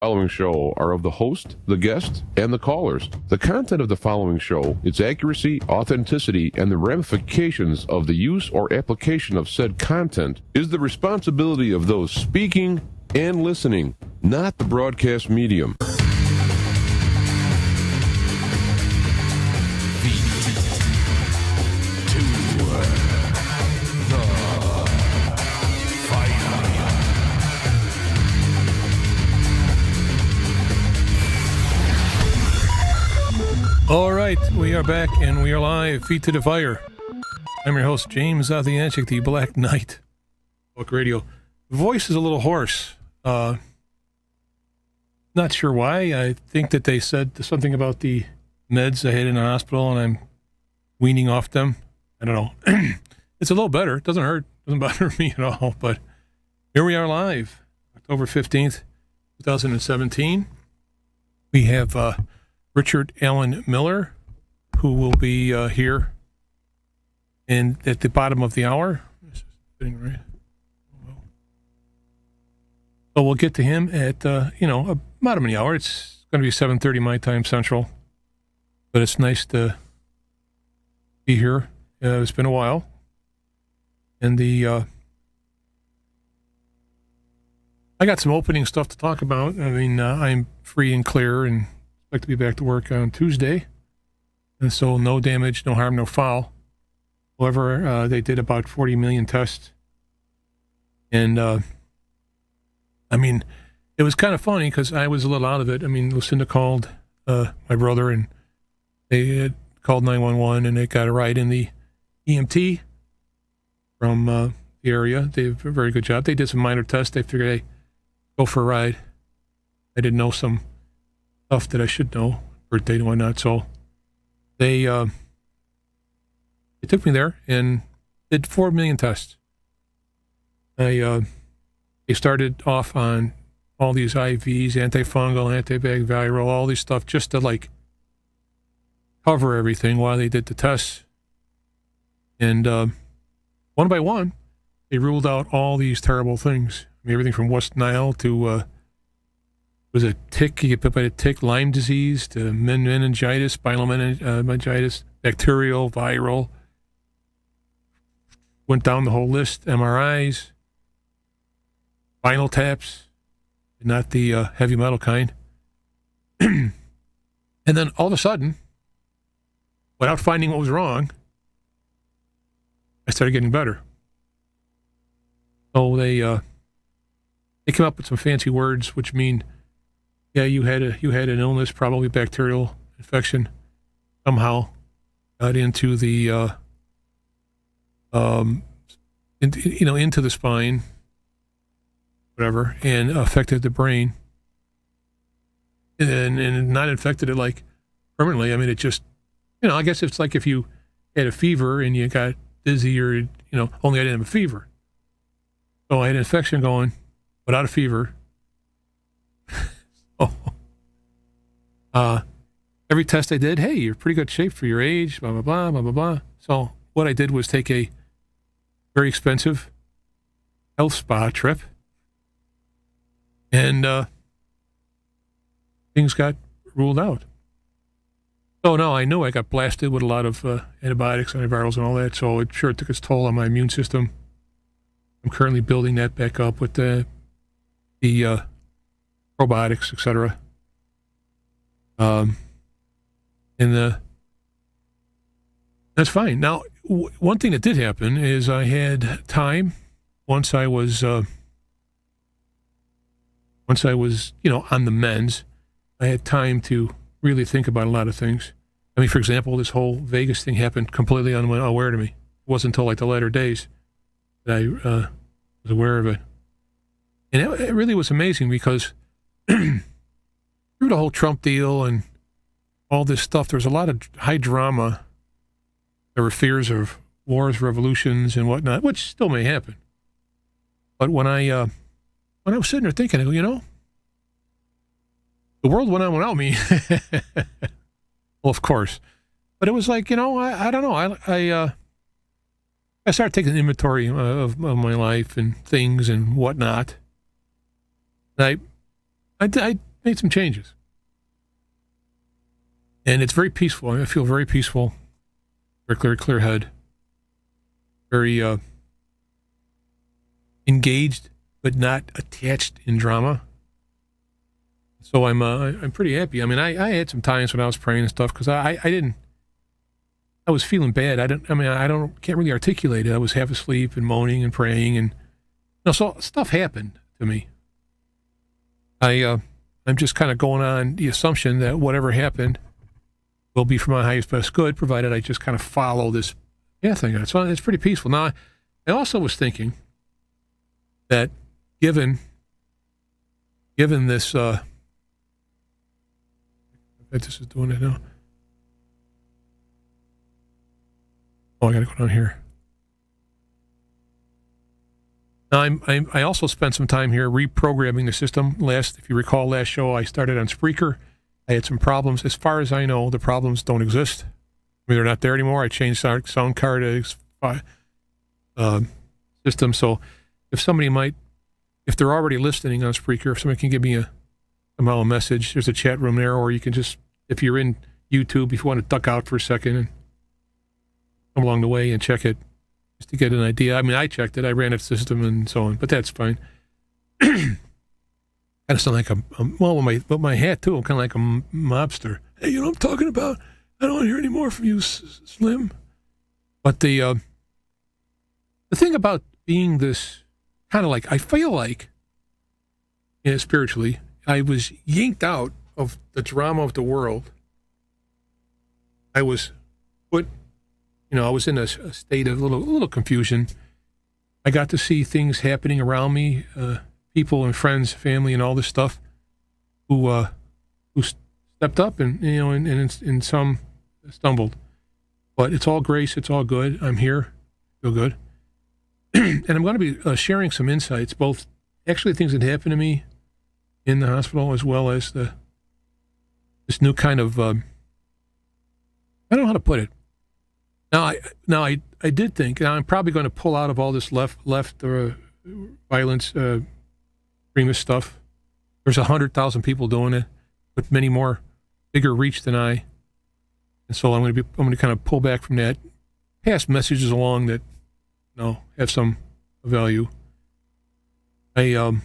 Following show are of the host, the guest, and the callers. The content of the following show, its accuracy, authenticity, and the ramifications of the use or application of said content is the responsibility of those speaking and listening, not the broadcast medium. All right, we are back and we are live. Feet to the fire. I'm your host, James Athianchik, the Black Knight. Book Radio. The voice is a little hoarse. Not sure why. I think that they said something about the meds I had in the hospital and I'm weaning off them. I don't know. It's a little better. It doesn't hurt. It doesn't bother me at all. But here we are live, October 15th, 2017. We have Richard Allen Miller, who will be here and at the bottom of the hour. Sitting right. So we'll get to him at bottom of the hour. It's going to be 7:30 my time Central, but it's nice to be here. It's been a while, and I got some opening stuff to talk about. I mean, I'm free and clear and expect to be back to work on Tuesday. And so no damage, no harm, no foul. However, they did about 40 million tests. And, I mean, it was kind of funny because I was a little out of it. I mean, Lucinda called my brother and they had called 911 and they got a ride in the EMT from the area. They did a very good job. They did some minor tests. They figured, hey, go for a ride. I didn't know some stuff that I should know, birthday and whatnot. So they took me there and did 4 million tests. They started off on all these IVs, antifungal, antiviral, all these stuff just to like cover everything while they did the tests. And one by one, they ruled out all these terrible things. I mean, everything from West Nile to was a tick, you get bit by a tick, Lyme disease, to meningitis, spinal meningitis, bacterial, viral. Went down the whole list, MRIs, spinal taps, not the heavy metal kind. And then all of a sudden, without finding what was wrong, I started getting better. So they came up with some fancy words, which mean, yeah, you had an illness, probably bacterial infection, somehow got into the into the spine, whatever, and affected the brain, and not infected it like permanently. I mean, it just, I guess it's like if you had a fever and you got dizzy, or only I didn't have a fever, so I had an infection going without a fever. Every test I did, hey, you're pretty good shape for your age, blah, blah, blah, blah, blah, blah. So what I did was take a very expensive health spa trip, and things got ruled out. So no, I knew I got blasted with a lot of antibiotics, antivirals, and all that, so it sure took its toll on my immune system. I'm currently building that back up with the probiotics, etc. That's fine. Now, one thing that did happen is I had time once I was, on the mends. I had time to really think about a lot of things. I mean, for example, this whole Vegas thing happened completely unaware to me. It wasn't until like the latter days that I was aware of it. And it really was amazing because through the whole Trump deal and all this stuff, there was a lot of high drama. There were fears of wars, revolutions, and whatnot, which still may happen. But when I was sitting there thinking, I go, the world went on without me. Well, of course. But it was like, I don't know. I started taking inventory of my life and things and whatnot. And I made some changes. And it's very peaceful. I feel very peaceful, very clear head, very engaged, but not attached in drama. So I'm pretty happy. I mean, I had some times when I was praying and stuff because I was feeling bad. Can't really articulate it. I was half asleep and moaning and praying, and so stuff happened to me. I'm just kind of going on the assumption that whatever happened will be for my highest best good, provided I just kind of follow this path thing. So it's pretty peaceful. Now, I also was thinking that given this, I bet this is doing it now. Oh, I got to go down here. Now, I also spent some time here reprogramming the system. If you recall, last show I started on Spreaker. I had some problems. As far as I know, the problems don't exist. I mean, they're not there anymore. I changed sound card system. So if they're already listening on Spreaker, if somebody can give me somehow a message, there's a chat room there, or you can just, if you're in YouTube, if you want to duck out for a second and come along the way and check it, just to get an idea. I mean, I checked it. I ran its system and so on, but that's fine. Kind of sound like with my hat too. I'm kind of like a mobster. Hey, you know what I'm talking about? I don't want to hear any more from you, Slim. But the thing about being this kind of like, I feel like, spiritually, I was yanked out of the drama of the world. I was put. I was in a state of a little confusion. I got to see things happening around me, people and friends, family, and all this stuff, who stepped up and some stumbled. But it's all grace. It's all good. I'm here. Feel good. And I'm going to be sharing some insights, both actually things that happened to me in the hospital, as well as this new kind of I don't know how to put it. Now I did think, and I'm probably going to pull out of all this left violence, extremist stuff. There's 100,000 people doing it, with many more, bigger reach than I. And so I'm going to kind of pull back from that, pass messages along that, have some value. Or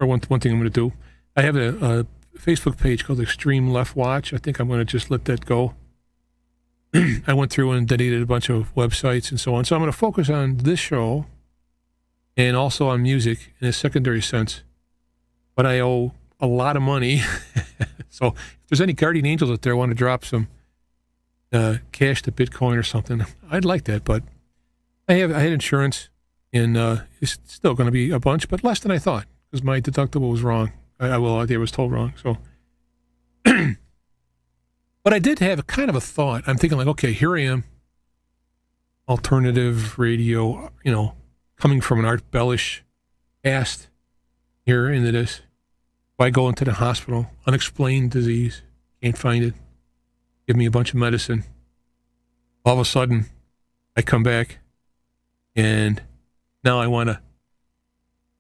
one thing I'm going to do, I have a Facebook page called Extreme Left Watch. I think I'm going to just let that go. I went through and deleted a bunch of websites and so on. So I'm going to focus on this show and also on music in a secondary sense. But I owe a lot of money. So if there's any guardian angels out there who want to drop some cash to Bitcoin or something, I'd like that. But I had insurance, and it's still going to be a bunch, but less than I thought because my deductible was wrong. I was told wrong. So. But I did have a kind of a thought. I'm thinking like, okay, here I am, alternative radio, coming from an Art Bellish past here into this. I go into the hospital, unexplained disease, can't find it. Give me a bunch of medicine. All of a sudden, I come back, and now I want to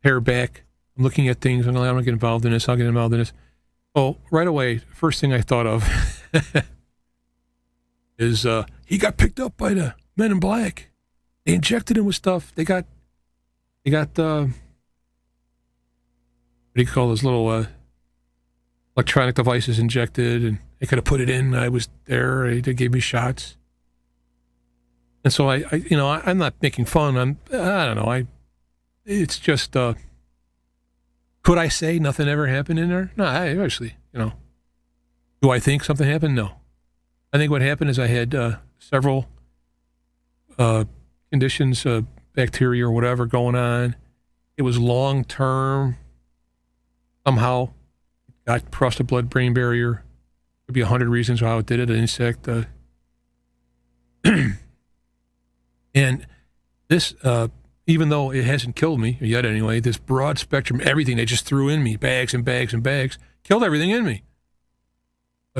pare back. I'm looking at things. I'm going to get involved in this. I'll get involved in this. Oh, right away, first thing I thought of is he got picked up by the men in black. They injected him with stuff. They got what do you call those little electronic devices injected, and they could have put it in. I was there. They gave me shots, and so I'm not making fun. I don't know. It's just. Could I say nothing ever happened in there? No, obviously, Do I think something happened? No. I think what happened is I had several conditions, bacteria or whatever going on. It was long-term. Somehow got across the blood-brain barrier. Could be 100 reasons how it did it, an insect. And this... even though it hasn't killed me yet anyway, this broad spectrum, everything they just threw in me, bags and bags and bags, killed everything in me.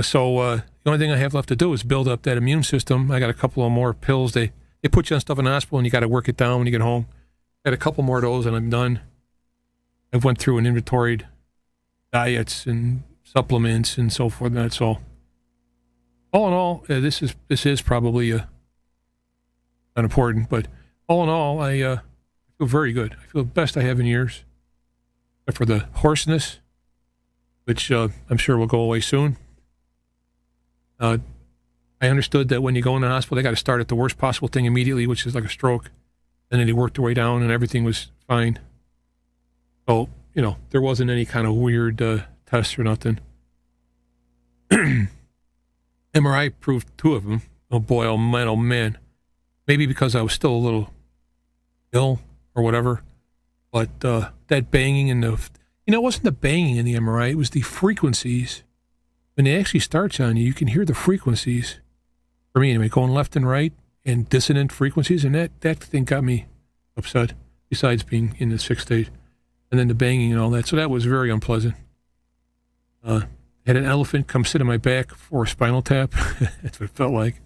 So the only thing I have left to do is build up that immune system. I got a couple of more pills. They put you on stuff in the hospital, and you got to work it down when you get home. Got a couple more of those, and I'm done. I've went through and inventoried diets and supplements and so forth. That's all. All in all, this is probably unimportant, but all in all, I feel very good. I feel the best I have in years, except for the hoarseness, which I'm sure will go away soon. I understood that when you go in the hospital, they got to start at the worst possible thing immediately, which is like a stroke, and then they worked their way down, and everything was fine. So, there wasn't any kind of weird test or nothing. MRI proved 2 of them. Oh boy, oh man. Maybe because I was still a little ill or whatever. But that banging in the... it wasn't the banging in the MRI. It was the frequencies. When it actually starts on you, you can hear the frequencies. For me, anyway, going left and right and dissonant frequencies. And that thing got me upset, besides being in the 6th stage. And then the banging and all that. So that was very unpleasant. Had an elephant come sit on my back for a spinal tap. That's what it felt like.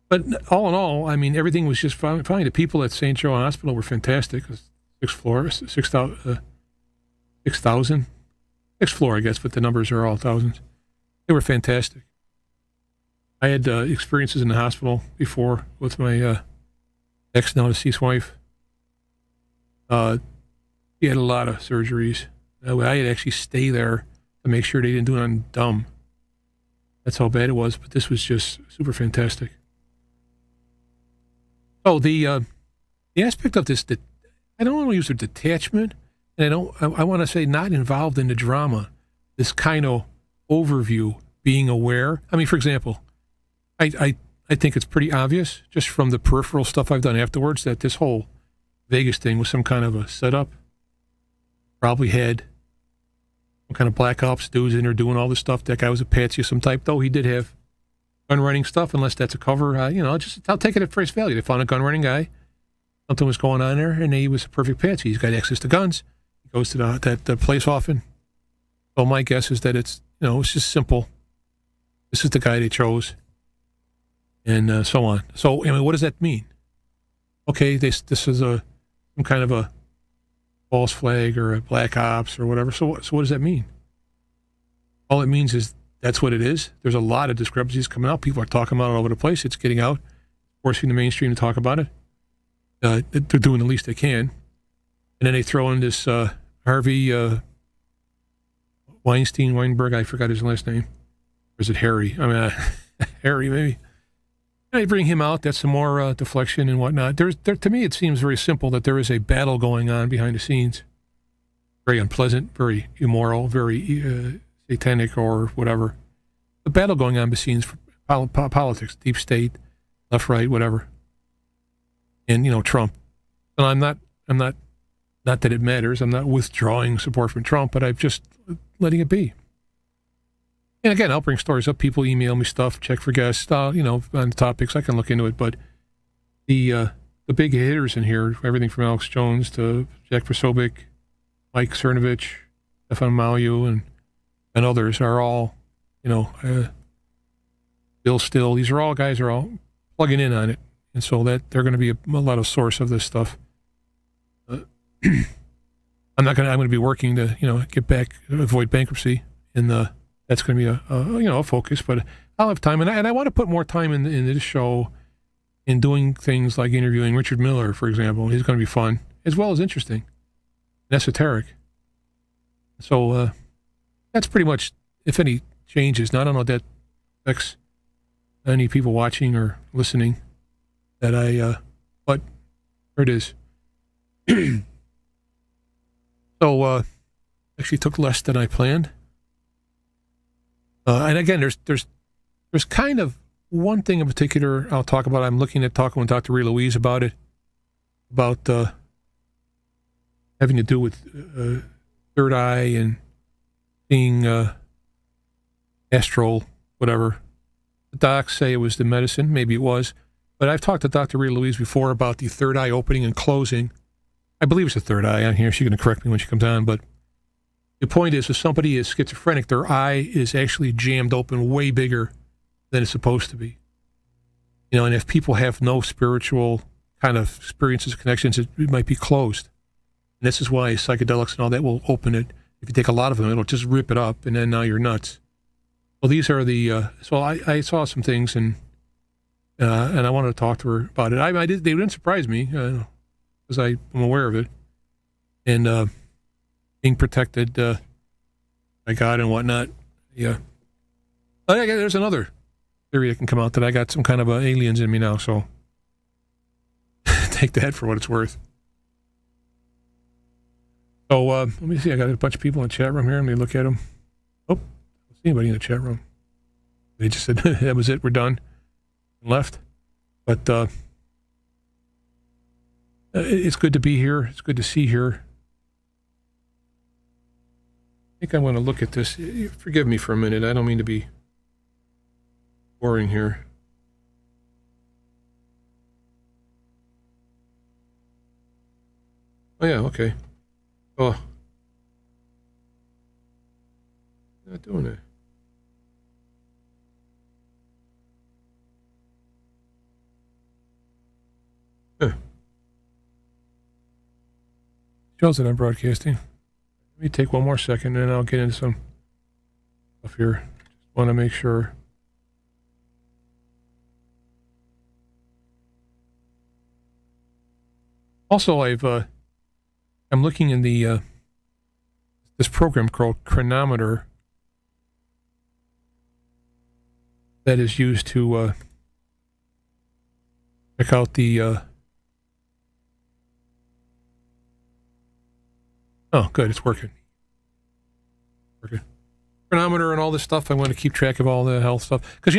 But all in all, I mean, everything was just fine. The people at St. Joe Hospital were fantastic. 6th floor, 6,000. 6th floor, I guess, but the numbers are all thousands. They were fantastic. I had experiences in the hospital before with my ex, now deceased wife. He had a lot of surgeries. I had to actually stay there to make sure they didn't do anything dumb. That's how bad it was, but this was just super fantastic. Oh, the aspect of this, I don't want to use the detachment, and I want to say not involved in the drama, this kind of overview, being aware. I mean, for example, I think it's pretty obvious, just from the peripheral stuff I've done afterwards, that this whole Vegas thing was some kind of a setup. Probably had some kind of black ops dudes in there doing all this stuff. That guy was a patsy of some type, though he did have gun running stuff, unless that's a cover. I'll take it at face value. They found a gun running guy. Something was going on there, and he was a perfect patsy. He's got access to guns. He goes to that place often. So my guess is that it's just simple. This is the guy they chose, and so on. So, what does that mean? Okay, this is some kind of a false flag or a black ops or whatever. So what does that mean? All it means is that's what it is. There's a lot of discrepancies coming out. People are talking about it all over the place. It's getting out, forcing the mainstream to talk about it. They're doing the least they can. And then they throw in this Harvey Weinberg. I forgot his last name. Or is it Harry? Harry, maybe. And they bring him out. That's some more deflection and whatnot. To me, it seems very simple that there is a battle going on behind the scenes. Very unpleasant, very immoral, very satanic or whatever. The battle going on behind the scenes for politics, deep state, left, right, whatever. And, Trump. And I'm not that it matters. I'm not withdrawing support from Trump, but I'm just letting it be. And again, I'll bring stories up. People email me stuff, check for guests, on the topics. I can look into it. But the big hitters in here, everything from Alex Jones to Jack Posobiec, Mike Cernovich, Stefan Malyu, and others are all, Bill Still. These are all guys are all plugging in on it. And so that they're going to be a lot of source of this stuff. I'm going to be working to, get back, avoid bankruptcy, and that's going to be a focus. But I'll have time, and I want to put more time in this show in doing things like interviewing Richard Miller, for example. He's going to be fun as well as interesting and esoteric. So that's pretty much, if any changes. Now, I don't know if that affects any people watching or listening. But there it is. So, actually took less than I planned. And again, there's kind of one thing in particular I'll talk about. I'm looking at talking with Dr. Ray Louise about it, about having to do with third eye and seeing Astral, whatever. The docs say it was the medicine. Maybe it was. But I've talked to Dr. Ray Louise before about the third eye opening and closing. I believe it's the third eye on here. She's going to correct me when she comes on. But the point is, if somebody is schizophrenic, their eye is actually jammed open way bigger than it's supposed to be. And if people have no spiritual kind of experiences, connections, it might be closed. And this is why psychedelics and all that will open it. if you take a lot of them, it'll just rip it up, and then now you're nuts. Well, these are the. So I saw some things, and I wanted to talk to her about it. They didn't surprise me because I'm aware of it, and being protected by God and whatnot. Yeah. But there's another theory that can come out that I got some kind of aliens in me now. So take that for what it's worth. So let me see. I got a bunch of people in the chat room here. Let me look at them. Oh, I don't see anybody in the chat room. They just said that was it. We're done. And left. But it's good to be here. It's good to see here. I think I'm going to look at this. Forgive me for a minute. I don't mean to be boring here. Oh, yeah, okay. Oh. Not doing it. Huh. Shows that I'm broadcasting. Let me take one more second and then I'll get into some stuff here. Just want to make sure. Also, I'm looking in the this program called Chronometer that is used to check out the oh, good, it's working. Chronometer and all this stuff. I want to keep track of all the health stuff because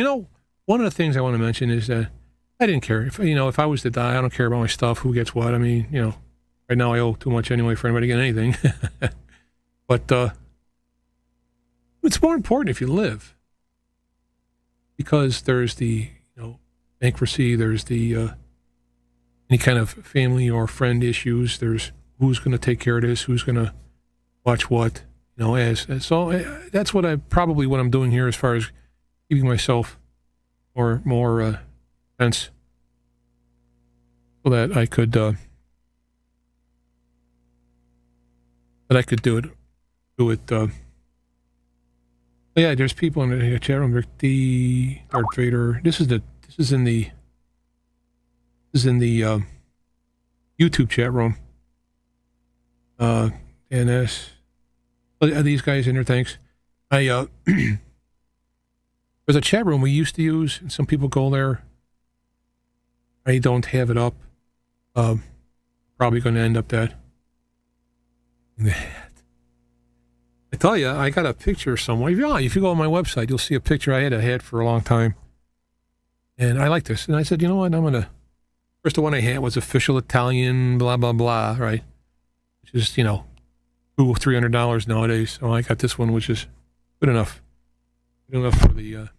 one of the things I want to mention is that I didn't care if I was to die. I don't care about my stuff. Who gets what? I mean, right now I owe too much anyway for anybody to get anything. But it's more important if you live because there's the bankruptcy. There's the any kind of family or friend issues. There's who's going to take care of this. Who's going to watch what. So that's what I'm doing here as far as keeping myself more tense so that I could do it. Yeah, there's people in the chat room. The Darth Vader. This is in the YouTube chat room. NS. Are these guys in there? Thanks. There's a chat room we used to use, and some people go there. I don't have it up. Probably going to end up that. I tell you, I got a picture somewhere. If you go on my website, you'll see a picture I had for a long time. And I like this. And I said, you know what? First the one I had was official Italian, blah, blah, blah, right? Which is, $200-$300 nowadays. So I got this one, which is good enough. Good enough for the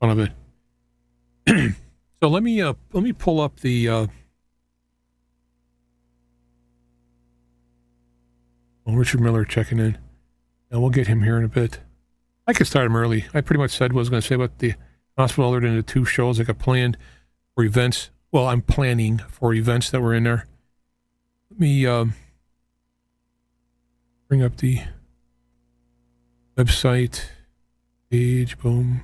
fun of it. So let me pull up the Richard Miller checking in. And we'll get him here in a bit. I could start him early. I pretty much said what I was going to say about the hospital other than the two shows I got planned for events. Well, I'm planning for events that were in there. Let me bring up the website page. Boom.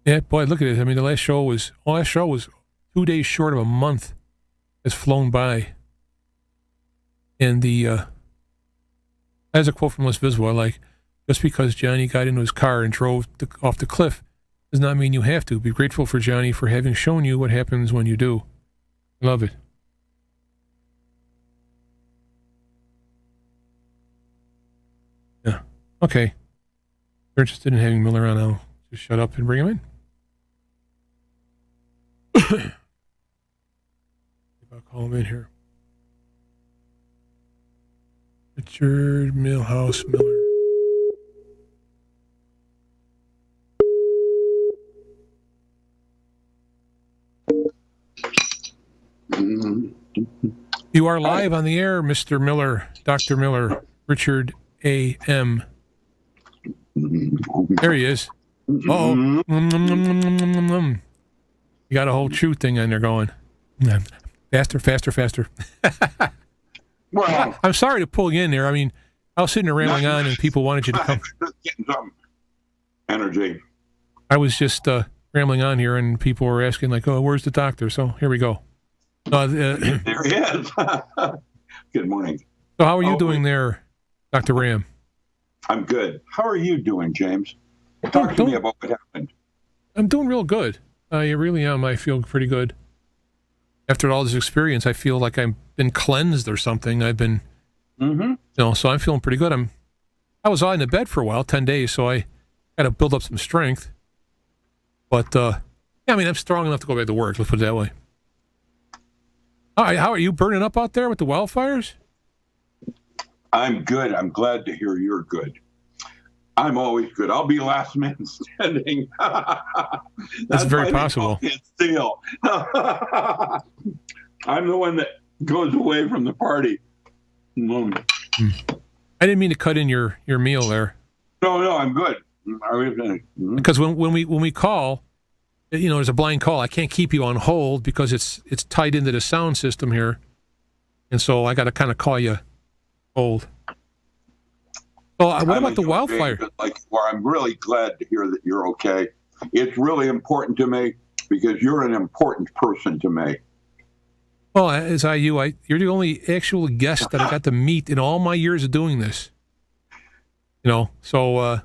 Yeah, boy, look at it. I mean, the last show was 2 days short of a month has flown by. And as a quote from Les Viswell, I like, just because Johnny got into his car and drove off the cliff does not mean you have to. Be grateful for Johnny for having shown you what happens when you do. Love it. Yeah. Okay. If you're interested in having Miller on, I'll just shut up and bring him in. I'll call him in here. Richard Milhouse Miller. You are live on the air, Mr. Miller, Dr. Miller, Richard A.M. There he is. Uh-oh. You got a whole chew thing on there going. Faster, faster, faster. Well, I'm sorry to pull you in there. I mean, I was sitting there rambling on and people wanted you to come. Just getting some energy. I was just rambling on here and people were asking, like, oh, where's the doctor? So here we go. There he is. Good morning. So how are you doing there, Dr. Ram? I'm good. How are you doing, James? Talk to me about what happened. I'm doing real good. I really am. I feel pretty good. After all this experience, I feel like I've been cleansed or something. I've been, so I'm feeling pretty good. I was lying in bed for a while, 10 days, so I got to build up some strength. But, yeah, I mean, I'm strong enough to go back to work. Let's put it that way. All right, how are you burning up out there with the wildfires? I'm good. I'm glad to hear you're good. I'm always good. I'll be last man standing. That's very possible. Steal. I'm the one that goes away from the party. I didn't mean to cut in your meal there. No, I'm good. Because when we call, there's a blind call. I can't keep you on hold because it's tied into the sound system here, and so I got to kind of call you hold. So what about the wildfire? I'm really glad to hear that you're okay. It's really important to me because you're an important person to me. Well, as you're the only actual guest that I got to meet in all my years of doing this. So.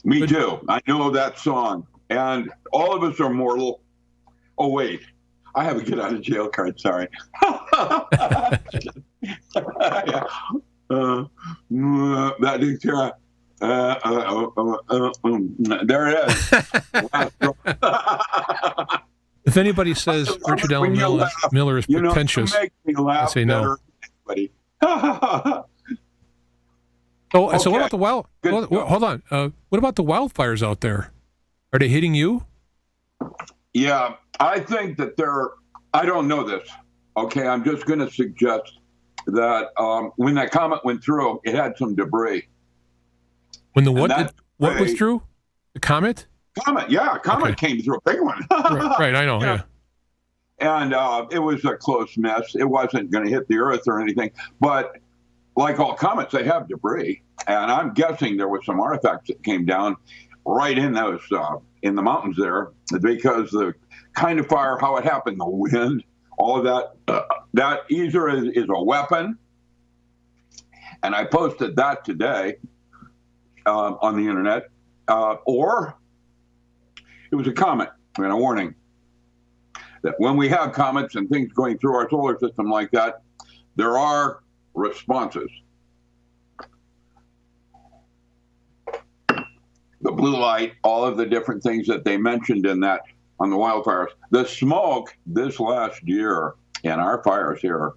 Me too. I know that song. And all of us are mortal. Oh, wait. I have a get out of jail card. Sorry. That dictator. There it is. If anybody says Richard L. Miller is pretentious, I say no. So what about the hold on. What about the wildfires out there? Are they hitting you? Yeah, I think that I don't know this. Okay, I'm just going to suggest that when that comet went through, it had some debris. When the what was through? The comet? Comet came through, a big one. right, I know, yeah. And it was a close mess. It wasn't going to hit the Earth or anything. But like all comets, they have debris. And I'm guessing there were some artifacts that came down right in those in the mountains there, because the kind of fire, how it happened, the wind, all of that, that either is a weapon, and I posted that today on the internet, or it was a comet. And a warning that when we have comets and things going through our solar system like that, there are responses. The blue light, all of the different things that they mentioned in that on the wildfires. The smoke this last year in our fires here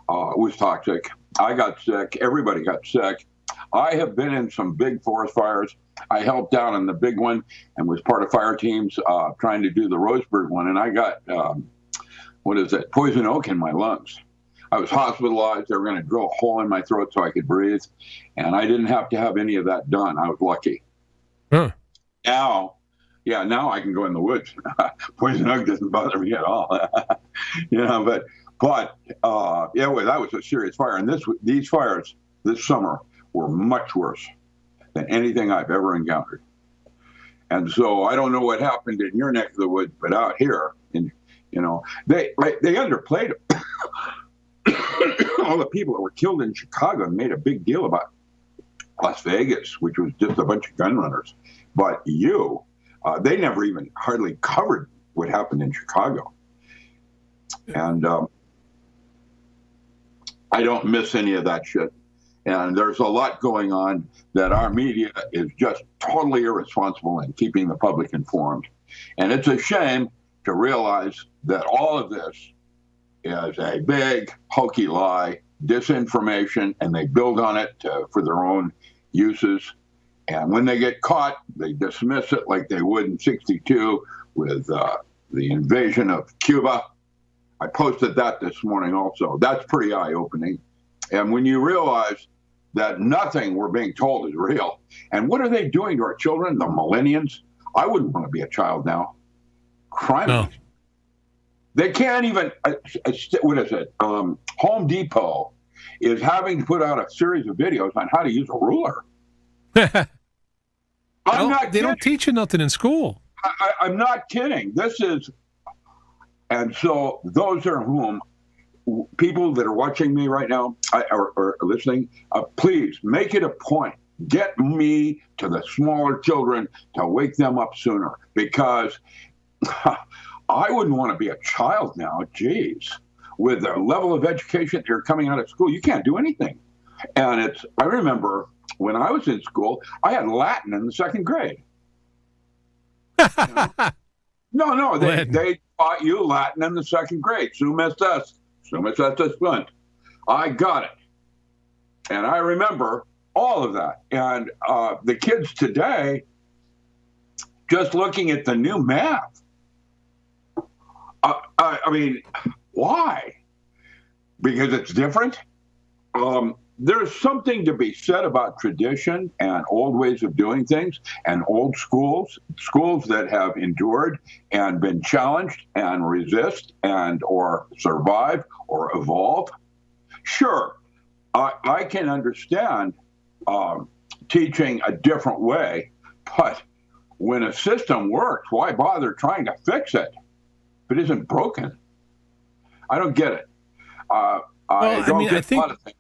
was toxic. I got sick. Everybody got sick. I have been in some big forest fires. I helped down in the big one and was part of fire teams trying to do the Roseburg one. And I got, poison oak in my lungs. I was hospitalized. They were going to drill a hole in my throat so I could breathe. And I didn't have to have any of that done. I was lucky. Huh. Now I can go in the woods. Poison oak doesn't bother me at all. But that was a serious fire. And these fires this summer were much worse than anything I've ever encountered. And so I don't know what happened in your neck of the woods, but out here, they underplayed it. All the people that were killed in Chicago made a big deal about Las Vegas, which was just a bunch of gun runners. But they never even hardly covered what happened in Chicago. And I don't miss any of that shit. And there's a lot going on that our media is just totally irresponsible in keeping the public informed. And it's a shame to realize that all of this is a big, hokey lie, disinformation, and they build on it for their own uses. And when they get caught, they dismiss it like they would in '62 with the invasion of Cuba. I posted that this morning also. That's pretty eye-opening. And when you realize that nothing we're being told is real, and what are they doing to our children, the millennials? I wouldn't want to be a child now. Crime. No. They can't even, what is it? Home Depot is having to put out a series of videos on how to use a ruler. I'm not kidding. They don't teach you nothing in school. I'm not kidding. This is, and so those are whom, people that are watching me right now or listening, please make it a point. Get me to the smaller children to wake them up sooner, because I wouldn't want to be a child now. Geez, with the level of education you're coming out of school, you can't do anything. And I remember when I was in school, I had Latin in the second grade. No, they taught you Latin in the second grade. Sum est sunt. I got it. And I remember all of that. And the kids today, just looking at the new math, I mean, why? Because it's different? There's something to be said about tradition and old ways of doing things, and old schools that have endured and been challenged and resist or survive or evolve. Sure, I can understand teaching a different way, but when a system works, why bother trying to fix it if it isn't broken? I don't get it. I think a lot of things.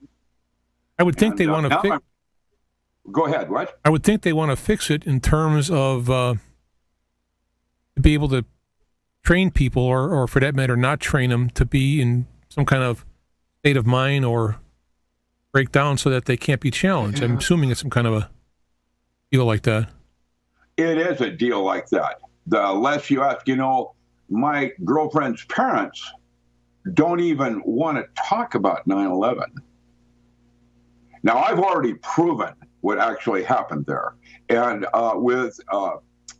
I would think they want to fix. Go ahead. What? I would think they want to fix it in terms of to be able to train people, or for that matter, not train them to be in some kind of state of mind or breakdown so that they can't be challenged. Yeah. I'm assuming it's some kind of a deal like that. It is a deal like that. The less you ask, my girlfriend's parents don't even want to talk about 9/11. Now, I've already proven what actually happened there. And with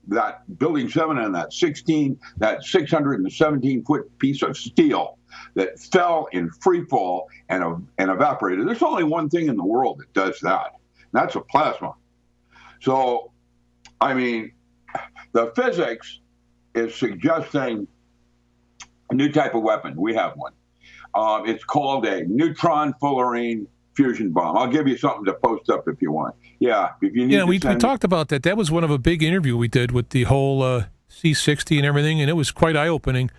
that Building 7 and that 617-foot piece of steel that fell in free fall and evaporated, there's only one thing in the world that does that, and that's a plasma. So, I mean, the physics is suggesting a new type of weapon. We have one. It's called a neutron fullerene fusion bomb. I'll give you something to post up if you want. Yeah, if you need. Yeah, we talked about that. That was one of a big interview we did with the whole C60 and everything, and it was quite eye-opening.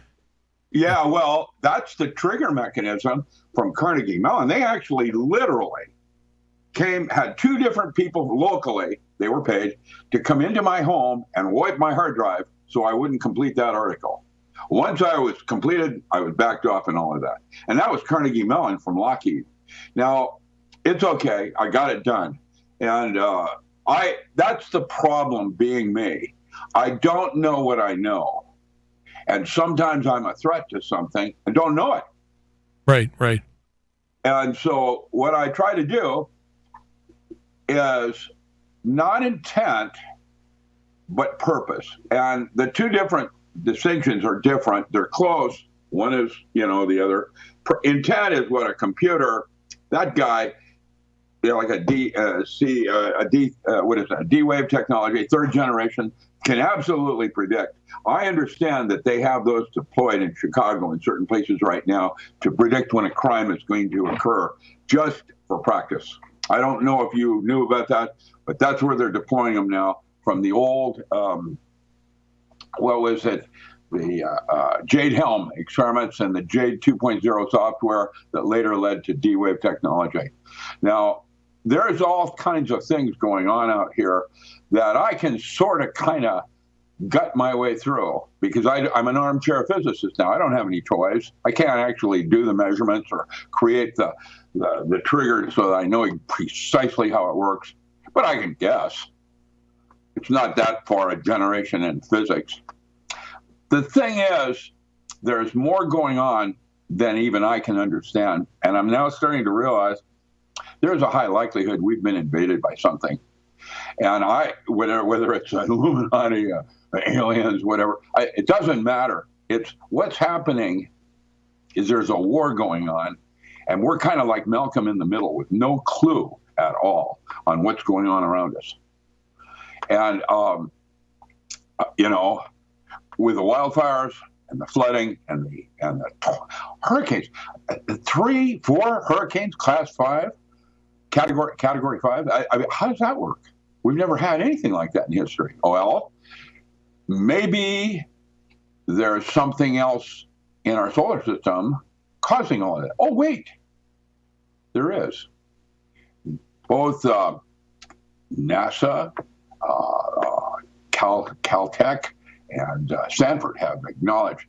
Yeah, well, that's the trigger mechanism from Carnegie Mellon. They actually literally had two different people locally, they were paid, to come into my home and wipe my hard drive so I wouldn't complete that article. Once I was completed, I was backed off and all of that. And that was Carnegie Mellon from Lockheed. Now, it's okay. I got it done. And that's the problem being me. I don't know what I know. And sometimes I'm a threat to something and don't know it. Right. And so what I try to do is not intent, but purpose. And the two different distinctions are different. They're close. One is, the other. Intent is what a computer, that guy, like a D-Wave technology, third generation, can absolutely predict. I understand that they have those deployed in Chicago and certain places right now to predict when a crime is going to occur, just for practice. I don't know if you knew about that, but that's where they're deploying them now from the old, the Jade Helm experiments and the Jade 2.0 software that later led to D-Wave technology. Now, there's all kinds of things going on out here that I can sort of kind of gut my way through, because I'm an armchair physicist now. I don't have any toys. I can't actually do the measurements or create the trigger so that I know precisely how it works, but I can guess. It's not that far a generation in physics. The thing is, there's more going on than even I can understand, and I'm now starting to realize there's a high likelihood we've been invaded by something. And whether it's Illuminati, aliens, whatever, it doesn't matter. It's what's happening is there's a war going on, and we're kind of like Malcolm in the middle with no clue at all on what's going on around us. And, with the wildfires and the flooding and the hurricanes, 3, 4 hurricanes, class 5, category 5. I mean, how does that work? We've never had anything like that in history. Well, maybe there's something else in our solar system causing all of that. Oh, wait, there is. Both NASA, Caltech, and Stanford have acknowledged,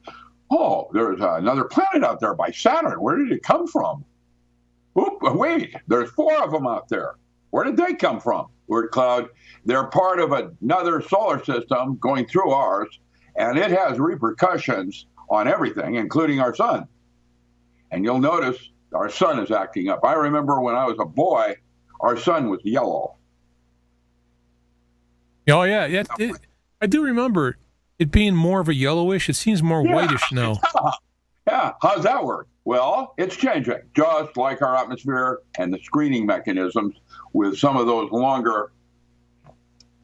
there's another planet out there by Saturn. Where did it come from? Oop, wait, there's 4 of them out there. Where did they come from? Word cloud. They're part of another solar system going through ours, and it has repercussions on everything, including our sun. And you'll notice our sun is acting up. I remember when I was a boy, our sun was yellow. Oh, yeah. I do remember it being more of a yellowish. It seems more whitish now. Yeah. How's that work? Well, it's changing, just like our atmosphere and the screening mechanisms with some of those longer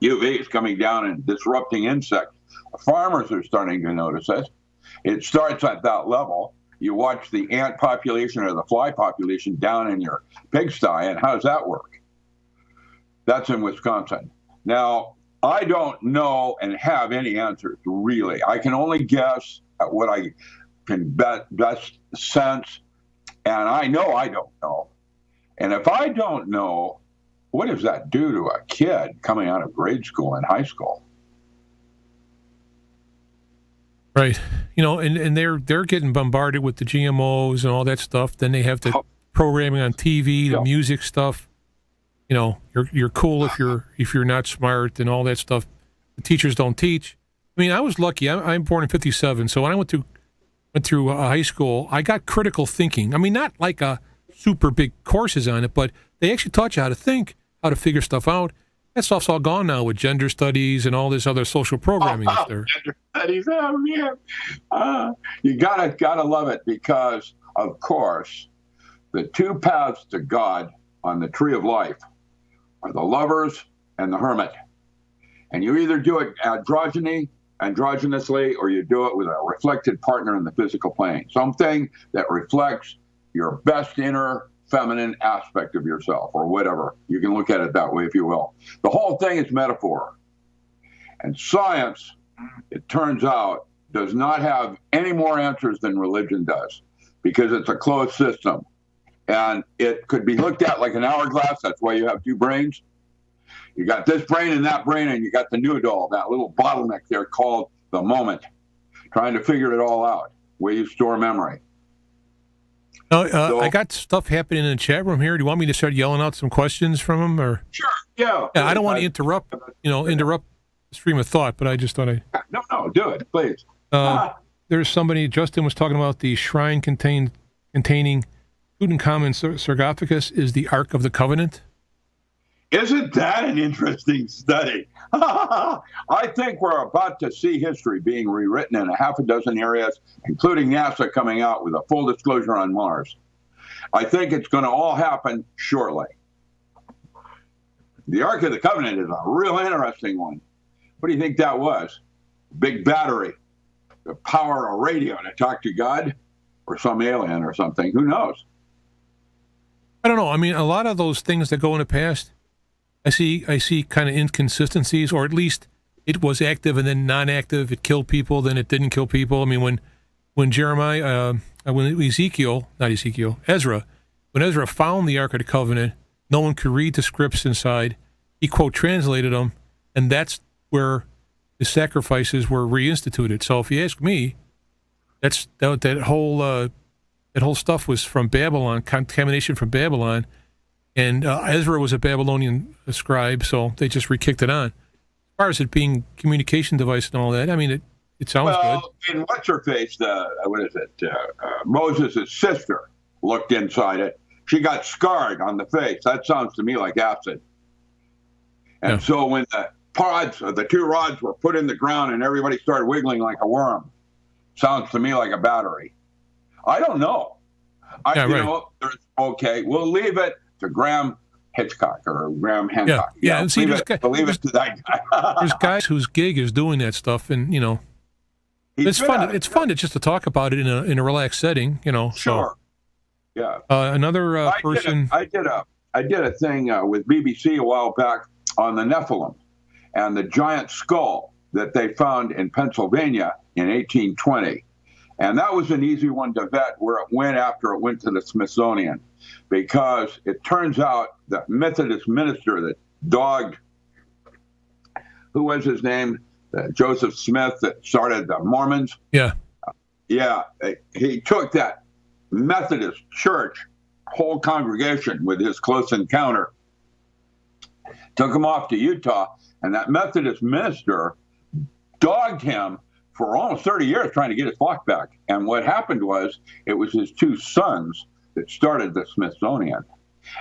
UVs coming down and disrupting insects. Farmers are starting to notice this. It starts at that level. You watch the ant population or the fly population down in your pigsty, and how does that work? That's in Wisconsin. Now, I don't know and have any answers, really. I can only guess at what I can best sense, and I know I don't know. And if I don't know, what does that do to a kid coming out of grade school and high school? Right. And they're getting bombarded with the GMOs and all that stuff. Then they have the programming on TV, the music stuff. You're cool if you're not smart and all that stuff. The teachers don't teach. I mean, I was lucky. I'm born in '57, so when I went through high school, I got critical thinking. I mean, not like a super big courses on it, but they actually taught you how to think, how to figure stuff out. That stuff's all gone now with gender studies and all this other social programming is there. Gender studies, you gotta love it, because of course the 2 paths to God on the tree of life are the lovers and the hermit, and you either do it androgynously, or you do it with a reflected partner in the physical plane, something that reflects your best inner feminine aspect of yourself, or whatever. You can look at it that way if you will. The whole thing is metaphor. And science, it turns out, does not have any more answers than religion does, because it's a closed system. And it could be looked at like an hourglass. That's why you have 2 brains. You got this brain and that brain, and you got the noodle, that little bottleneck there called the moment, trying to figure it all out, where you store memory. I got stuff happening in the chat room here. Do you want me to start yelling out some questions from them, or? Sure. Yeah. I don't want to interrupt the stream of thought, but I just thought I. No, do it, please. There's somebody. Justin was talking about the shrine containing Tutankhamun's sarcophagus is the Ark of the Covenant. Isn't that an interesting study? I think we're about to see history being rewritten in a half a dozen areas, including NASA coming out with a full disclosure on Mars. I think it's going to all happen shortly. The Ark of the Covenant is a real interesting one. What do you think that was? Big battery, the power of radio to talk to God, or some alien or something. Who knows? I don't know. I mean, a lot of those things that go in the past, I see kind of inconsistencies, or at least it was active and then non-active. It killed people, then it didn't kill people. I mean, when Ezra found the Ark of the Covenant, no one could read the scripts inside. He quote translated them, and that's where the sacrifices were reinstituted. So if you ask me, that whole stuff was from Babylon, contamination from Babylon. And Ezra was a Babylonian scribe, so they just re-kicked it on. As far as it being communication device and all that, I mean, it sounds good. Well, in what's-her-face, Moses' sister looked inside it. She got scarred on the face. That sounds to me like acid. And so when the 2 rods were put in the ground and everybody started wiggling like a worm, sounds to me like a battery. I don't know. Right. We'll leave it to Graham Hitchcock or Graham Hancock. Yeah. And see, leave it to that guy. There's guys whose gig is doing that stuff, and it's fun. It's fun to just to talk about it in a relaxed setting, Sure. So. Yeah. Another person. I did a thing with BBC a while back on the Nephilim and the giant skull that they found in Pennsylvania in 1820. And that was an easy one to vet where it went after it went to the Smithsonian, because it turns out the Methodist minister that dogged, who was his name? Joseph Smith, that started the Mormons. Yeah. Yeah. He took that Methodist church whole congregation with his close encounter, took him off to Utah, and that Methodist minister dogged him for almost 30 years trying to get his flock back. And what happened was it was his two sons that started the Smithsonian.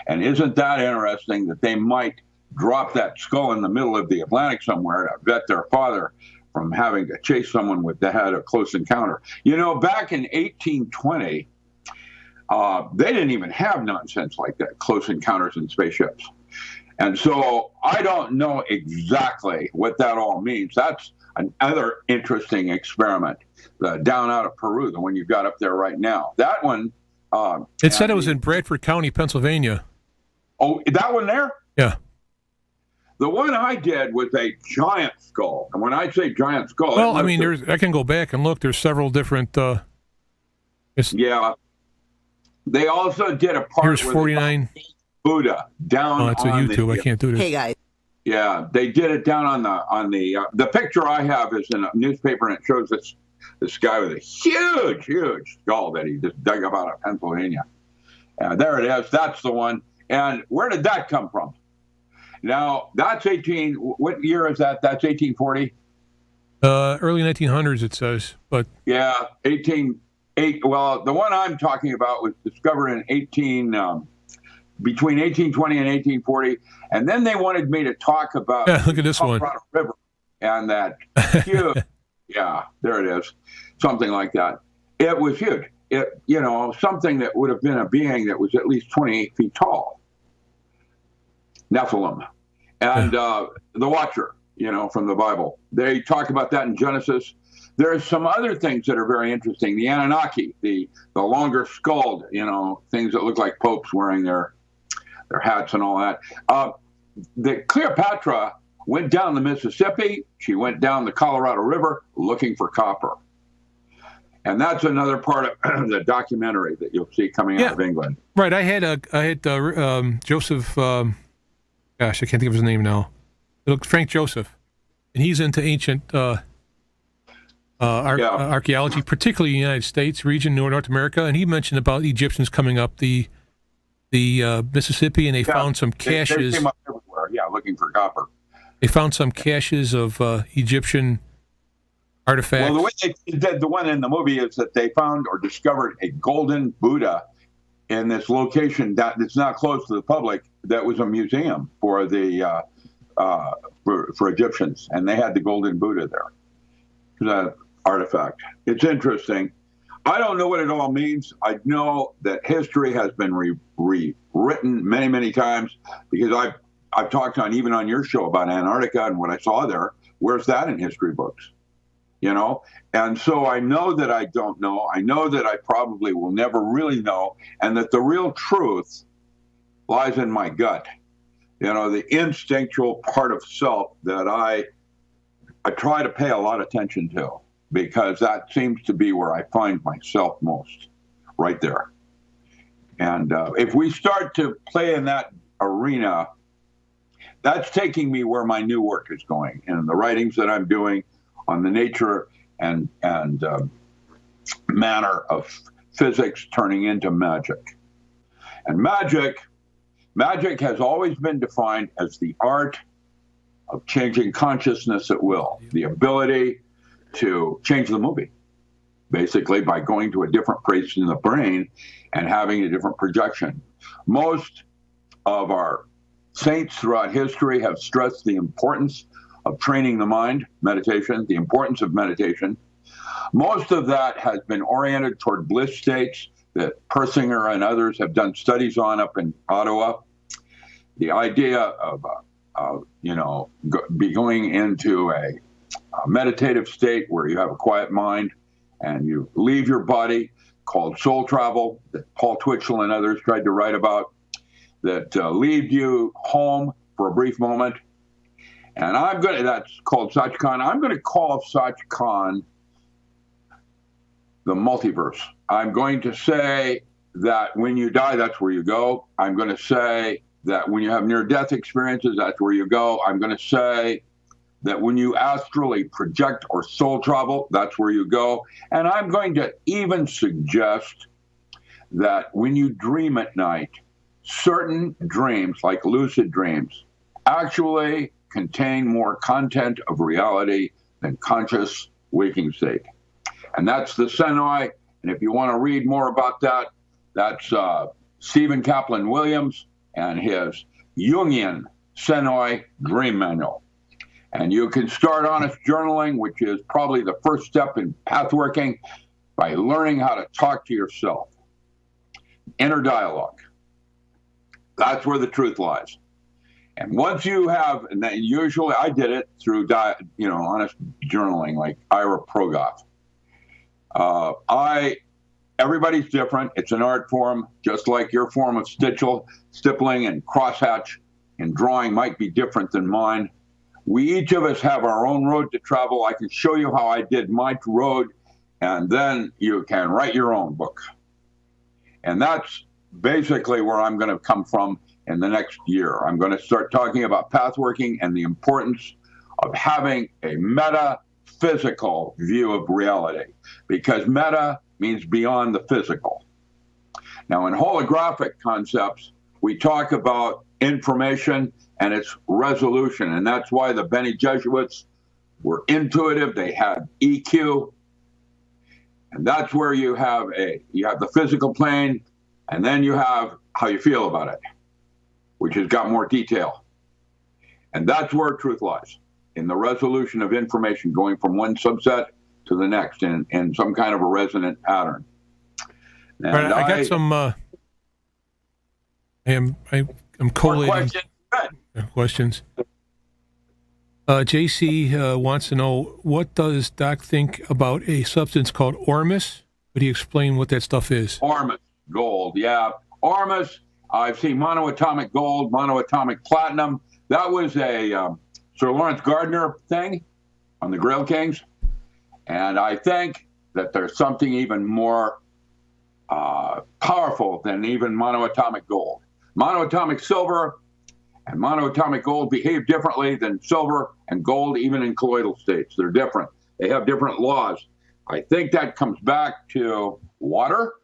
And isn't that interesting that they might drop that skull in the middle of the Atlantic somewhere to vet their father from having to chase someone that had a close encounter? Back in 1820, they didn't even have nonsense like that, close encounters in spaceships. And so I don't know exactly what that all means. That's another interesting experiment down out of Peru, the one you've got up there right now. That one. It said it was in Bradford County, Pennsylvania. Oh, that one there? Yeah. The one I did was a giant skull. And when I say giant skull... Well, I mean, I can go back and look. There's several different... yeah. They also did a part... Here's 49... Buddha down on... Oh, it's a YouTube. I can't do this. Hey, guys. Yeah, they did it down on the picture I have is in a newspaper, and it shows this guy with a huge skull that he just dug up out of Pennsylvania. And there it is. That's the one. And where did that come from? Now, that's what year is that? That's 1840? Early 1900s, it says. But yeah, 1808. Well, the one I'm talking about was discovered in between 1820 and 1840. And then they wanted me to talk about look at this Colorado River and that huge, yeah, there it is, something like that. It was huge. Something that would have been a being that was at least 28 feet tall. Nephilim. And the Watcher, from the Bible. They talk about that in Genesis. There's some other things that are very interesting. The Anunnaki, the longer skulled, things that look like popes wearing their hats and all that. The Cleopatra went down the Mississippi. She went down the Colorado River looking for copper. And that's another part of the documentary that you'll see coming out of England. Right. I had Joseph, gosh, I can't think of his name now. Frank Joseph. And he's into ancient archaeology, particularly in the United States, region, North America. And he mentioned about Egyptians coming up the Mississippi, and they found some caches. They came up everywhere, looking for copper. They found some caches of Egyptian artifacts. Well, the way they did the one in the movie is that they found or discovered a golden Buddha in this location that's not close to the public. That was a museum for the for Egyptians, and they had the golden Buddha there. That artifact. It's interesting. I don't know what it all means. I know that history has been rewritten many, many times, because I've talked even on your show about Antarctica and what I saw there. Where's that in history books? And so I know that I don't know. I know that I probably will never really know, and that the real truth lies in my gut. The instinctual part of self that I try to pay a lot of attention to, because that seems to be where I find myself most, right there. And if we start to play in that arena, that's taking me where my new work is going, and the writings that I'm doing on the nature and manner of physics turning into magic. And magic has always been defined as the art of changing consciousness at will, the ability to change the movie, basically by going to a different place in the brain and having a different projection. Most of our saints throughout history have stressed the importance of training the mind, meditation, the importance of meditation. Most of that has been oriented toward bliss states that Persinger and others have done studies on up in Ottawa. The idea of, be going into a meditative state where you have a quiet mind and you leave your body, called soul travel, that Paul Twitchell and others tried to write about, that leave you home for a brief moment. And that's called Satchkhan. I'm going to call Satchkhan the multiverse. I'm going to say that when you die, that's where you go. I'm going to say that when you have near-death experiences, that's where you go. I'm going to say that when you astrally project or soul travel, that's where you go. And I'm going to even suggest that when you dream at night, certain dreams, like lucid dreams, actually contain more content of reality than conscious waking state. And that's the Senoi. And if you want to read more about that, that's Stephen Kaplan Williams and his Jungian Senoi Dream Manual. And you can start honest journaling, which is probably the first step in pathworking, by learning how to talk to yourself. Inner dialogue. That's where the truth lies. And once you have, and then usually I did it through, honest journaling, like Ira Progoff. Everybody's different. It's an art form, just like your form of stippling and crosshatch and drawing might be different than mine. We each of us have our own road to travel. I can show you how I did my road, and then you can write your own book. And that's basically where I'm going to come from in the next year. I'm going to start talking about pathworking and the importance of having a metaphysical view of reality, because meta means beyond the physical. Now, in holographic concepts, we talk about information and its resolution, and that's why the Bene Jesuits were intuitive. They had EQ, and that's where you have the physical plane, and then you have how you feel about it, which has got more detail. And that's where truth lies, in the resolution of information going from one subset to the next in some kind of a resonant pattern. And right, I got some. I'm collating questions. JC wants to know, what does Doc think about a substance called Ormus? Would you explain what that stuff is? Ormus, gold, yeah. Ormus, I've seen monoatomic gold, monoatomic platinum. That was a Sir Lawrence Gardner thing on the Grail Kings. And I think that there's something even more powerful than even monoatomic gold. Monoatomic silver and monoatomic gold behave differently than silver and gold, even in colloidal states. They're different. They have different laws. I think that comes back to water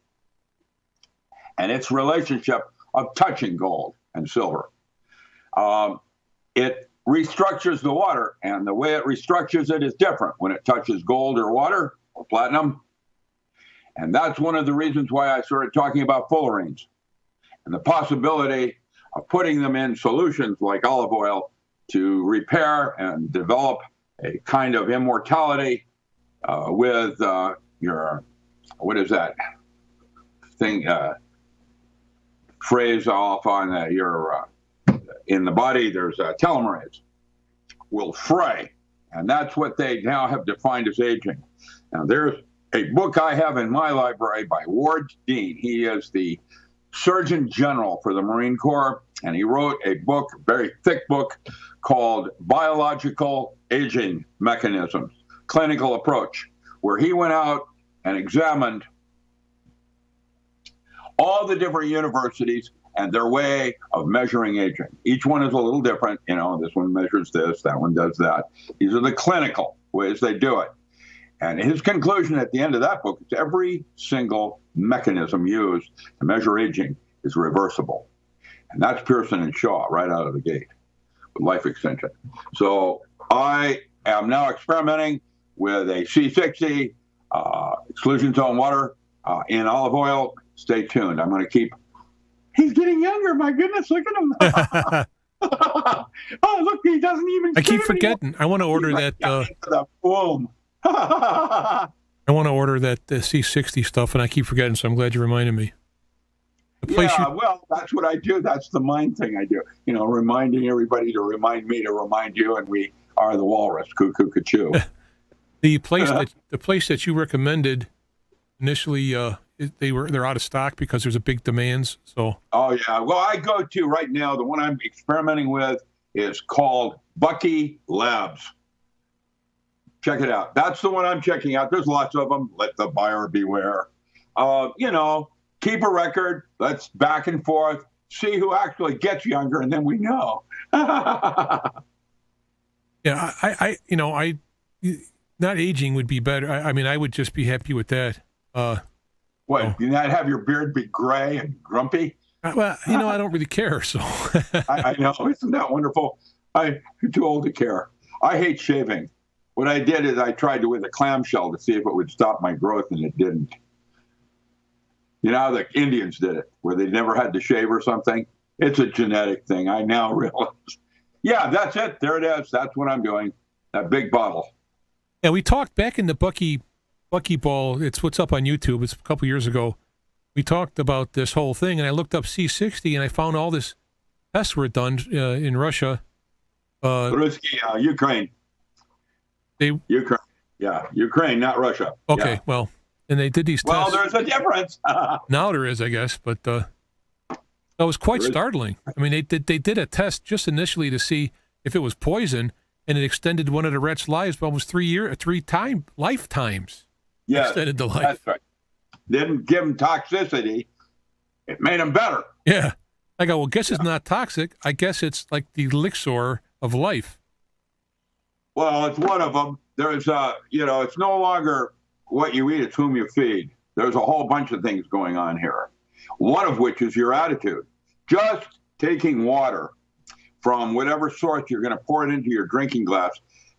and its relationship of touching gold and silver. It restructures the water, and the way it restructures it is different when it touches gold or water or platinum. And that's one of the reasons why I started talking about fullerenes and the possibility of putting them in solutions like olive oil to repair and develop a kind of immortality with your, what is that thing, phrase off on your, in the body, there's telomerase, will fray. And that's what they now have defined as aging. Now, there's a book I have in my library by Ward Dean. He is the Surgeon General for the Marine Corps, and he wrote a book, a very thick book, called Biological Aging Mechanisms, Clinical Approach, where he went out and examined all the different universities and their way of measuring aging. Each one is a little different. You know, this one measures this, that one does that. These are the clinical ways they do it. And his conclusion at the end of that book is every single mechanism used to measure aging is reversible. And that's Pearson and Shaw right out of the gate with life extension. So I am now experimenting with a C60 exclusion zone water in olive oil. Stay tuned. I'm going to keep. He's getting younger. My goodness, look at him. Oh, look, he doesn't even. I keep forgetting. I want to order that. The boom. I want to order that C60 stuff, and I keep forgetting, so I'm glad you reminded me. Well, that's what I do. That's the mind thing I do. Reminding everybody to remind me to remind you, and we are the walrus, cuckoo, cuckoo. The place that you recommended initially, they're out of stock because there's a big demands. So. Oh yeah. Well, I go to right now. The one I'm experimenting with is called Bucky Labs. Check it out. That's the one I'm checking out. There's lots of them. Let the buyer beware. Keep a record. Let's back and forth. See who actually gets younger, and then we know. Yeah, I not aging would be better. I mean, I would just be happy with that. You not have your beard be gray and grumpy? Well, I don't really care. So I know. Isn't that wonderful? I'm too old to care. I hate shaving. What I did is I tried with a clamshell to see if it would stop my growth, and it didn't. You know how the Indians did it, where they never had to shave or something? It's a genetic thing. I now realize. Yeah, that's it. There it is. That's what I'm doing. That big bottle. Yeah, we talked back in the Bucky Ball. It's what's up on YouTube. It's a couple years ago. We talked about this whole thing, and I looked up C60, and I found all this tests were done in Russia. Ukraine. Ukraine. Yeah, Ukraine, not Russia. Okay, yeah. Well, and they did these tests. Well, there's a difference. Now there is, I guess, but that was quite startling. I mean, they did a test just initially to see if it was poison, and it extended one of the rats' lives by almost 3 lifetimes. Yeah, extended the life. That's right. Didn't give them toxicity. It made them better. Yeah. I go, well, guess it's not toxic. I guess it's like the elixir of life. Well, it's one of them. There's, it's no longer what you eat, it's whom you feed. There's a whole bunch of things going on here. One of which is your attitude. Just taking water from whatever source you're going to pour it into your drinking glass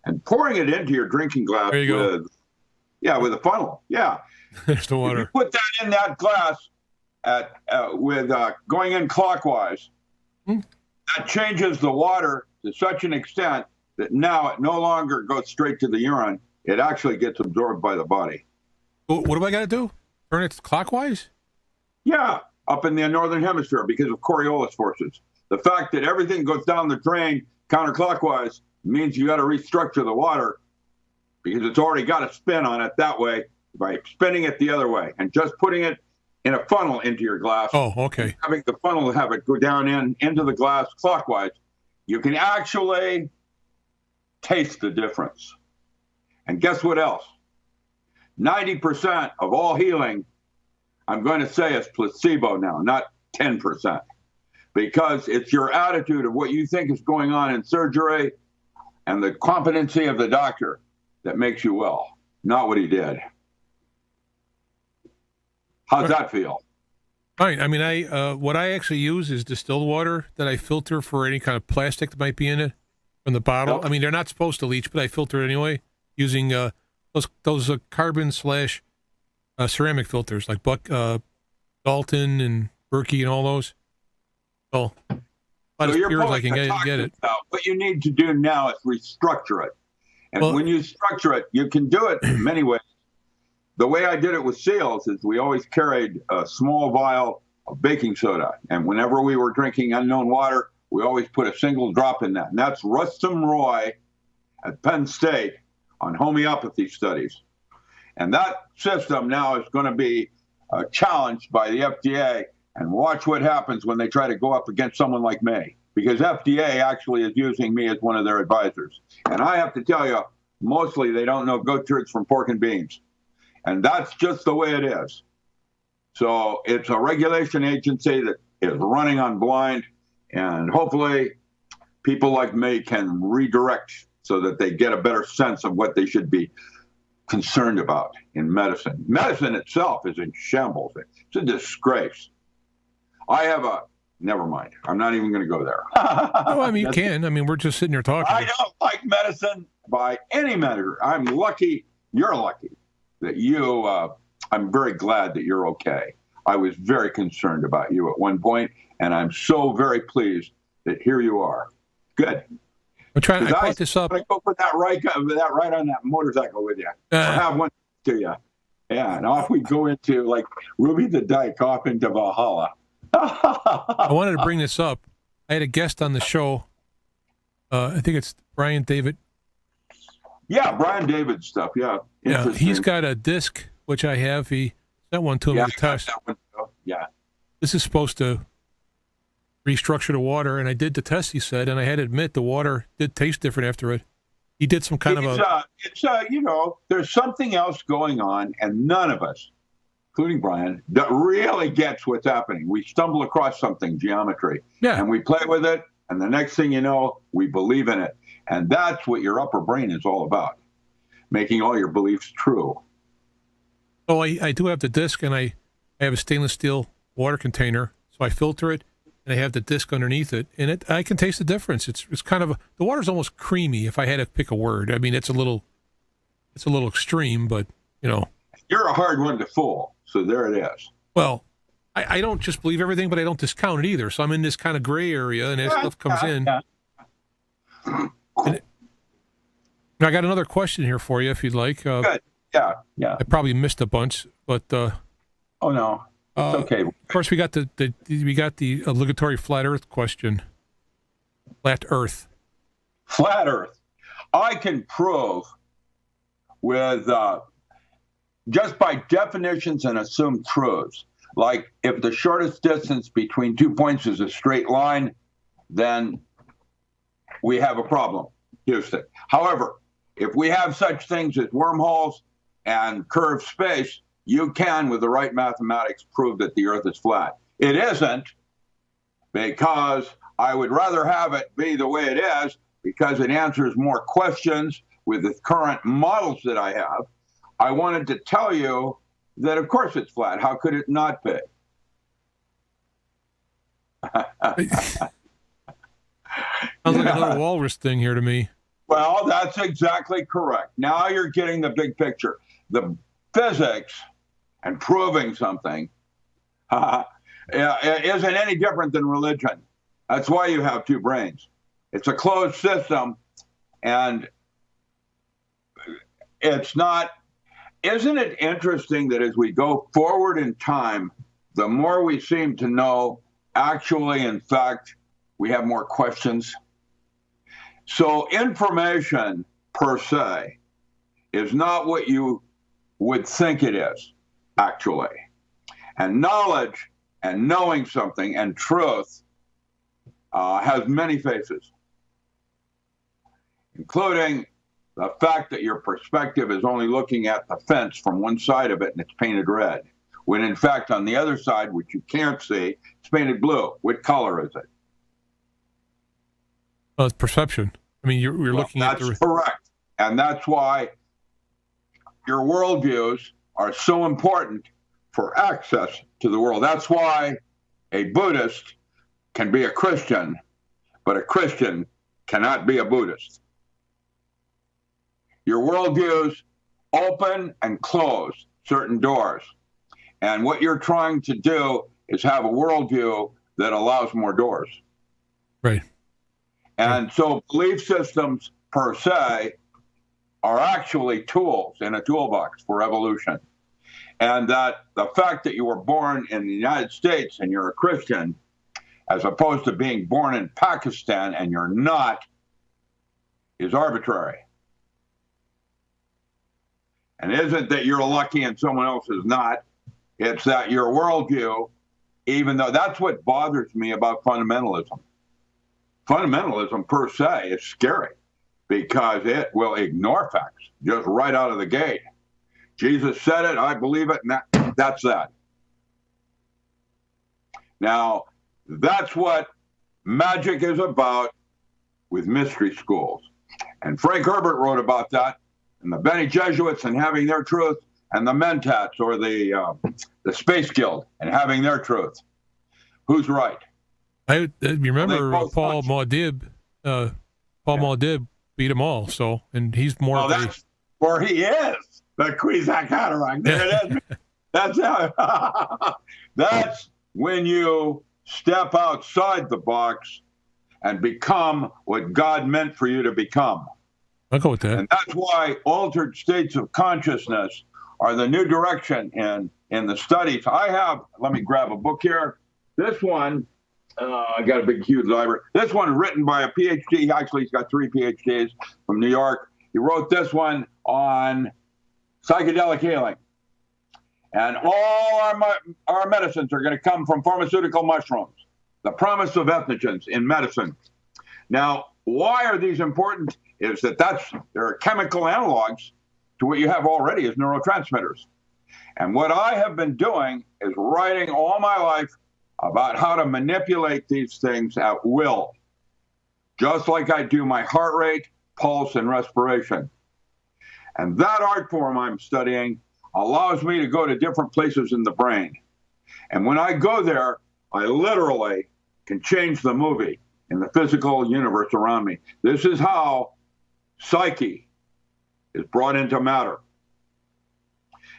and pouring it into your drinking glass with a funnel. Yeah. There's the water. If you put that in that glass with going in clockwise, that changes the water to such an extent that now it no longer goes straight to the urine. It actually gets absorbed by the body. What do I got to do? Turn it clockwise? Yeah, up in the northern hemisphere because of Coriolis forces. The fact that everything goes down the drain counterclockwise means you got to restructure the water because it's already got a spin on it that way by spinning it the other way and just putting it in a funnel into your glass. Oh, okay. Having the funnel have it go down into the glass clockwise, you can actually taste the difference. And guess what else? 90% of all healing, I'm going to say, is placebo now, not 10%. Because it's your attitude of what you think is going on in surgery and the competency of the doctor that makes you well, not what he did. How's that feel? Right. I mean, what I actually use is distilled water that I filter for any kind of plastic that might be in it from the bottle. Yep. I mean, they're not supposed to leach, but I filter it anyway using those carbon/ceramic filters like Dalton and Berkey and all those. So about as pure as I can get it. What you need to do now is restructure it. And when you structure it, you can do it in many ways. The way I did it with seals is we always carried a small vial of baking soda. And whenever we were drinking unknown water, we always put a single drop in that. And that's Rustum Roy at Penn State on homeopathy studies. And that system now is going to be challenged by the FDA. And watch what happens when they try to go up against someone like me. Because FDA actually is using me as one of their advisors. And I have to tell you, mostly they don't know goat turds from pork and beans. And that's just the way it is. So it's a regulation agency that is running on blind. And hopefully people like me can redirect so that they get a better sense of what they should be concerned about in medicine. Medicine itself is in shambles. It's a disgrace. Never mind. I'm not even going to go there. No, I mean, you can. I mean, we're just sitting here talking. I don't like medicine by any measure. I'm lucky. You're lucky that I'm very glad that you're okay. I was very concerned about you at one point, and I'm so very pleased that here you are. Good. I'm trying to put this up. I go put that right on that motorcycle with you. I'll have one to you. Yeah, and off we go into, like, Ruby the Dyke off into Valhalla. I wanted to bring this up. I had a guest on the show. I think it's Brian David. Yeah, Brian David stuff, yeah. Yeah, he's got a disc, which I have. He sent one to me to test. Yeah. This is supposed to restructure the water, and I did the test, he said, and I had to admit the water did taste different after it. He did some kind there's something else going on, and none of us, including Brian, that really gets what's happening. We stumble across something, geometry, and we play with it, and the next thing you know, we believe in it. And that's what your upper brain is all about, making all your beliefs true. Oh, I do have the disc, and I have a stainless steel water container, so I filter it, and I have the disc underneath it, and I can taste the difference. It's kind of the water's almost creamy. If I had to pick a word, I mean, it's a little extreme, but you're a hard one to fool. So there it is. Well, I don't just believe everything, but I don't discount it either. So I'm in this kind of gray area, and as stuff comes in. And I got another question here for you, if you'd like. Good. Yeah. I probably missed a bunch, but oh no, it's okay. Of course, we got the obligatory flat Earth question. Flat Earth. Flat Earth. I can prove with just by definitions and assumed truths. Like, if the shortest distance between 2 points is a straight line, then we have a problem, Houston. However, if we have such things as wormholes and curved space, you can, with the right mathematics, prove that the Earth is flat. It isn't, because I would rather have it be the way it is, because it answers more questions with the current models that I have. I wanted to tell you that, of course, it's flat. How could it not be? Sounds like another walrus thing here to me. Well, that's exactly correct. Now you're getting the big picture. The physics and proving something isn't any different than religion. That's why you have two brains. It's a closed system, and it's not. Isn't it interesting that as we go forward in time, the more we seem to know, actually, in fact, we have more questions? So information per se is not what you would think it is, actually. And knowledge and knowing something and truth has many faces, including the fact that your perspective is only looking at the fence from one side of it and it's painted red, when in fact on the other side, which you can't see, it's painted blue. What color is it? Well, it's perception. I mean, you're looking at That's correct. And that's why your worldviews are so important for access to the world. That's why a Buddhist can be a Christian, but a Christian cannot be a Buddhist. Your worldviews open and close certain doors. And what you're trying to do is have a worldview that allows more doors. Right. And so belief systems per se are actually tools in a toolbox for evolution. And that the fact that you were born in the United States and you're a Christian, as opposed to being born in Pakistan and you're not, is arbitrary. And it isn't that you're lucky and someone else is not. It's that your worldview, even though that's what bothers me about fundamentalism. Fundamentalism per se is scary because it will ignore facts just right out of the gate. Jesus said it, I believe it, and that's that. Now, that's what magic is about with mystery schools. And Frank Herbert wrote about that, and the Bene Jesuits and having their truth, and the Mentats or the Space Guild and having their truth. Who's right? I remember Paul Maudib. Maudib beat them all. So, and he's more. Well, that's where he is. The Kwisatz Haderach. There it is. That's how. That's when you step outside the box and become what God meant for you to become. I'll go with that. And that's why altered states of consciousness are the new direction in the studies. Let me grab a book here. This one, I got a big, huge library. This one written by a Ph.D. Actually, he's got 3 Ph.D.s from New York. He wrote this one on psychedelic healing. And all our medicines are going to come from pharmaceutical mushrooms, the promise of entheogens in medicine. Now, why are these important? Is that there are chemical analogs to what you have already as neurotransmitters. And what I have been doing is writing all my life about how to manipulate these things at will, just like I do my heart rate, pulse, and respiration. And that art form I'm studying allows me to go to different places in the brain. And when I go there, I literally can change the movie in the physical universe around me. This is how psyche is brought into matter.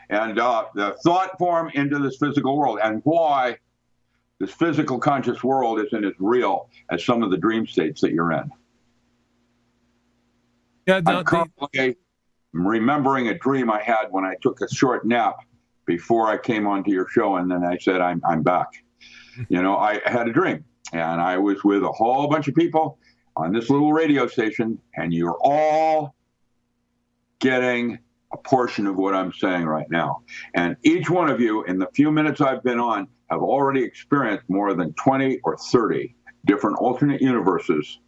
And the thought form into this physical world, and why this physical conscious world isn't as real as some of the dream states that you're in. Yeah, I'm currently remembering a dream I had when I took a short nap before I came onto your show, and then I said, I'm back. You know, I had a dream, and I was with a whole bunch of people on this little radio station, and you're all getting a portion of what I'm saying right now. And each one of you, in the few minutes I've been on, have already experienced more than 20 or 30 different alternate universes,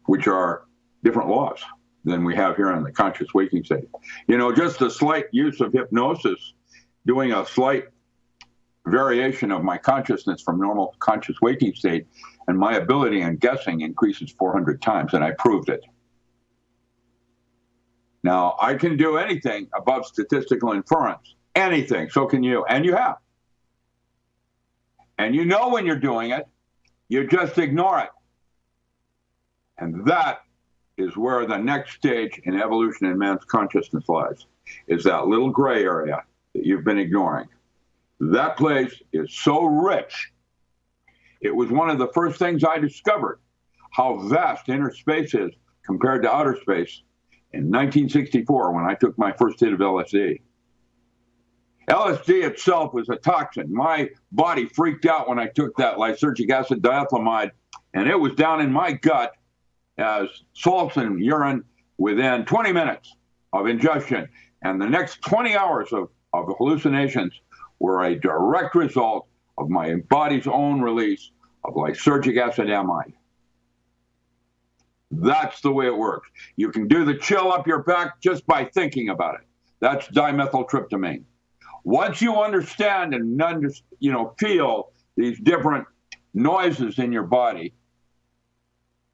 which are different laws than we have here in the conscious waking state. You know, just a slight use of hypnosis, doing a slight variation of my consciousness from normal conscious waking state, and my ability in guessing increases 400 times, and I proved it. Now, I can do anything above statistical inference, anything, so can you, and you have. And you know when you're doing it, you just ignore it. And that is where the next stage in evolution in man's consciousness lies, is that little gray area that you've been ignoring. That place is so rich. It was one of the first things I discovered, how vast inner space is compared to outer space, in 1964 when I took my first hit of LSD. LSD itself was a toxin. My body freaked out when I took that lysergic acid diethylamide, and it was down in my gut as salts and urine within 20 minutes of ingestion. And the next 20 hours of hallucinations were a direct result of my body's own release of lysergic acid amide. That's the way it works. You can do the chill up your back just by thinking about it. That's dimethyltryptamine. Once you understand and feel these different noises in your body,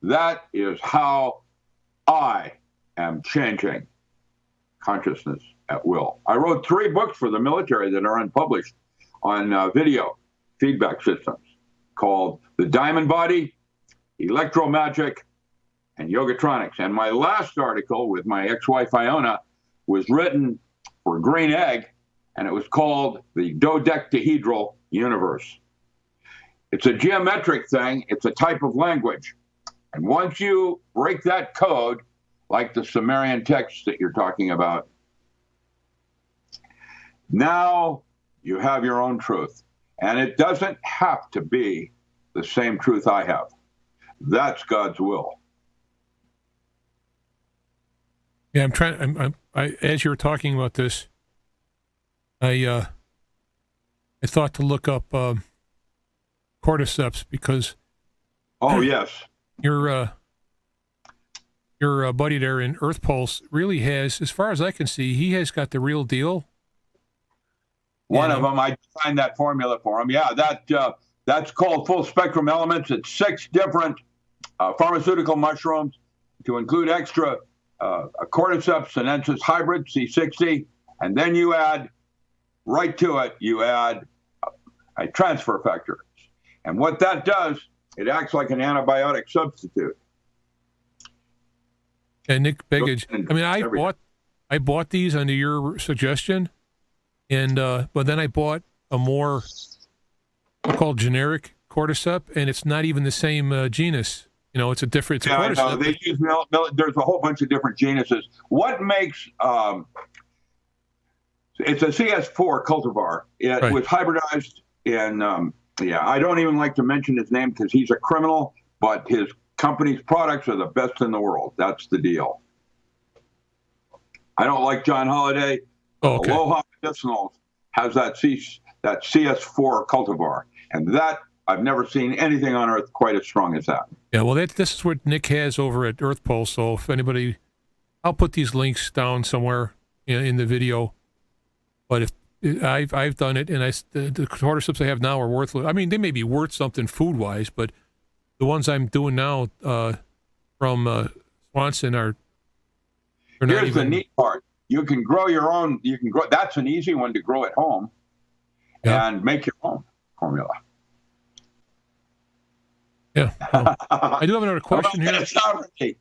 that is how I am changing consciousness at will. I wrote 3 books for the military that are unpublished on video feedback systems called The Diamond Body, Electromagic, and Yogatronics. And my last article with my ex-wife Iona was written for Green Egg, and it was called The Dodecahedral Universe. It's a geometric thing. It's a type of language. And once you break that code, like the Sumerian texts that you're talking about, now you have your own truth. And it doesn't have to be the same truth I have. That's God's will. Yeah, as you were talking about this, I thought to look up Cordyceps because yes, your buddy there in Earth Pulse really has, as far as I can see, he has got the real deal. One of them, I designed that formula for him. Yeah, that's called full spectrum elements. It's 6 different pharmaceutical mushrooms, to include extra Cordyceps sinensis hybrid C60, and then you add right to it, you add a transfer factor. And what that does, it acts like an antibiotic substitute. And Nick Begich, I mean, I bought these under your suggestion, and but then I bought a more called generic Cordyceps, and it's not even the same genus. You know, it's a different. Yeah, I know. They use there's a whole bunch of different genuses. What makes It's a CS4 cultivar. It Right. was hybridized in, I don't even like to mention his name because he's a criminal, but his company's products are the best in the world. That's the deal. I don't like John Holiday. Oh, okay. Aloha Medicinals has that CS4 cultivar. And that, I've never seen anything on earth quite as strong as that. Yeah, well, this is what Nick has over at Earth Pulse. So if anybody, I'll put these links down somewhere in the video. But if I've done it, and the cordyceps I have now are worthless. I mean, they may be worth something food wise, but the ones I'm doing now from Swanson are. Here's the neat part: you can grow your own. You can grow. That's an easy one to grow at home, and make your own formula. Yeah. Well, I do have another question here. Sovereignty,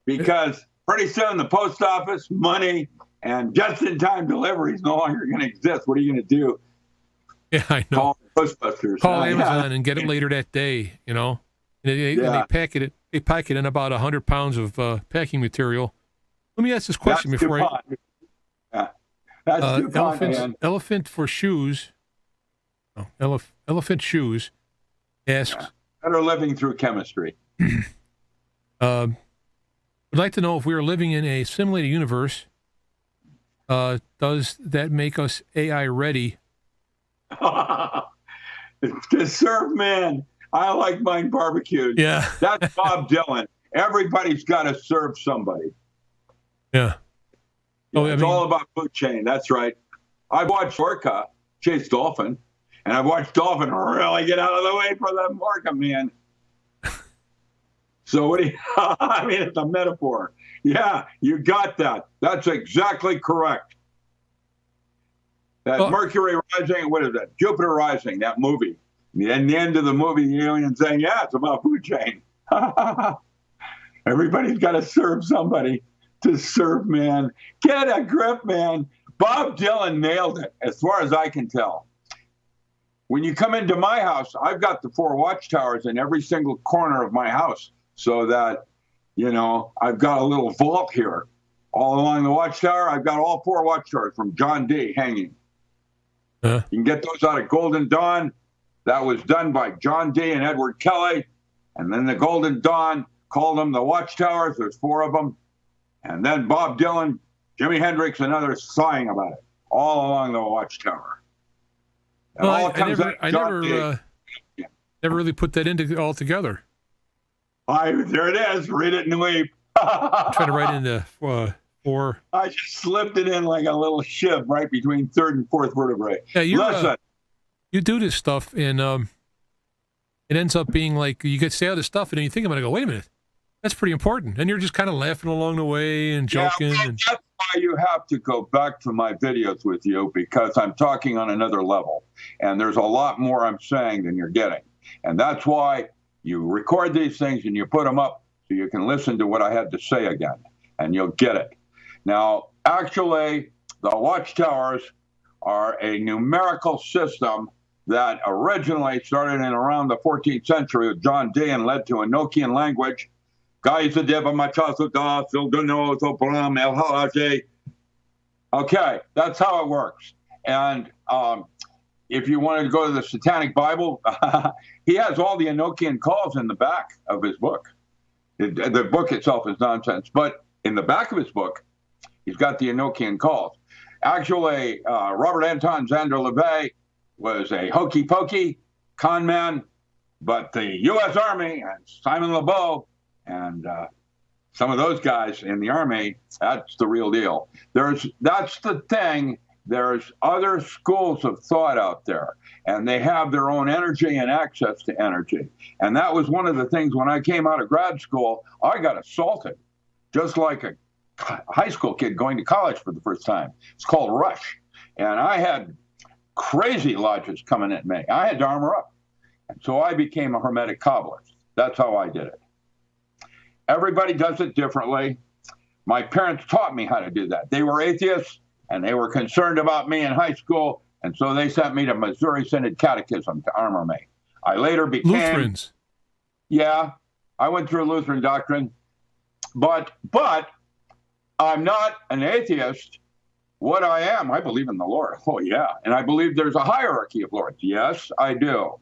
because pretty soon the post office, money, and just-in-time delivery is no longer going to exist. What are you going to do? Yeah, I know. Call Ghostbusters. Call Amazon and get it later that day. You know, and they pack it. They pack it in about 100 pounds of packing material. Let me ask this question before Elephant for shoes. Oh, Elephant Shoes asks. Better living through chemistry. Would like to know if we are living in a simulated universe. Does that make us AI ready? To serve man. I like mine barbecued. Yeah. That's Bob Dylan. Everybody's got to serve somebody. Yeah. Oh, it's all about food chain. That's right. I watched orca chase dolphin, and I watched dolphin really get out of the way for the orca, man. So what do you, I mean, it's a metaphor. Yeah, you got that. That's exactly correct. That Mercury Rising, what is that? Jupiter Rising, that movie. And the end of the movie, the alien saying, yeah, it's about food chain. Everybody's got to serve somebody. To serve man. Get a grip, man. Bob Dylan nailed it, as far as I can tell. When you come into my house, I've got the 4 watchtowers in every single corner of my house, so that, you know, I've got a little vault here. All along the watchtower, I've got all 4 watchtowers from John D. hanging. You can get those out of Golden Dawn. That was done by John D. and Edward Kelly. And then the Golden Dawn called them the watchtowers. There's 4 of them. And then Bob Dylan, Jimi Hendrix, and others sang about it all along the watchtower. Well, I never really put that into all together. There it is. Read it and weep. I'm trying to write into 4. I just slipped it in like a little shiv right between 3rd and 4th vertebrae. Yeah, Listen. You do this stuff, and it ends up being like you say all this stuff, and then you think about it and go, wait a minute. That's pretty important. And you're just kind of laughing along the way and joking. Yeah, that's why you have to go back to my videos with you, because I'm talking on another level. And there's a lot more I'm saying than you're getting. And that's why you record these things and you put them up so you can listen to what I had to say again. And you'll get it. Now, actually, the watchtowers are a numerical system that originally started in around the 14th century with John Dee and led to Enochian language. Okay, that's how it works. And if you wanted to go to the Satanic Bible, he has all the Enochian calls in the back of his book. The book itself is nonsense, but in the back of his book, he's got the Enochian calls. Actually, Robert Anton Zander LaVey was a hokey pokey con man, but the U.S. Army and Simon LeBeau and some of those guys in the Army, that's the real deal. That's the thing. There's other schools of thought out there, and they have their own energy and access to energy. And that was one of the things when I came out of grad school, I got assaulted, just like a high school kid going to college for the first time. It's called Rush. And I had crazy lodges coming at me. I had to armor up. And so I became a hermetic cobbler. That's how I did it. Everybody does it differently. My parents taught me how to do that. They were atheists, and they were concerned about me in high school, and so they sent me to Missouri Synod Catechism to armor me. I later became... Lutherans. Yeah, I went through Lutheran doctrine, but I'm not an atheist, what I am, I believe in the Lord. Oh, yeah. And I believe there's a hierarchy of lords. Yes, I do.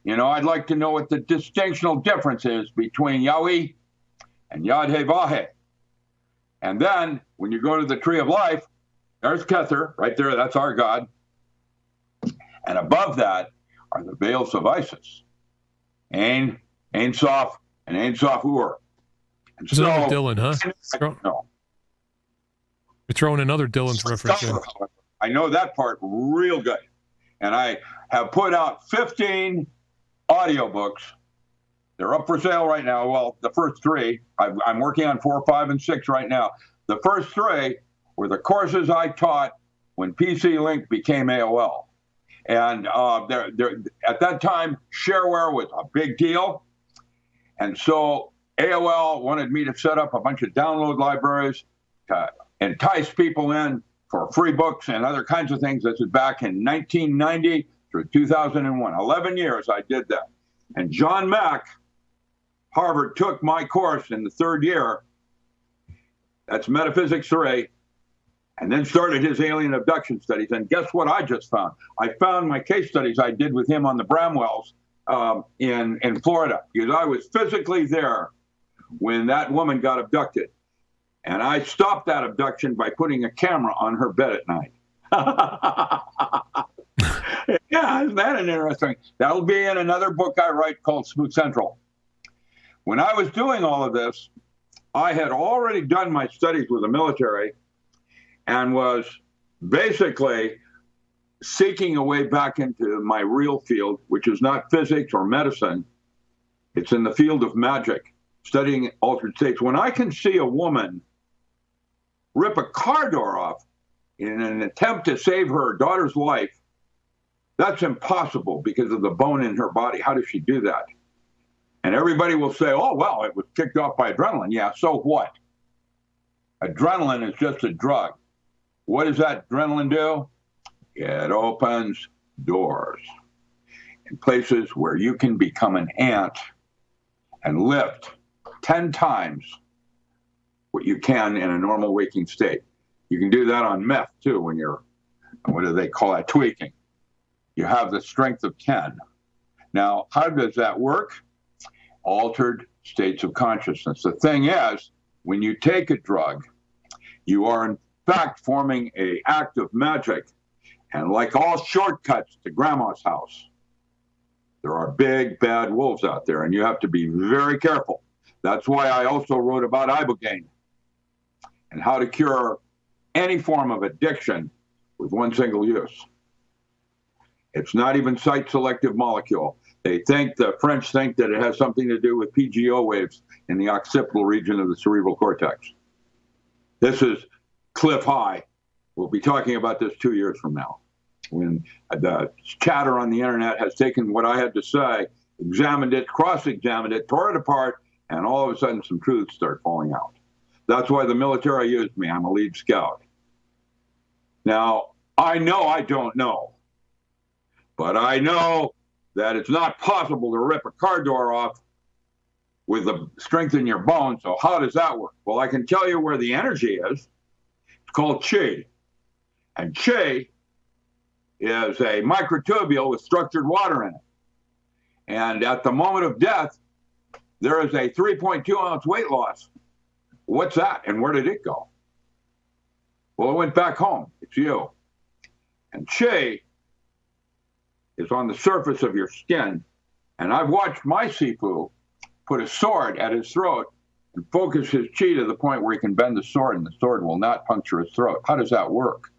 You know, I'd like to know what the distinctional difference is between Yahweh and Yad-Heh-Vah-Heh. And then when you go to the tree of life, there's Kether right there. That's our God. And above that are the veils of Isis. Ein Sof, and Ein Sof Ur. And so, another Dylan, huh? No. You're throwing another Dylan's reference in. I know that part real good. And I have put out 15 audiobooks. They're up for sale right now. Well, the first 3. I'm working on 4, 5, and 6 right now. The first 3 were the courses I taught when PC Link became AOL. And at that time, shareware was a big deal. And so AOL wanted me to set up a bunch of download libraries to entice people in for free books and other kinds of things. This is back in 1990 through 2001. 11 years I did that. And John Mack, Harvard, took my course in the 3rd year. That's Metaphysics 3. And then started his alien abduction studies. And guess what I just found? I found my case studies I did with him on the Bramwells in Florida, because I was physically there when that woman got abducted. And I stopped that abduction by putting a camera on her bed at night. Yeah, isn't that an interesting? That'll be in another book I write called Spook Central. When I was doing all of this, I had already done my studies with the military and was basically seeking a way back into my real field, which is not physics or medicine. It's in the field of magic, studying altered states. When I can see a woman rip a car door off in an attempt to save her daughter's life, that's impossible because of the bone in her body. How does she do that? And everybody will say, oh, well, it was kicked off by adrenaline. Yeah, so what? Adrenaline is just a drug. What does that adrenaline do? It opens doors in places where you can become an ant and lift 10 times what you can in a normal waking state. You can do that on meth, too, when you're, what do they call that, tweaking. You have the strength of 10. Now, how does that work? Altered states of consciousness. The thing is, when you take a drug, you are in fact forming an act of magic. And like all shortcuts to grandma's house, there are big, bad wolves out there, and you have to be very careful. That's why I also wrote about ibogaine and how to cure any form of addiction with one single use. It's not even site-selective molecule. The French think that it has something to do with PGO waves in the occipital region of the cerebral cortex. This is cliff high. We'll be talking about this 2 years from now, when the chatter on the internet has taken what I had to say, examined it, cross-examined it, tore it apart, and all of a sudden some truths start falling out. That's why the military used me. I'm a lead scout. Now, I know I don't know, but I know that it's not possible to rip a car door off with the strength in your bones. So how does that work? Well, I can tell you where the energy is. It's called chi. And chi is a microtubule with structured water in it. And at the moment of death, there is a 3.2 ounce weight loss. What's that? And where did it go? Well, it went back home. It's you. And chi is on the surface of your skin. And I've watched my Sifu put a sword at his throat and focus his chi to the point where he can bend the sword and the sword will not puncture his throat. How does that work?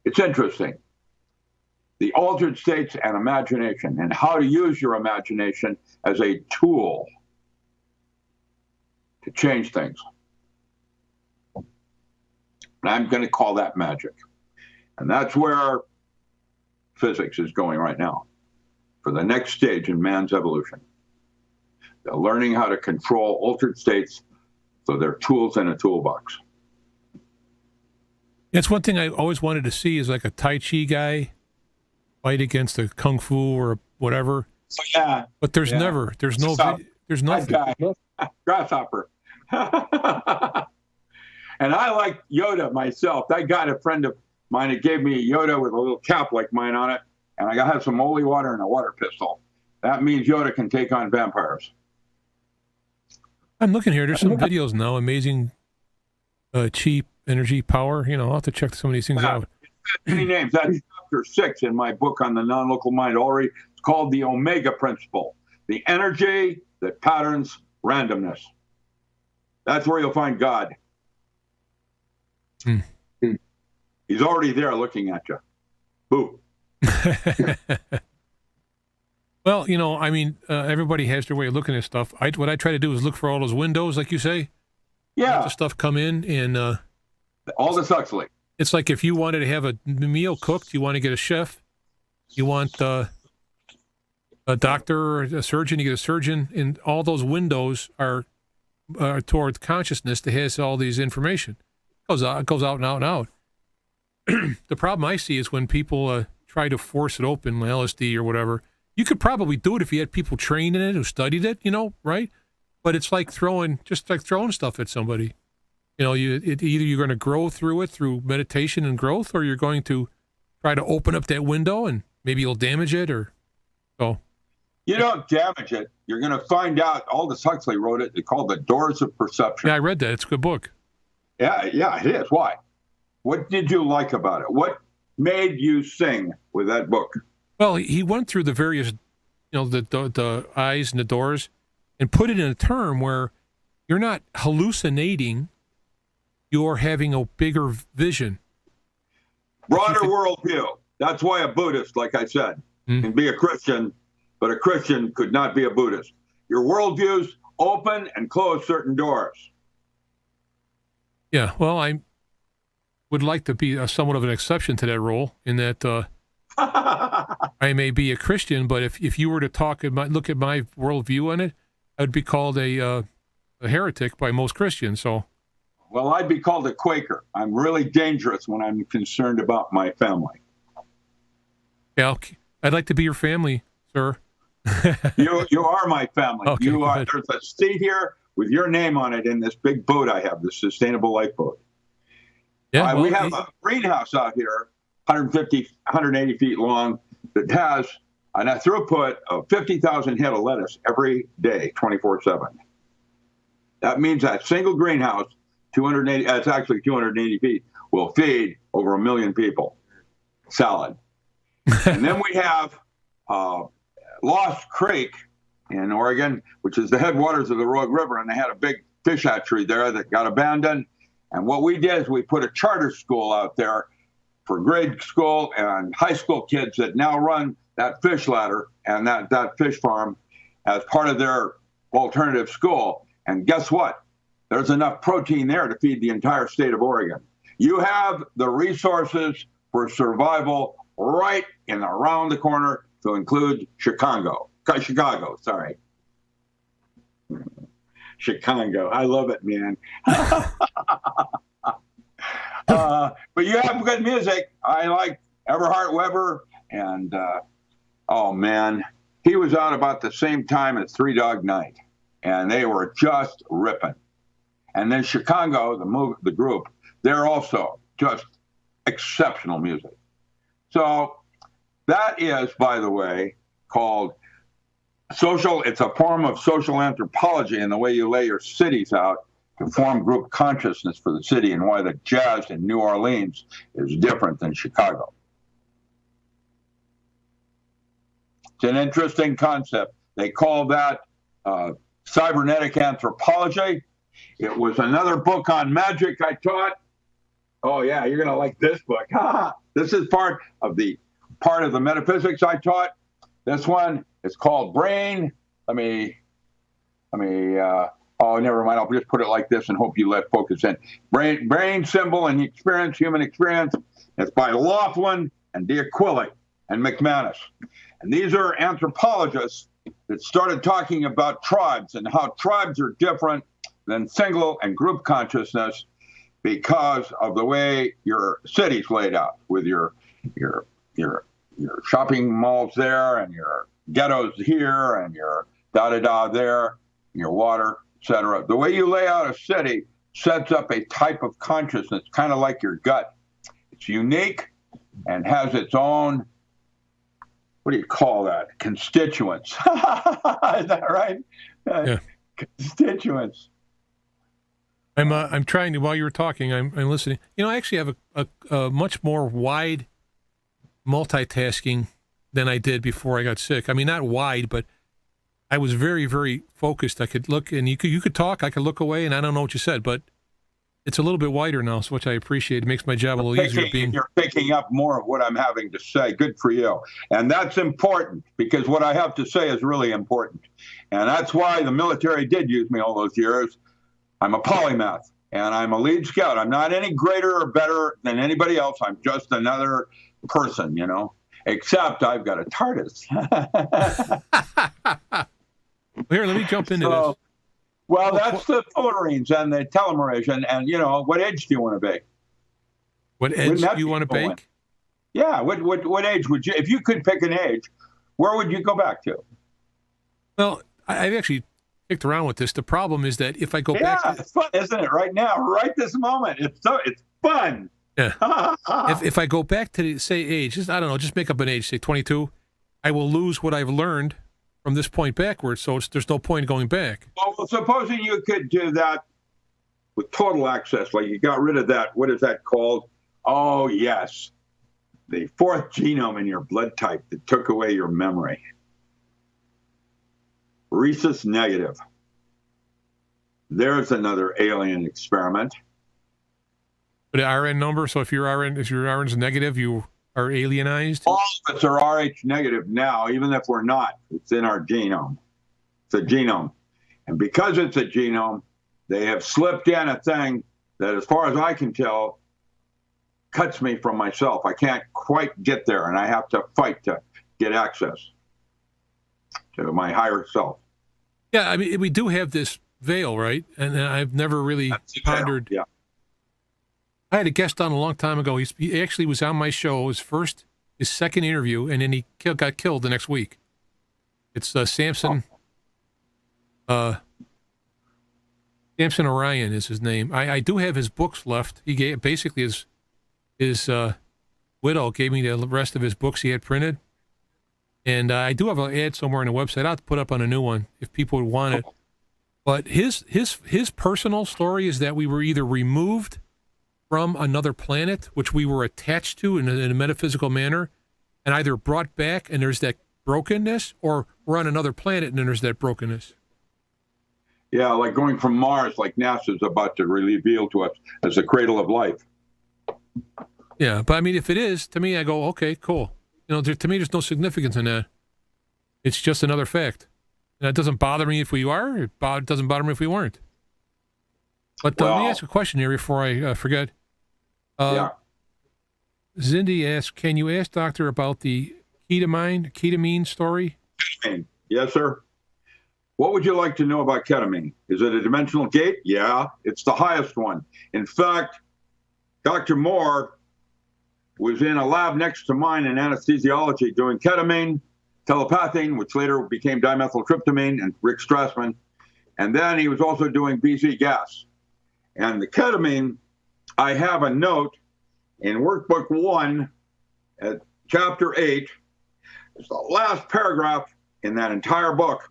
It's interesting. The altered states and imagination, and how to use your imagination as a tool to change things. And I'm going to call that magic. And that's where physics is going right now for the next stage in man's evolution. They're learning how to control altered states, so they're tools in a toolbox. It's one thing I always wanted to see is like a Tai Chi guy fight against a Kung Fu or whatever. Yeah. But there's never, there's no, there's nothing. Grasshopper. And I like Yoda myself. I got a friend of mine that gave me a Yoda with a little cap like mine on it, and I got some holy water and a water pistol. That means Yoda can take on vampires. I'm looking here. There's some videos now. Amazing, cheap energy power. I'll have to check some of these things out. Many names. That's chapter 6 in my book on the non-local mind. Already, it's called the Omega Principle. The energy that patterns randomness. That's where you'll find God. He's already there looking at you. Boo. Well, everybody has their way of looking at stuff. What I try to do is look for all those windows, like you say. Yeah. Let the stuff come in and... all the Huxley. It's like if you wanted to have a meal cooked, you want to get a chef. You want a doctor or a surgeon, you get a surgeon. And all those windows are towards consciousness that has all these information. It goes out and out and out. The problem I see is when people try to force it open, LSD or whatever. You could probably do it if you had people trained in it who studied it, right? But it's like throwing stuff at somebody. Either you're going to grow through it through meditation and growth, or you're going to try to open up that window and maybe you'll damage it or so. You don't damage it. You're going to find out. Aldous Huxley wrote it. It's called The Doors of Perception. Yeah, I read that. It's a good book. Yeah, it is. Why? What did you like about it? What made you sing with that book? Well, he went through the various, the eyes and the doors and put it in a term where you're not hallucinating, you're having a bigger vision. Broader worldview. That's why a Buddhist, like I said, can be a Christian, but a Christian could not be a Buddhist. Your worldviews open and close certain doors. Yeah, well, I would like to be somewhat of an exception to that rule in that I may be a Christian, but if you were to look at my worldview on it, I'd be called a heretic by most Christians. So, well, I'd be called a Quaker. I'm really dangerous when I'm concerned about my family. Yeah, I'd like to be your family, sir. You are my family. Okay, you are. There's a seat here with your name on it in this big boat I have, this sustainable life boat. Yeah, we have a greenhouse out here, 180 feet long, that has a throughput of 50,000 head of lettuce every day, 24/7. That means that single greenhouse, 280, it's actually 280 feet, will feed over 1 million people. Salad. And then we have Lost Creek in Oregon, which is the headwaters of the Rogue River, and they had a big fish hatchery there that got abandoned. And what we did is we put a charter school out there for grade school and high school kids that now run that fish ladder and that fish farm as part of their alternative school. And guess what? There's enough protein there to feed the entire state of Oregon. You have the resources for survival right in around the corner, to include Chicago. Chicago. I love it, man. But you have good music. I like Everhart Weber, and oh man, he was out about the same time as Three Dog Night, and they were just ripping. And then Chicago, the group, they're also just exceptional music. So that is, by the way, called social. It's a form of social anthropology in the way you lay your cities out to form group consciousness for the city, and why the jazz in New Orleans is different than Chicago. It's an interesting concept. They call that cybernetic anthropology. It was another book on magic I taught. Oh yeah, you're gonna like this book. This is part of the metaphysics I taught. This one is called Brain. Oh, never mind. I'll just put it like this and hope you let focus in. Brain symbol and experience, human experience. It's by Laughlin and D'Aquila and McManus. And these are anthropologists that started talking about tribes and how tribes are different than single and group consciousness because of the way your city's laid out, with your shopping malls there and your ghettos here and your da-da-da there, and your water, etc. The way you lay out a city sets up a type of consciousness, kind of like your gut. It's unique and has its own, what do you call that? Constituents. Is that right? Yeah. Constituents. I'm trying to, while you were talking, I'm listening. You know, I actually have a much more wide multitasking than I did before I got sick. I mean, not wide, but I was very, very focused. I could look, and you could talk. I could look away, and I don't know what you said, but it's a little bit wider now, so which I appreciate. It makes my job a little easier. You're picking up more of what I'm having to say. Good for you. And that's important, because what I have to say is really important. And that's why the military did use me all those years. I'm a polymath, and I'm a lead scout. I'm not any greater or better than anybody else. I'm just another person, you know, except I've got a TARDIS. Here, let me jump into this. Well, that's the Fullerenes and the telomerase, and you know, what age do you want to be? What age do you want to bake? Yeah, what age would you, if you could pick an age, where would you go back to? Well, I've actually kicked around with this. The problem is that if I go back, it's fun, isn't it? Right now, right this moment, it's fun. Yeah. if I go back to the, say, age, I don't know, just make up an age, say 22, I will lose what I've learned from this point backwards, so there's no point going back. Well, supposing you could do that with total access, like you got rid of that, what is that called? Oh, yes. The fourth genome in your blood type that took away your memory. Rhesus negative. There's another alien experiment. But RN number, so if your RN's negative, you are alienized? All of us are Rh negative now, even if we're not. It's in our genome. It's a genome. And because it's a genome, they have slipped in a thing that, as far as I can tell, cuts me from myself. I can't quite get there, and I have to fight to get access to my higher self. Yeah, I mean, we do have this veil, right? And I've never really pondered. Yeah. I had a guest on a long time ago. He actually was on my show, his second interview, and then he got killed the next week. It's Samson. Samson Orion is his name. I do have his books left. He gave basically his widow gave me the rest of his books he had printed, and I do have an ad somewhere on the website. I'll have to put up on a new one if people would want it. But his personal story is that we were either removed from another planet, which we were attached to in a metaphysical manner, and either brought back and there's that brokenness, or we're on another planet and then there's that brokenness. Yeah, like going from Mars, like NASA's about to reveal to us as the cradle of life. Yeah, but I mean, if it is, to me, I go, okay, cool. You know, to me, there's no significance in that. It's just another fact. And it doesn't bother me if we are. It doesn't bother me if we weren't. But let me ask a question here before I forget. Yeah. Zindi asks, can you ask Doctor about the ketamine story? Ketamine. Yes, sir. What would you like to know about ketamine? Is it a dimensional gate? Yeah, it's the highest one. In fact, Dr. Moore was in a lab next to mine in anesthesiology doing ketamine, telepathine, which later became dimethyltryptamine, and Rick Strassman. And then he was also doing BZ gas. And the ketamine, I have a note in workbook 1 at chapter 8. It's the last paragraph in that entire book,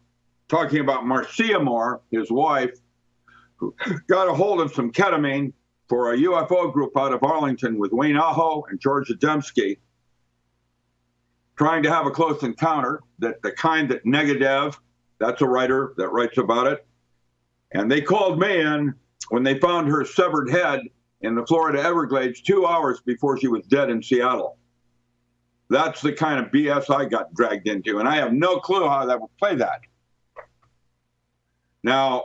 talking about Marcia Moore, his wife, who got a hold of some ketamine for a UFO group out of Arlington with Wayne Aho and George Adamski, trying to have a close encounter, that the kind that Negadev, that's a writer that writes about it. And they called me in when they found her severed head in the Florida Everglades 2 hours before she was dead in Seattle. That's the kind of BS I got dragged into, and I have no clue how that would play that. Now,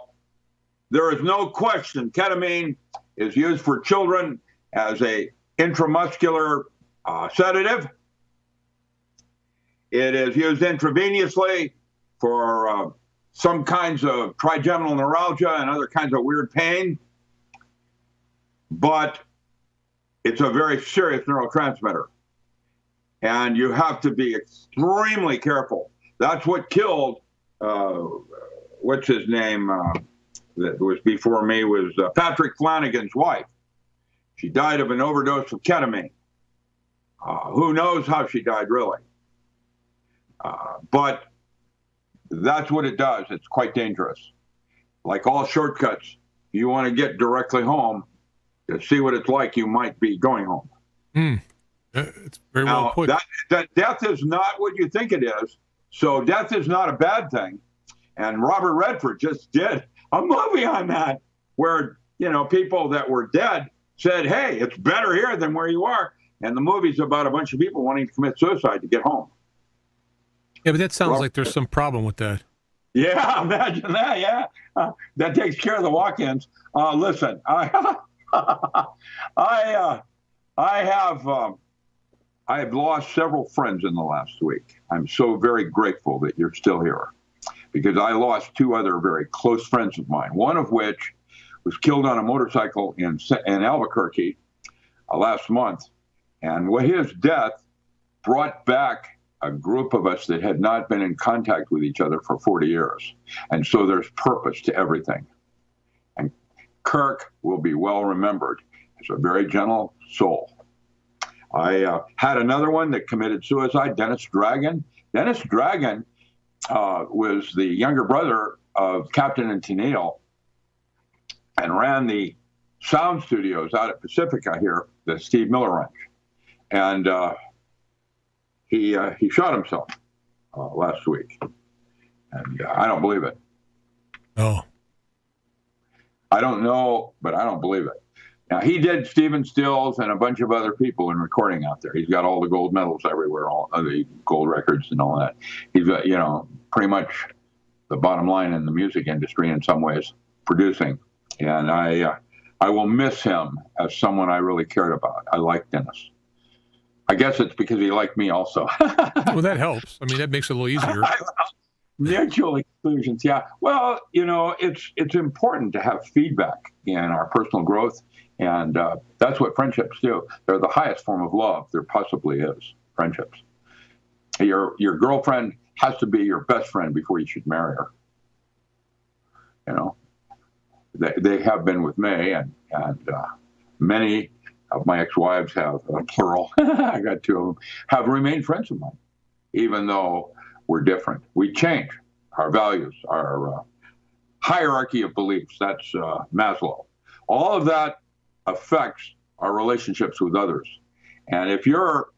there is no question ketamine is used for children as a intramuscular sedative. It is used intravenously for some kinds of trigeminal neuralgia and other kinds of weird pain. But it's a very serious neurotransmitter. And you have to be extremely careful. That's what killed, what's his name? that was before me was Patrick Flanagan's wife. She died of an overdose of ketamine. Who knows how she died, really? But that's what it does. It's quite dangerous. Like all shortcuts, if you want to get directly home, to see what it's like, you might be going home. It's very well put. That death is not what you think it is. So death is not a bad thing. And Robert Redford just did a movie on that where, people that were dead said, hey, it's better here than where you are. And the movie's about a bunch of people wanting to commit suicide to get home. Yeah, but that sounds like there's some problem with that. Yeah, imagine that, yeah. That takes care of the walk-ins. Listen, I have lost several friends in the last week. I'm so very grateful that you're still here, because I lost two other very close friends of mine, one of which was killed on a motorcycle in Albuquerque last month. And his death brought back a group of us that had not been in contact with each other for 40 years. And so there's purpose to everything. And Kirk will be well remembered. He's a very gentle soul. I had another one that committed suicide, Dennis Dragon. Dennis Dragon was the younger brother of Captain and Tennille and ran the sound studios out at Pacifica here, the Steve Miller Ranch. And he shot himself last week. And I don't believe it. Oh. I don't know, but I don't believe it. Now, he did Stephen Stills and a bunch of other people in recording out there. He's got all the gold medals everywhere, all the gold records and all that. He's got, pretty much the bottom line in the music industry in some ways, producing. And I will miss him as someone I really cared about. I like Dennis. I guess it's because he liked me also. Well, that helps. I mean, that makes it a little easier. Mutual exclusions, yeah. Well, it's important to have feedback in our personal growth, and that's what friendships do. They're the highest form of love there possibly is, friendships. Your girlfriend has to be your best friend before you should marry her. They have been with me, and many of my ex-wives have, plural, I got two of them, have remained friends of mine, even though we're different. We change our values, our hierarchy of beliefs. That's Maslow. All of that affects our relationships with others. And if your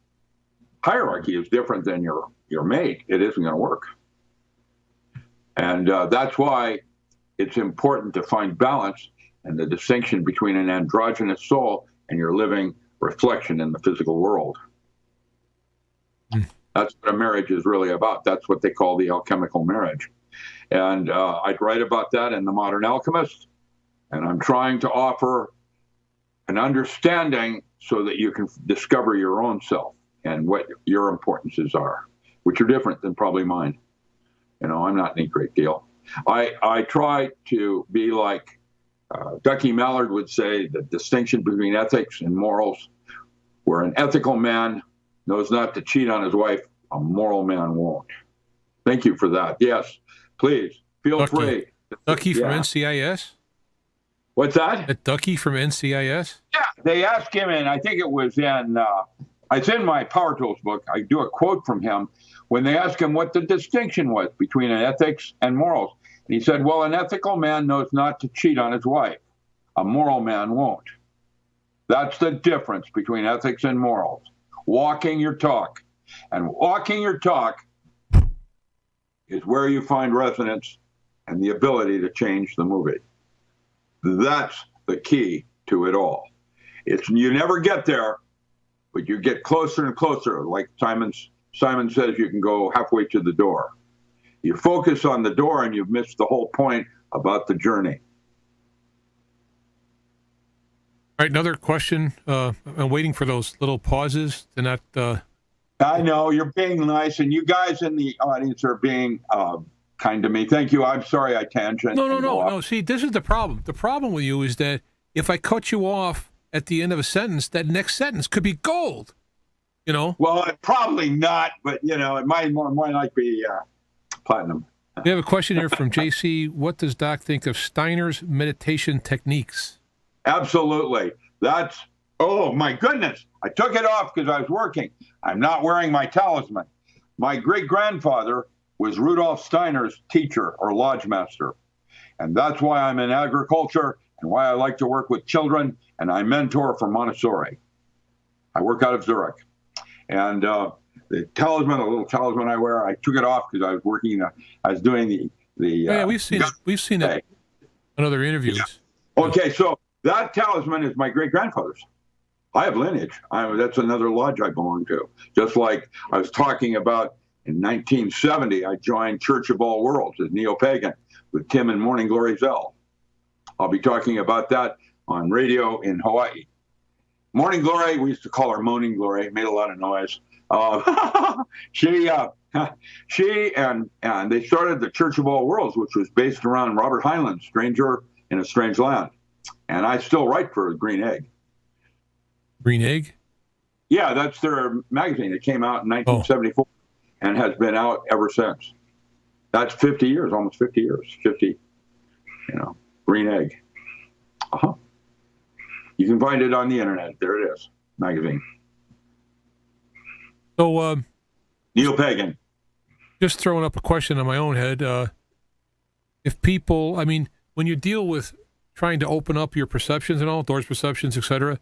hierarchy is different than your mate, it isn't going to work. And that's why it's important to find balance and the distinction between an androgynous soul and your living reflection in the physical world. That's what a marriage is really about. That's what they call the alchemical marriage. And I'd write about that in The Modern Alchemist. And I'm trying to offer an understanding so that you can discover your own self and what your importances are, which are different than probably mine. I'm not any great deal. I try to be like Ducky Mallard would say, the distinction between ethics and morals, where an ethical man knows not to cheat on his wife, a moral man won't. Thank you for that. Yes, please, feel free. Ducky from NCIS? What's that? A Ducky from NCIS? Yeah, they asked him, and I think it was it's in my Power Tools book. I do a quote from him when they asked him what the distinction was between an ethics and morals. And he said, well, an ethical man knows not to cheat on his wife. A moral man won't. That's the difference between ethics and morals. Walking your talk. And walking your talk is where you find resonance and the ability to change the movie. That's the key to it all. You never get there, but you get closer and closer. Like Simon says, you can go halfway to the door. You focus on the door and you've missed the whole point about the journey. All right, another question. I'm waiting for those little pauses to not... I know, you're being nice, and you guys in the audience are being kind to me. Thank you. I'm sorry I tangent. No. See, this is the problem. The problem with you is that if I cut you off at the end of a sentence, that next sentence could be gold, Well, probably not, but, it might like be platinum. We have a question here from JC. What does Doc think of Steiner's meditation techniques? Absolutely. Oh my goodness. I took it off because I was working. I'm not wearing my talisman. My great-grandfather was Rudolf Steiner's teacher or lodge master. And that's why I'm in agriculture and why I like to work with children, and I mentor for Montessori. I work out of Zurich. And the talisman, a little talisman I wear, I took it off because I was working, I was doing yeah, we've seen it in other interviews. Yeah. Okay, so that talisman is my great-grandfather's. I have lineage. That's another lodge I belong to. Just like I was talking about in 1970, I joined Church of All Worlds as neo-pagan with Tim and Morning Glory Zell. I'll be talking about that on radio in Hawaii. Morning Glory, we used to call her Moaning Glory, made a lot of noise. She and they started the Church of All Worlds, which was based around Robert Heinlein's Stranger in a Strange Land. And I still write for Green Egg. Green Egg? Yeah, that's their magazine. It came out in 1974 and has been out ever since. That's 50 years, almost 50 years. 50, Green Egg. You can find it on the internet. There it is, magazine. So, neo-pagan. Just throwing up a question on my own head. If people, when you deal with trying to open up your perceptions and all, doors perceptions, etc.,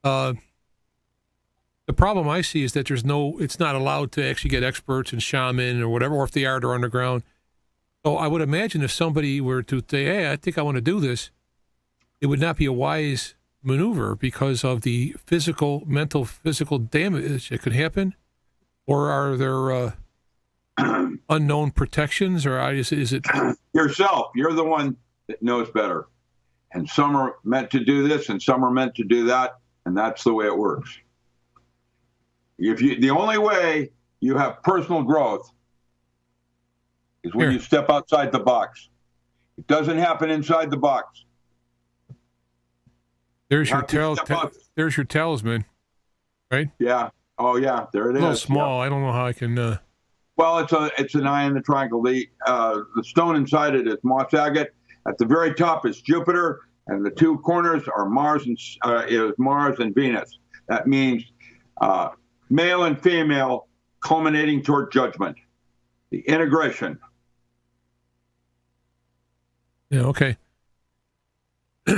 the problem I see is that it's not allowed to actually get experts and shaman or whatever, or if they are, they're underground. So I would imagine if somebody were to say, hey, I think I want to do this, it would not be a wise maneuver because of the mental physical damage that could happen. Or are there unknown protections, or is it yourself? You're the one that knows better. And some are meant to do this and some are meant to do that, and that's the way it works. The only way you have personal growth is when you step outside the box. It doesn't happen inside the box. There's your talisman, right? Yeah. Oh yeah, there it is. A little small. Yeah. I don't know how I can. Well, it's an eye in the triangle. The stone inside it is moss agate. At the very top is Jupiter, and the two corners are Mars and Venus. That means male and female culminating toward judgment. The integration. Yeah. Okay.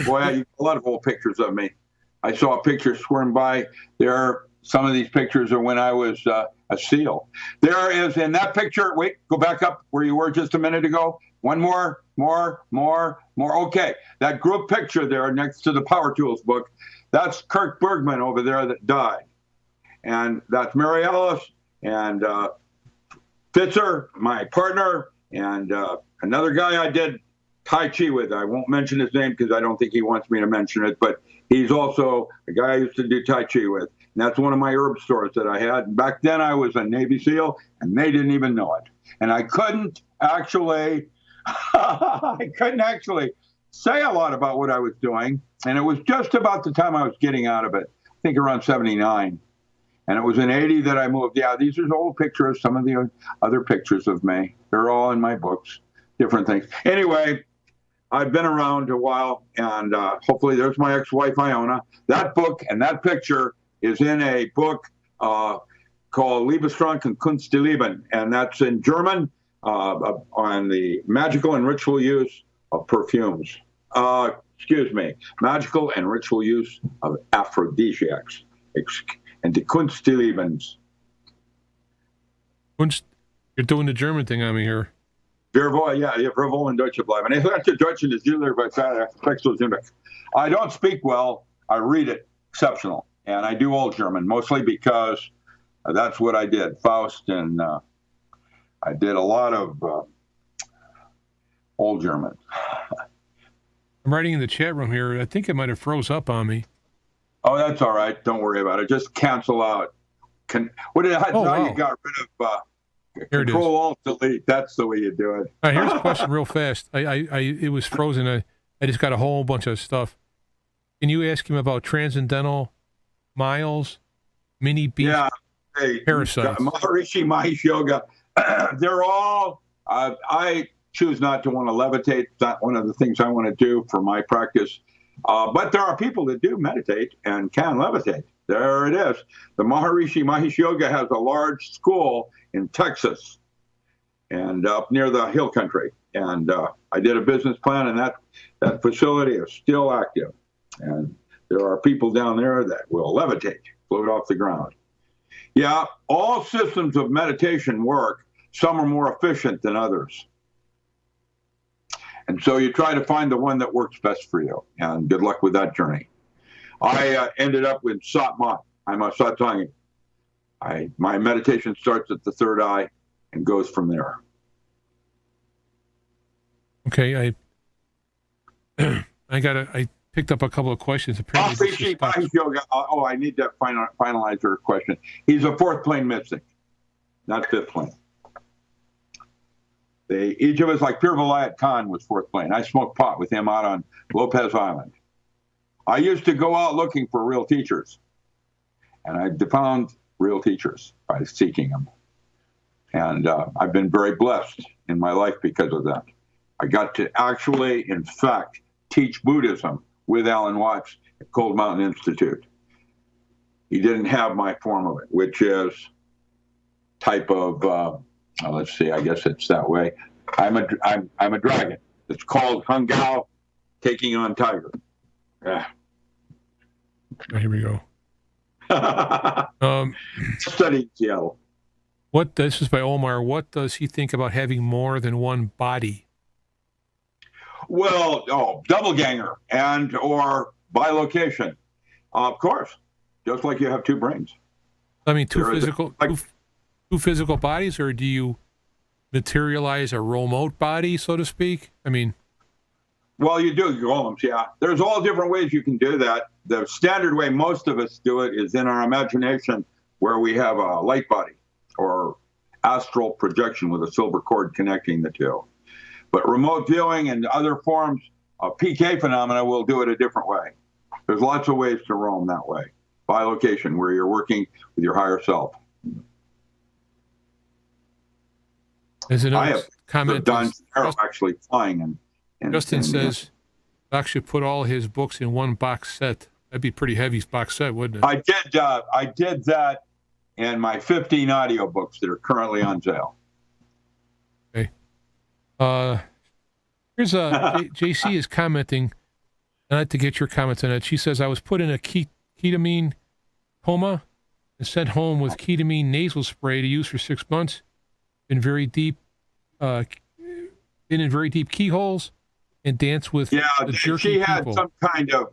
Boy, I got a lot of old pictures of me. I saw a picture swirling by there. Some of these pictures are when I was a SEAL. There is in that picture. Wait, go back up where you were just a minute ago. One more. Okay, that group picture there next to the Power Tools book, that's Kirk Bergman over there that died. And that's Mary Alice and Fitzer, my partner, and another guy I did Tai Chi with. I won't mention his name because I don't think he wants me to mention it, but he's also a guy I used to do Tai Chi with. And that's one of my herb stores that I had. And back then I was a Navy SEAL, and they didn't even know it. And I couldn't actually say a lot about what I was doing. And it was just about the time I was getting out of it, I think around 79. And it was in 80 that I moved. Yeah, these are old pictures, some of the other pictures of me. They're all in my books, different things. Anyway, I've been around a while, and hopefully there's my ex-wife, Iona. That book and that picture is in a book called Liebestrank und Kunstleben, and that's in German on the magical and ritual use of perfumes. Magical and ritual use of aphrodisiacs. And the Kunstlebens. You're doing the German thing on me here. Wir wollen Deutsche bleiben. Ich lernte Deutsch in der Schule bei Sprechstunde. I don't speak well. I read it exceptional. And I do Old German, mostly because that's what I did. Faust, and I did a lot of Old German. I'm writing in the chat room here. I think it might have froze up on me. Oh, that's all right. Don't worry about it. Just cancel out. How you got rid of Control Alt Delete? That's the way you do it. All right, here's a question real fast. It was frozen. I just got a whole bunch of stuff. Can you ask him about transcendental miles, mini beast, parasites? Maharishi Mahesh Yoga. They're all I choose not to want to levitate. It's not one of the things I want to do for my practice. But there are people that do meditate and can levitate. There it is. The Maharishi Mahesh Yoga has a large school in Texas and up near the hill country. And I did a business plan, and that facility is still active. And there are people down there that will levitate, float off the ground. Yeah, all systems of meditation work. Some are more efficient than others. And so you try to find the one that works best for you. And good luck with that journey. I ended up with Satmat. I'm a Satangi. My meditation starts at the third eye and goes from there. Okay, I picked up a couple of questions. Apparently, I need to finalize your question. He's a fourth plane mystic, not fifth plane. Each of us, like Pir Vilayat Khan was fourth plane. I smoked pot with him out on Lopez Island. I used to go out looking for real teachers, and I found real teachers by seeking them. And I've been very blessed in my life because of that. I got to actually, in fact, teach Buddhism with Alan Watts at Cold Mountain Institute. He didn't have my form of it, which is type of, let's see, I guess it's that way. I'm a dragon. It's called Hungao, taking on tiger. Yeah. Here we go. Studying Seattle. This is by Omar. What does he think about having more than one body? Well, doppelganger or bilocation. Of course, just like you have two brains. I mean, two physical bodies, or do you materialize a remote body, so to speak? I mean... Well, you do golems, yeah. There's all different ways you can do that. The standard way most of us do it is in our imagination, where we have a light body or astral projection with a silver cord connecting the two. But remote viewing and other forms of PK phenomena will do it a different way. There's lots of ways to roam that way. Bilocation, where you're working with your higher self. There's another I have comment. Don actually flying and Justin says Doc should put all his books in one box set. That'd be a pretty heavy box set, wouldn't it? I did that in my 15 audio books that are currently on sale. Okay. Here's JC is commenting. I'd like to get your comments on it. She says, I was put in a ketamine coma and sent home with ketamine nasal spray to use for 6 months. Been in very deep keyholes and danced with the jerky she had people. Some kind of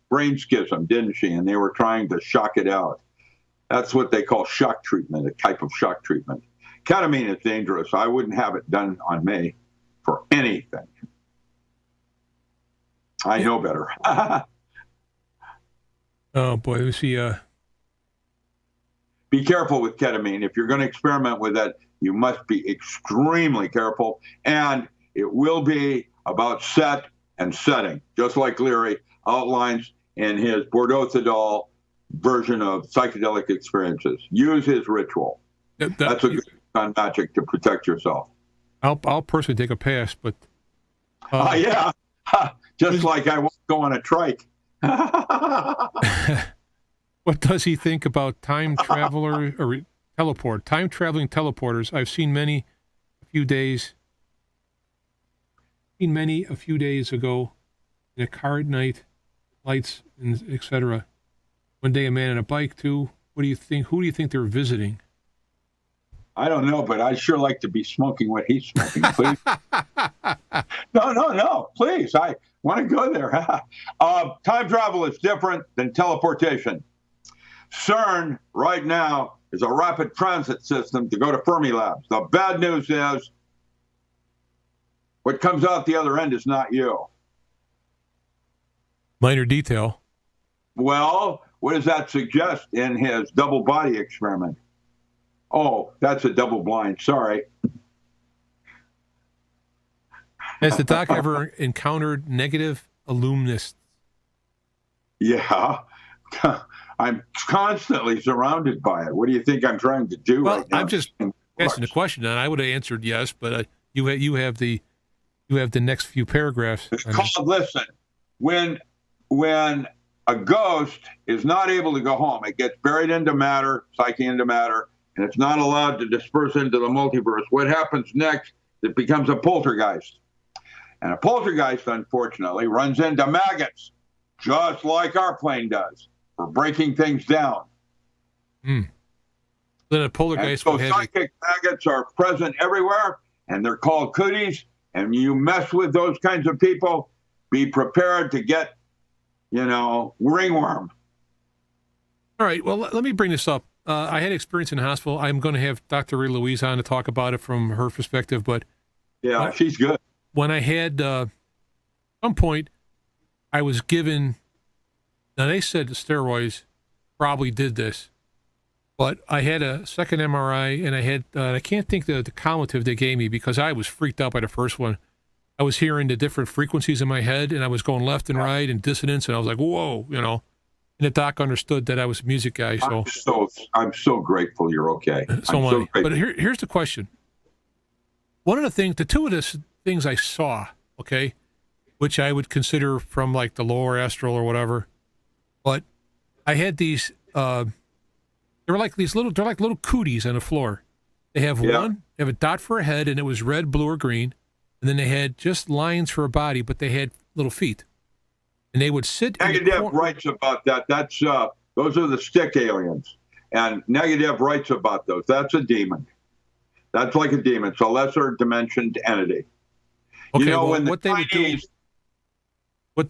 brain schism, didn't she? And they were trying to shock it out. That's what they call shock treatment, a type of shock treatment. Ketamine is dangerous. I wouldn't have it done on me for anything. I know better. Oh, boy. Let me see. Be careful with ketamine. If you're going to experiment with it, you must be extremely careful. And it will be about set and setting, just like Leary outlines in his Bordeaux-Thadal version of psychedelic experiences. Use his ritual. That's a good kind of magic to protect yourself. I'll personally take a pass, but... yeah. Just like I won't go on a trike. What does he think about time traveler or time traveling teleporters? I've seen many a few days ago in a car at night, lights, and etc. One day a man on a bike too. What do you think? Who do you think they're visiting? I don't know, but I'd sure like to be smoking what he's smoking, please. No, please. I want to go there. Time travel is different than teleportation. CERN right now is a rapid transit system to go to Fermi labs. The bad news is what comes out the other end is not you. Minor detail. Well, what does that suggest in his double body experiment? Oh, that's a double blind. Sorry. Has the doc ever encountered negative illuminists? Yeah. I'm constantly surrounded by it. What do you think I'm trying to do right now? I'm just asking the question, and I would have answered yes, but You have the next few paragraphs. It's called, listen, when a ghost is not able to go home, it gets buried into matter, psyche into matter, and it's not allowed to disperse into the multiverse. What happens next? It becomes a poltergeist. And a poltergeist, unfortunately, runs into maggots, just like our plane does, for breaking things down. Then a poltergeist and so psychic maggots are present everywhere, and they're called cooties. And you mess with those kinds of people, be prepared to get, ringworm. All right, well, let me bring this up. I had experience in the hospital. I'm going to have Dr. Ray Louise on to talk about it from her perspective, but yeah, she's good. When I had, at some point, I was given, now they said the steroids probably did this, but I had a second MRI, and I had, I can't think the cumulative they gave me because I was freaked out by the first one. I was hearing the different frequencies in my head, and I was going left and right and dissonance, and I was like, whoa, And the doc understood that I was a music guy. So I'm so grateful you're okay. But here's the question. One of the things, the two of the things I saw, okay, which I would consider from like the lower astral or whatever, but I had these, they're like little cooties on the floor. They have they have a dot for a head, and it was red, blue, or green. And then they had just lines for a body, but they had little feet. And they would sit. Negative writes about that. That's those are the stick aliens, and Negative writes about those. That's a demon. That's like a demon. It's a lesser dimensioned entity. Okay, what they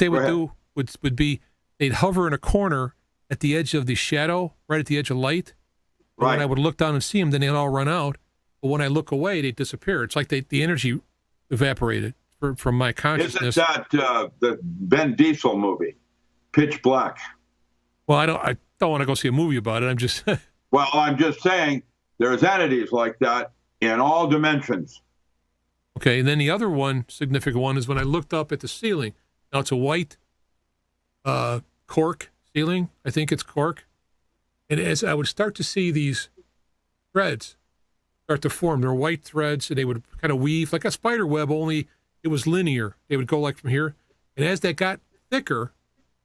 would do would be they'd hover in a corner at the edge of the shadow, right at the edge of light. Right. When I would look down and see them, then they'd all run out. But when I look away, they disappear. It's like the energy evaporated from my consciousness. Isn't that the Ben Diesel movie, Pitch Black? Well, I don't want to go see a movie about it. I'm just well, I'm just saying there's entities like that in all dimensions. Okay, and then the other one, significant one, is when I looked up at the ceiling. Now it's a white cork ceiling. I think it's cork. And as I would start to see these threads start to form, they're white threads, and they would kind of weave like a spider web, only it was linear. They would go like from here. And as that got thicker,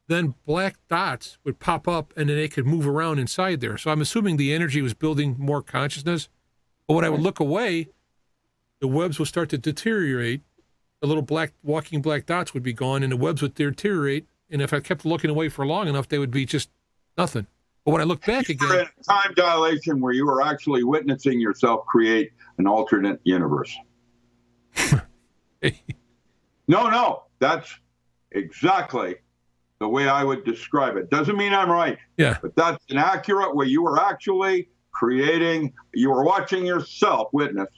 then black dots would pop up, and then they could move around inside there. So I'm assuming the energy was building more consciousness. But when I would look away, the webs would start to deteriorate. The little walking black dots would be gone, and the webs would deteriorate. And if I kept looking away for long enough, they would be just nothing. But when I look back again, in a time dilation where you were actually witnessing yourself create an alternate universe. No, that's exactly the way I would describe it. Doesn't mean I'm right. Yeah. But that's an accurate way you were actually creating, you were watching yourself, witness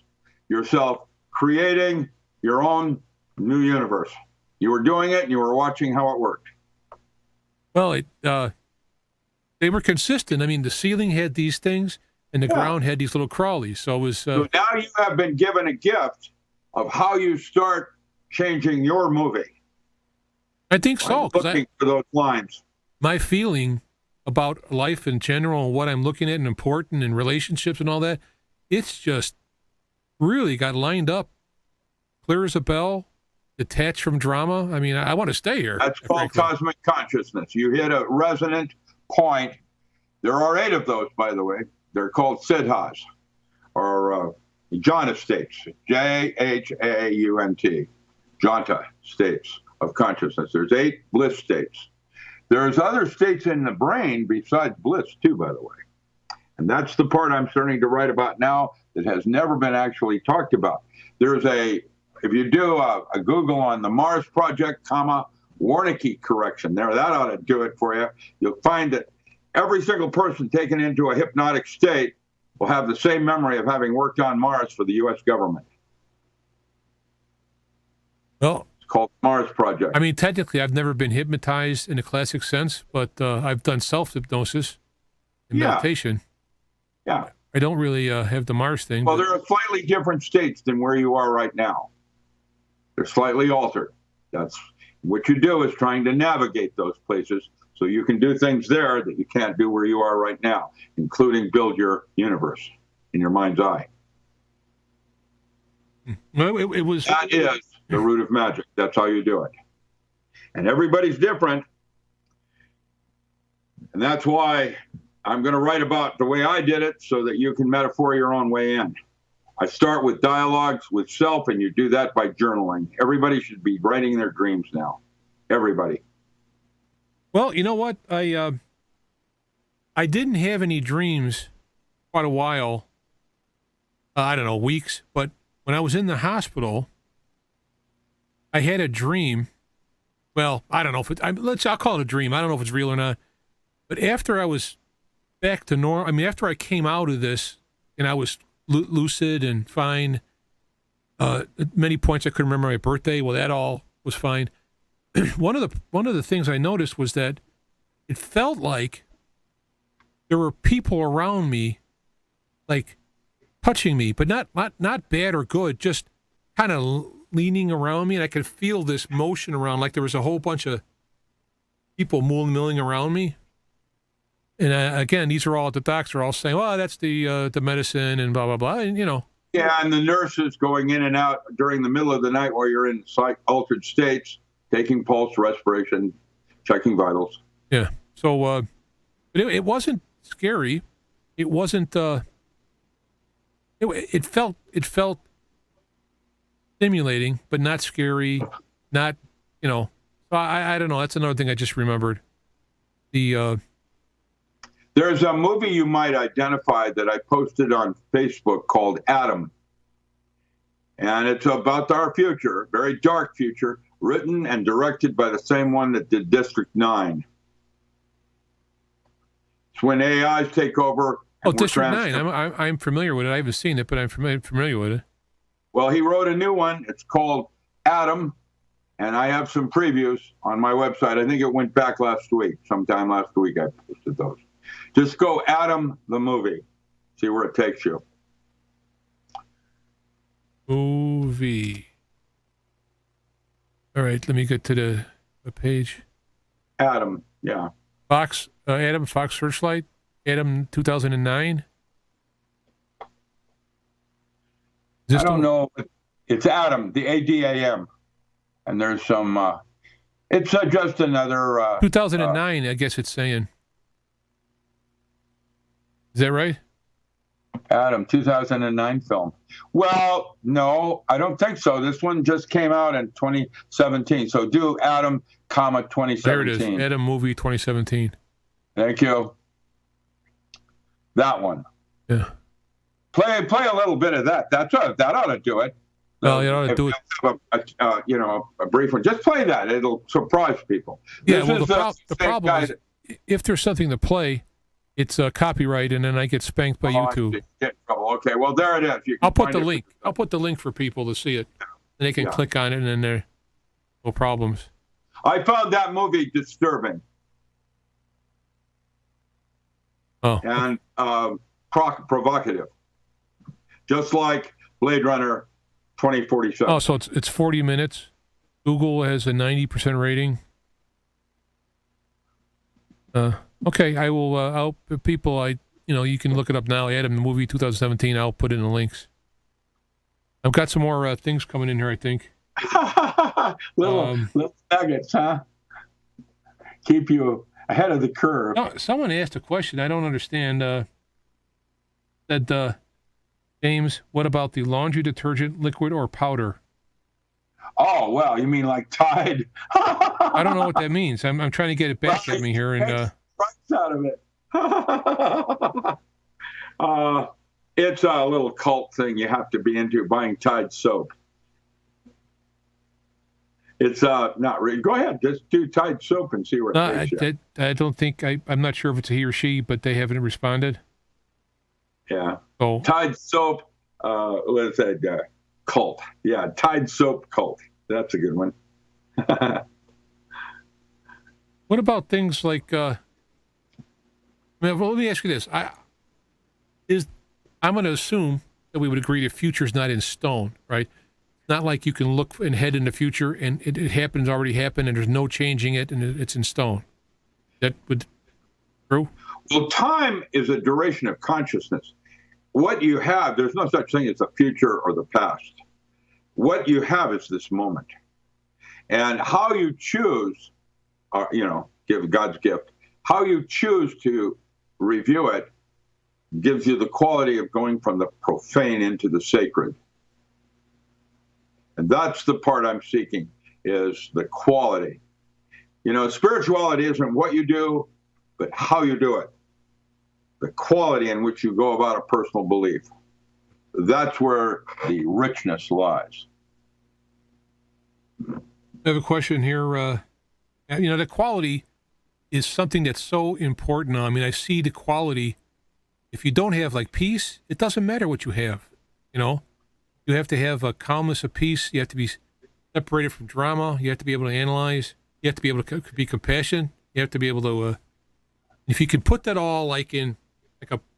yourself creating your own new universe. You were doing it and you were watching how it worked. Well, they were consistent. I mean, the ceiling had these things and the ground had these little crawlies. So it was. So now you have been given a gift of how you start changing your movie. I think so. Looking for those lines. My feeling about life in general and what I'm looking at and important and relationships and all that, it's just really got lined up clear as a bell, detached from drama. I mean, I want to stay here. That's called cosmic consciousness. You hit a resonant point. There are 8 of those, by the way. They're called siddhas, or jhana states, Jhaunt, jhanta states of consciousness. There's 8 bliss states. There's other states in the brain besides bliss, too, by the way. And that's the part I'm starting to write about now that has never been actually talked about. There's if you do a Google on the Mars Project, Wernicke correction there, that ought to do it for you. You'll find that every single person taken into a hypnotic state will have the same memory of having worked on Mars for the U.S. government. Well, it's called Mars Project. I mean, technically, I've never been hypnotized in a classic sense, but I've done self-hypnosis and meditation. Yeah. I don't really have the Mars thing. Well, there are slightly different states than where you are right now. They're slightly altered. That's what you do, is trying to navigate those places so you can do things there that you can't do where you are right now, including build your universe in your mind's eye. Well, it was. That is the root of magic. That's how you do it. And everybody's different. And that's why I'm going to write about the way I did it so that you can metaphor your own way in. I start with dialogues with self, and you do that by journaling. Everybody should be writing their dreams now. Everybody. Well, you know what? I didn't have any dreams quite a while. I don't know, weeks. But when I was in the hospital, I had a dream. Well, I don't know if I'll call it a dream. I don't know if it's real or not. But after I was back to normal, I mean, after I came out of this and I was lucid and fine, at many points I couldn't remember my birthday. Well, that all was fine. One of the things I noticed was that it felt like there were people around me, like touching me, but not bad or good, just kind of leaning around me, and I could feel this motion around, like there was a whole bunch of people milling around me. And again, these are all, the docs are all saying, well, that's the medicine and blah, blah, blah. And, you know. Yeah, and the nurses going in and out during the middle of the night while you're in altered states, taking pulse, respiration, checking vitals. Yeah. So it wasn't scary. It wasn't, it felt stimulating, but not scary, not, you know. So I don't know. That's another thing I just remembered. There's a movie you might identify that I posted on Facebook called Adam. And it's about our future, very dark future, written and directed by the same one that did District 9. It's when AIs take over. Oh, District 9. I'm familiar with it. I haven't seen it, but I'm familiar with it. Well, he wrote a new one. It's called Adam. And I have some previews on my website. I think it went back last week. Sometime last week I posted those. Just go Adam the movie. See where it takes you. Movie. All right, let me get to the page. Adam, yeah. Adam Fox Searchlight. Adam 2009. I don't know. It's Adam, the ADAM. And there's some, it's just another. 2009, I guess it's saying. Is that right? Adam, 2009 film. Well, no, I don't think so. This one just came out in 2017. So do Adam, 2017. There it is. Adam movie 2017. Thank you. That one. Yeah. Play a little bit of that. That ought to do it. Well, you ought to do it. A brief one. Just play that. It'll surprise people. Yeah. Well, the problem is, if there's something to play, it's copyright, and then I get spanked by YouTube. Okay, well, there it is. I'll put the link. I'll put the link for people to see it, and they can click on it, and then there, no problems. I found that movie disturbing. Oh. And provocative, just like Blade Runner 2047. Oh, so it's 40 minutes. Google has a 90% rating. Okay, I will. I'll people. You can look it up now. Adam the movie 2017. I'll put it in the links. I've got some more things coming in here, I think. little nuggets, huh? Keep you ahead of the curve. No, someone asked a question I don't understand. Said, James, what about the laundry detergent, liquid or powder? Oh, well, you mean like Tide? I don't know what that means. I'm trying to get it back at me here. And out of it. It's a little cult thing you have to be into, buying Tide soap. It's not really. Go ahead, just do Tide soap and see where it takes you. I don't think I'm not sure if it's a he or she, but they haven't responded. Yeah. Oh. Tide soap. What is that? Cult. Yeah, Tide soap cult. That's a good one. What about things like? Well, let me ask you this: I'm going to assume that we would agree the future's not in stone, right? Not like you can look and head in the future and it happens, already happened, and there's no changing it, and it's in stone. That would true? Well, time is a duration of consciousness. What you have, there's no such thing as the future or the past. what you have is this moment. And how you choose, give God's gift, how you choose to review it gives you the quality of going from the profane into the sacred. And that's the part I'm seeking, is the quality. Spirituality isn't what you do, but how you do it. The quality in which you go about a personal belief. That's where the richness lies. I have a question here. The quality is something that's so important. I mean, I see the quality. If you don't have like peace, it doesn't matter what you have. You have to have a calmness of peace. You have to be separated from drama. You have to be able to analyze. You have to be able to be compassionate. You have to be able to. If you can put that all like in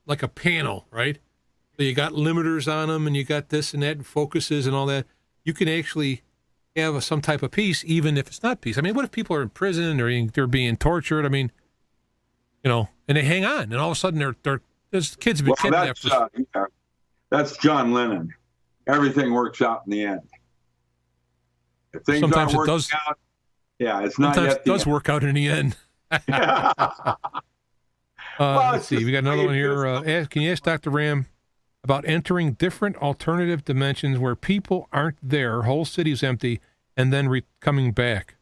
like a panel, right? So you got limiters on them, and you got this and that, and focuses and all that. You can actually have some type of peace, even if it's not peace. I mean, what if people are in prison or they're being tortured? I mean, and they hang on, and all of a sudden there's kids have been kidnapped. That's John Lennon. Everything works out in the end. If things sometimes aren't it working out, it's not sometimes yet. It does work out in the end. Let's see. We got another one here. Can you ask Dr. Ram about entering different alternative dimensions where people aren't there, whole city's empty, and then coming back?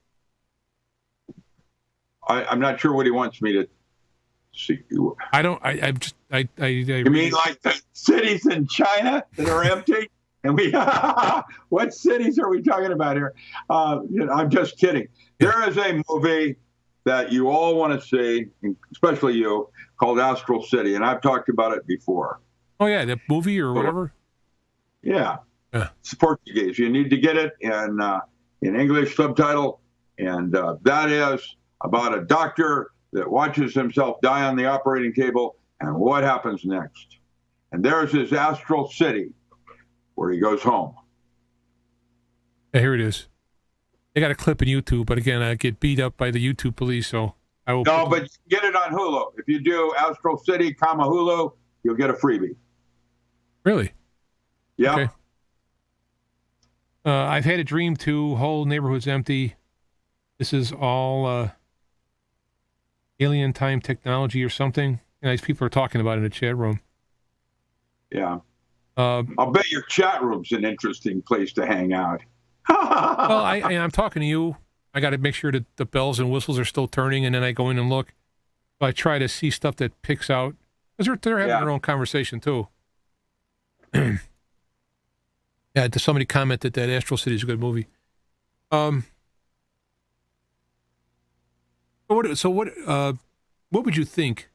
I'm not sure what he wants me to see. I don't. I just. You mean like the cities in China that are empty? And what cities are we talking about here? I'm just kidding. Yeah. There is a movie that you all want to see, especially you, called Astral City, and I've talked about it before. Oh yeah, that movie or whatever. Yeah, it's Portuguese. You need to get it in English subtitle, and that is about a doctor that watches himself die on the operating table, and what happens next. And there's his Astral City, where he goes home. Yeah, here it is. They got a clip in YouTube, but again, I get beat up by the YouTube police, so I will. No, but get it on Hulu. If you do Astral City, Hulu, you'll get a freebie. Really? Yeah. Okay. I've had a dream too. Whole neighborhood's empty. This is all alien time technology or something. And these people are talking about it in the chat room. Yeah. I'll bet your chat room's an interesting place to hang out. Well, I'm talking to you. I got to make sure that the bells and whistles are still turning, and then I go in and look. So I try to see stuff that picks out. Because they're having their own conversation, too. Yeah, somebody commented that Astral City is a good movie. What would you think?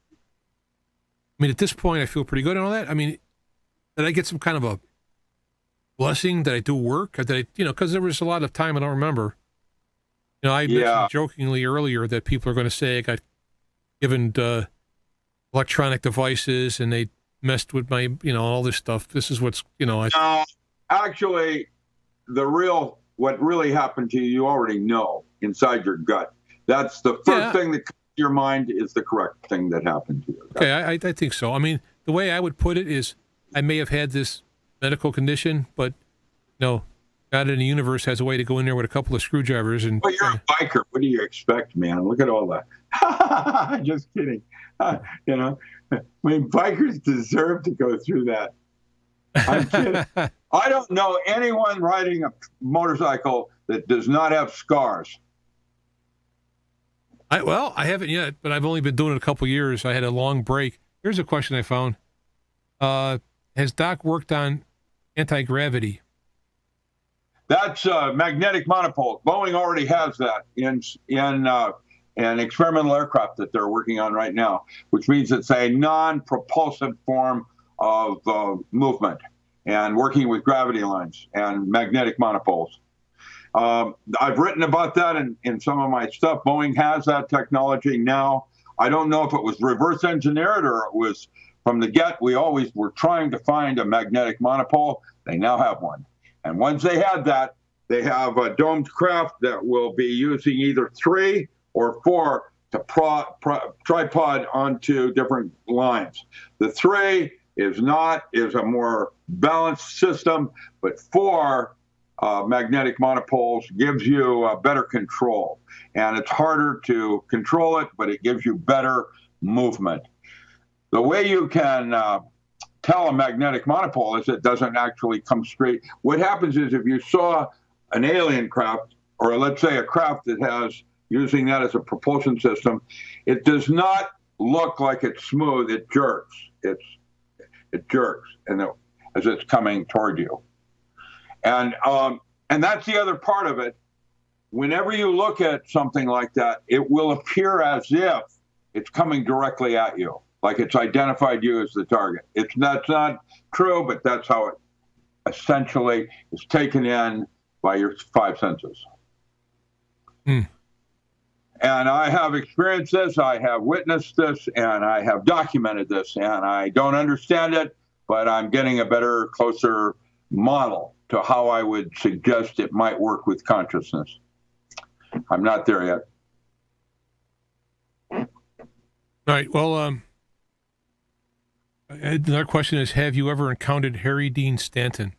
I mean, at this point, I feel pretty good and all that. I mean, did I get some kind of a blessing that I do work? Because there was a lot of time I don't remember. I mentioned jokingly earlier that people are going to say I got given electronic devices and they messed with my, all this stuff. This is what's, Actually, what really happened to you, you already know inside your gut. That's the first thing that comes to your mind is the correct thing that happened to you. Okay, I think so. I mean, the way I would put it is I may have had this medical condition, but God in the universe has a way to go in there with a couple of screwdrivers and. Well, you're a biker. What do you expect, man? Look at all that. Just kidding. I mean, bikers deserve to go through that. I'm kidding. I don't know anyone riding a motorcycle that does not have scars. I haven't yet, but I've only been doing it a couple years. I had a long break. Here's a question I found. Has Doc worked on anti-gravity? That's magnetic monopole. Boeing already has that in an experimental aircraft that they're working on right now, which means it's a non-propulsive form of movement and working with gravity lines and magnetic monopoles. I've written about that in some of my stuff. Boeing has that technology now. I don't know if it was reverse engineered or it was from the get. We always were trying to find a magnetic monopole. They now have one. And once they had that, they have a domed craft that will be using either 3 or 4 to tripod onto different lines. The 3 is a more balanced system, but 4 magnetic monopoles gives you better control. And it's harder to control it, but it gives you better movement. The way you can tell a magnetic monopole is it doesn't actually come straight. What happens is if you saw an alien craft, or let's say a craft that has, using that as a propulsion system, it does not look like it's smooth. It jerks. It jerks, and as it's coming toward you. And that's the other part of it. Whenever you look at something like that, it will appear as if it's coming directly at you, like it's identified you as the target. That's not true, but that's how it essentially is taken in by your five senses. And I have experienced this, I have witnessed this, and I have documented this, and I don't understand it, but I'm getting a better, closer model to how I would suggest it might work with consciousness. I'm not there yet. All right. Well, another question is, have you ever encountered Harry Dean Stanton?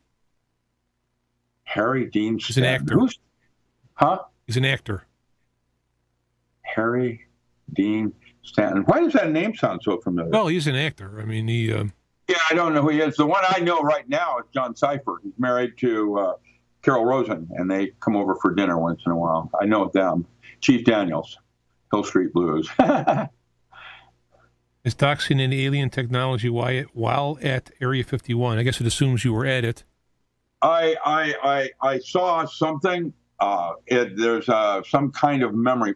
Harry Dean Stanton? He's an actor. Huh? He's an actor. Harry Dean Stanton. Why does that name sound so familiar? Well, he's an actor. I mean, he... Yeah, I don't know who he is. The one I know right now is John Cipher. He's married to Carol Rosen, and they come over for dinner once in a while. I know them. Chief Daniels, Hill Street Blues. Is doxing an alien technology while at Area 51? I guess it assumes you were at it. I saw something. There's some kind of memory.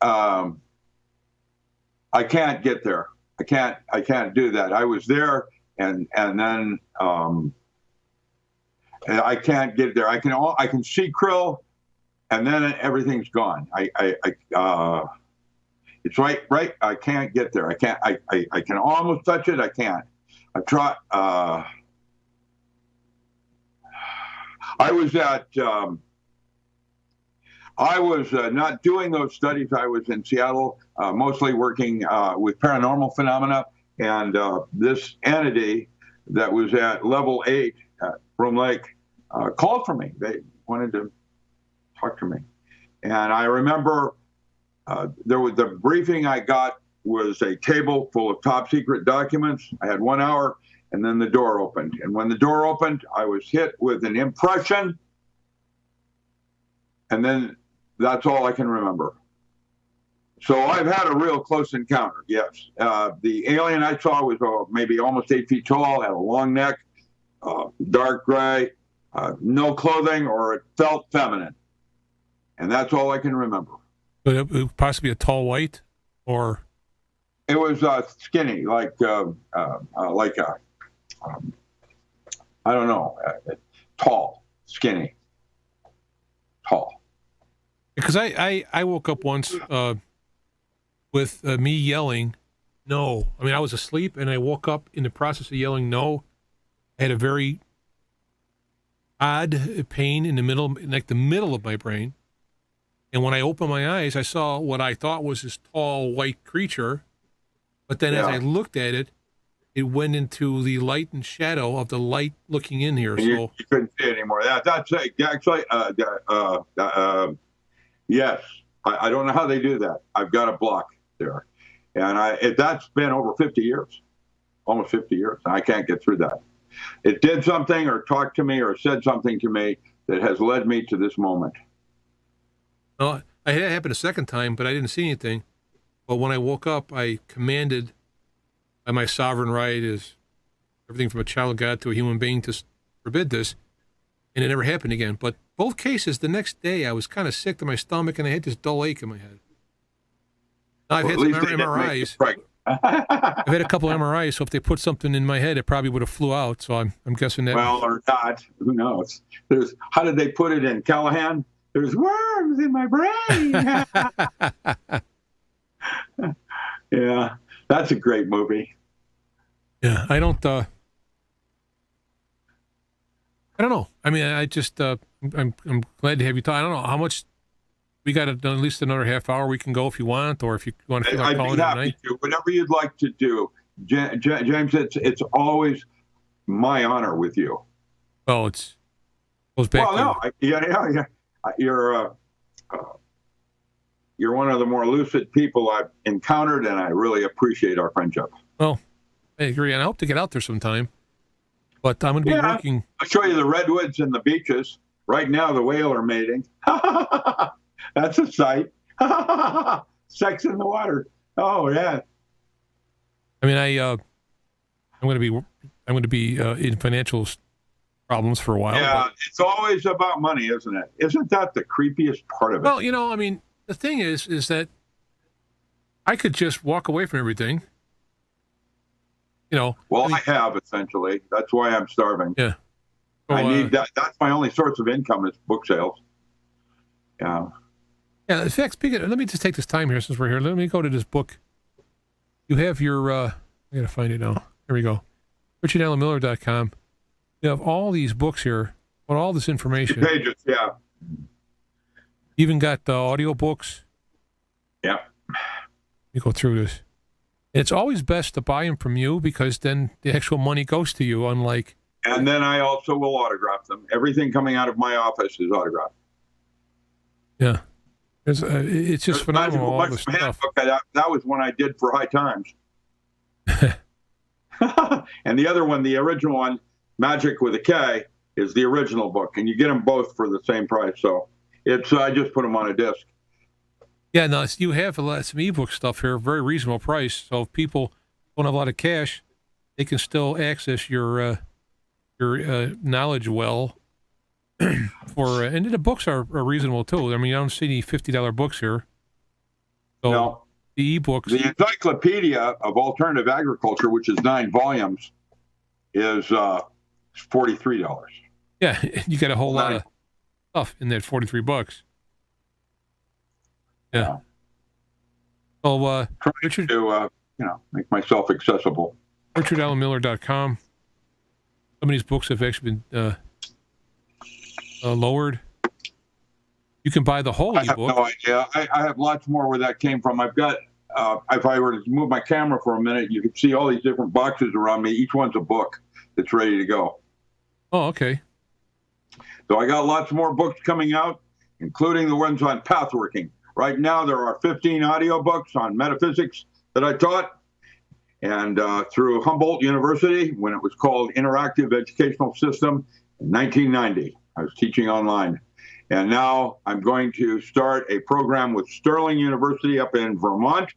I can't get there. I can't do that. I was there, and then I can't get there. I can see krill, and then everything's gone. It's right. I can't get there. I can't. I can almost touch it. I can't. I've tried. I was at. I was not doing those studies. I was in Seattle, mostly working with paranormal phenomena. And this entity that was at level 8 at Broom Lake called for me. They wanted to talk to me. And I remember the briefing I got was a table full of top secret documents. I had 1 hour, and then the door opened. And when the door opened, I was hit with an impression. And then that's all I can remember. So I've had a real close encounter, yes. The alien I saw was maybe almost 8 feet tall, had a long neck, dark gray, no clothing, or it felt feminine. And that's all I can remember. But it would possibly a tall white, or? It was skinny, like I don't know, tall, skinny, tall. Because I woke up once with me yelling, no. I mean, I was asleep, and I woke up in the process of yelling no. I had a very odd pain in the middle, like the middle of my brain. And when I opened my eyes, I saw what I thought was this tall white creature. But then as I looked at it, it went into the light and shadow of the light looking in here. So you couldn't see it anymore. That's actually, yes. I don't know how they do that. I've got a block there. And that's been over 50 years, almost 50 years. And I can't get through that. It did something or talked to me or said something to me that has led me to this moment. Well, I had it happen a second time, but I didn't see anything. But when I woke up, I commanded by my sovereign right as everything from a child of God to a human being to forbid this, and it never happened again. But both cases, the next day, I was kind of sick to my stomach, and I had this dull ache in my head. Now, I've had some MRIs. I've had a couple of MRIs, so if they put something in my head, it probably would have flew out. So I'm guessing that. Well, or not. Who knows? How did they put it in Callahan? There's worms in my brain. Yeah, that's a great movie. Yeah, I don't know. I mean, I just I'm glad to have you talk. I don't know how much we got at least another half hour we can go if you want, or if you want to feel like calling it a night. Whatever you'd like to do. James, it's always my honor with you. Oh, it goes back. Well, no, yeah. You're one of the more lucid people I've encountered, and I really appreciate our friendship. Well, I agree, and I hope to get out there sometime. But I'm going to be working. I'll show you the redwoods and the beaches. Right now, the whale are mating. That's a sight. Sex in the water. Oh, yeah. I mean, I'm going to be in financial problems for a while. Yeah, it's always about money, isn't it? Isn't that the creepiest part of it? Well, I mean, the thing is that I could just walk away from everything. Well, I have, essentially. That's why I'm starving. Yeah. So, I need that. That's my only source of income is book sales. Yeah. Yeah, in fact, let me just take this time here since we're here. Let me go to this book. You have your, I got to find it now. Here we go. RichardAllenMiller.com. You have all these books here, on all this information. 2 pages, yeah. You even got the audio books. Yeah. You go through this. It's always best to buy them from you because then the actual money goes to you, unlike... And then I also will autograph them. Everything coming out of my office is autographed. Yeah. It's just phenomenal, all the stuff. That was one I did for High Times. And the other one, the original one, Magic with a K, is the original book. And you get them both for the same price. So I just put them on a disc. Yeah, no, you have some ebook stuff here, very reasonable price. So if people don't have a lot of cash, they can still access your knowledge well. And the books are reasonable too. I mean, I don't see any $50 books here. So no. The ebooks, the Encyclopedia of Alternative Agriculture, which is 9 volumes, is $43. Yeah, you got a whole lot of stuff in that $43. Yeah. So, Richard, to make myself accessible. RichardAllenMiller.com. Some of these books have actually been lowered. You can buy the whole ebook. I have no idea. I have lots more where that came from. I've got, if I were to move my camera for a minute, you could see all these different boxes around me. Each one's a book that's ready to go. Oh, okay. So I got lots more books coming out, including the ones on pathworking. Right now, there are 15 audiobooks on metaphysics that I taught. And through Humboldt University, when it was called Interactive Educational System in 1990, I was teaching online. And now I'm going to start a program with Sterling University up in Vermont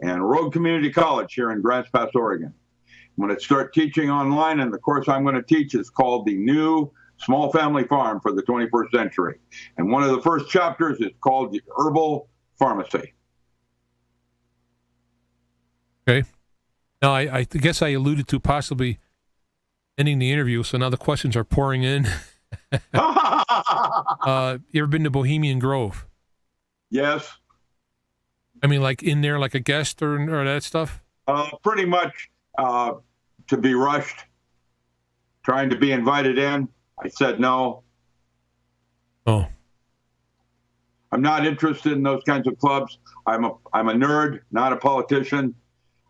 and Rogue Community College here in Grants Pass, Oregon. I'm going to start teaching online, and the course I'm going to teach is called The New Small Family Farm for the 21st Century. And one of the first chapters is called The Herbal Pharmacy. Okay. Now, I guess I alluded to possibly ending the interview, so now the questions are pouring in. You ever been to Bohemian Grove? Yes. I mean, like in there, like a guest or that stuff? Pretty much to be rushed, trying to be invited in. I said no. Oh. I'm not interested in those kinds of clubs. I'm a nerd, not a politician.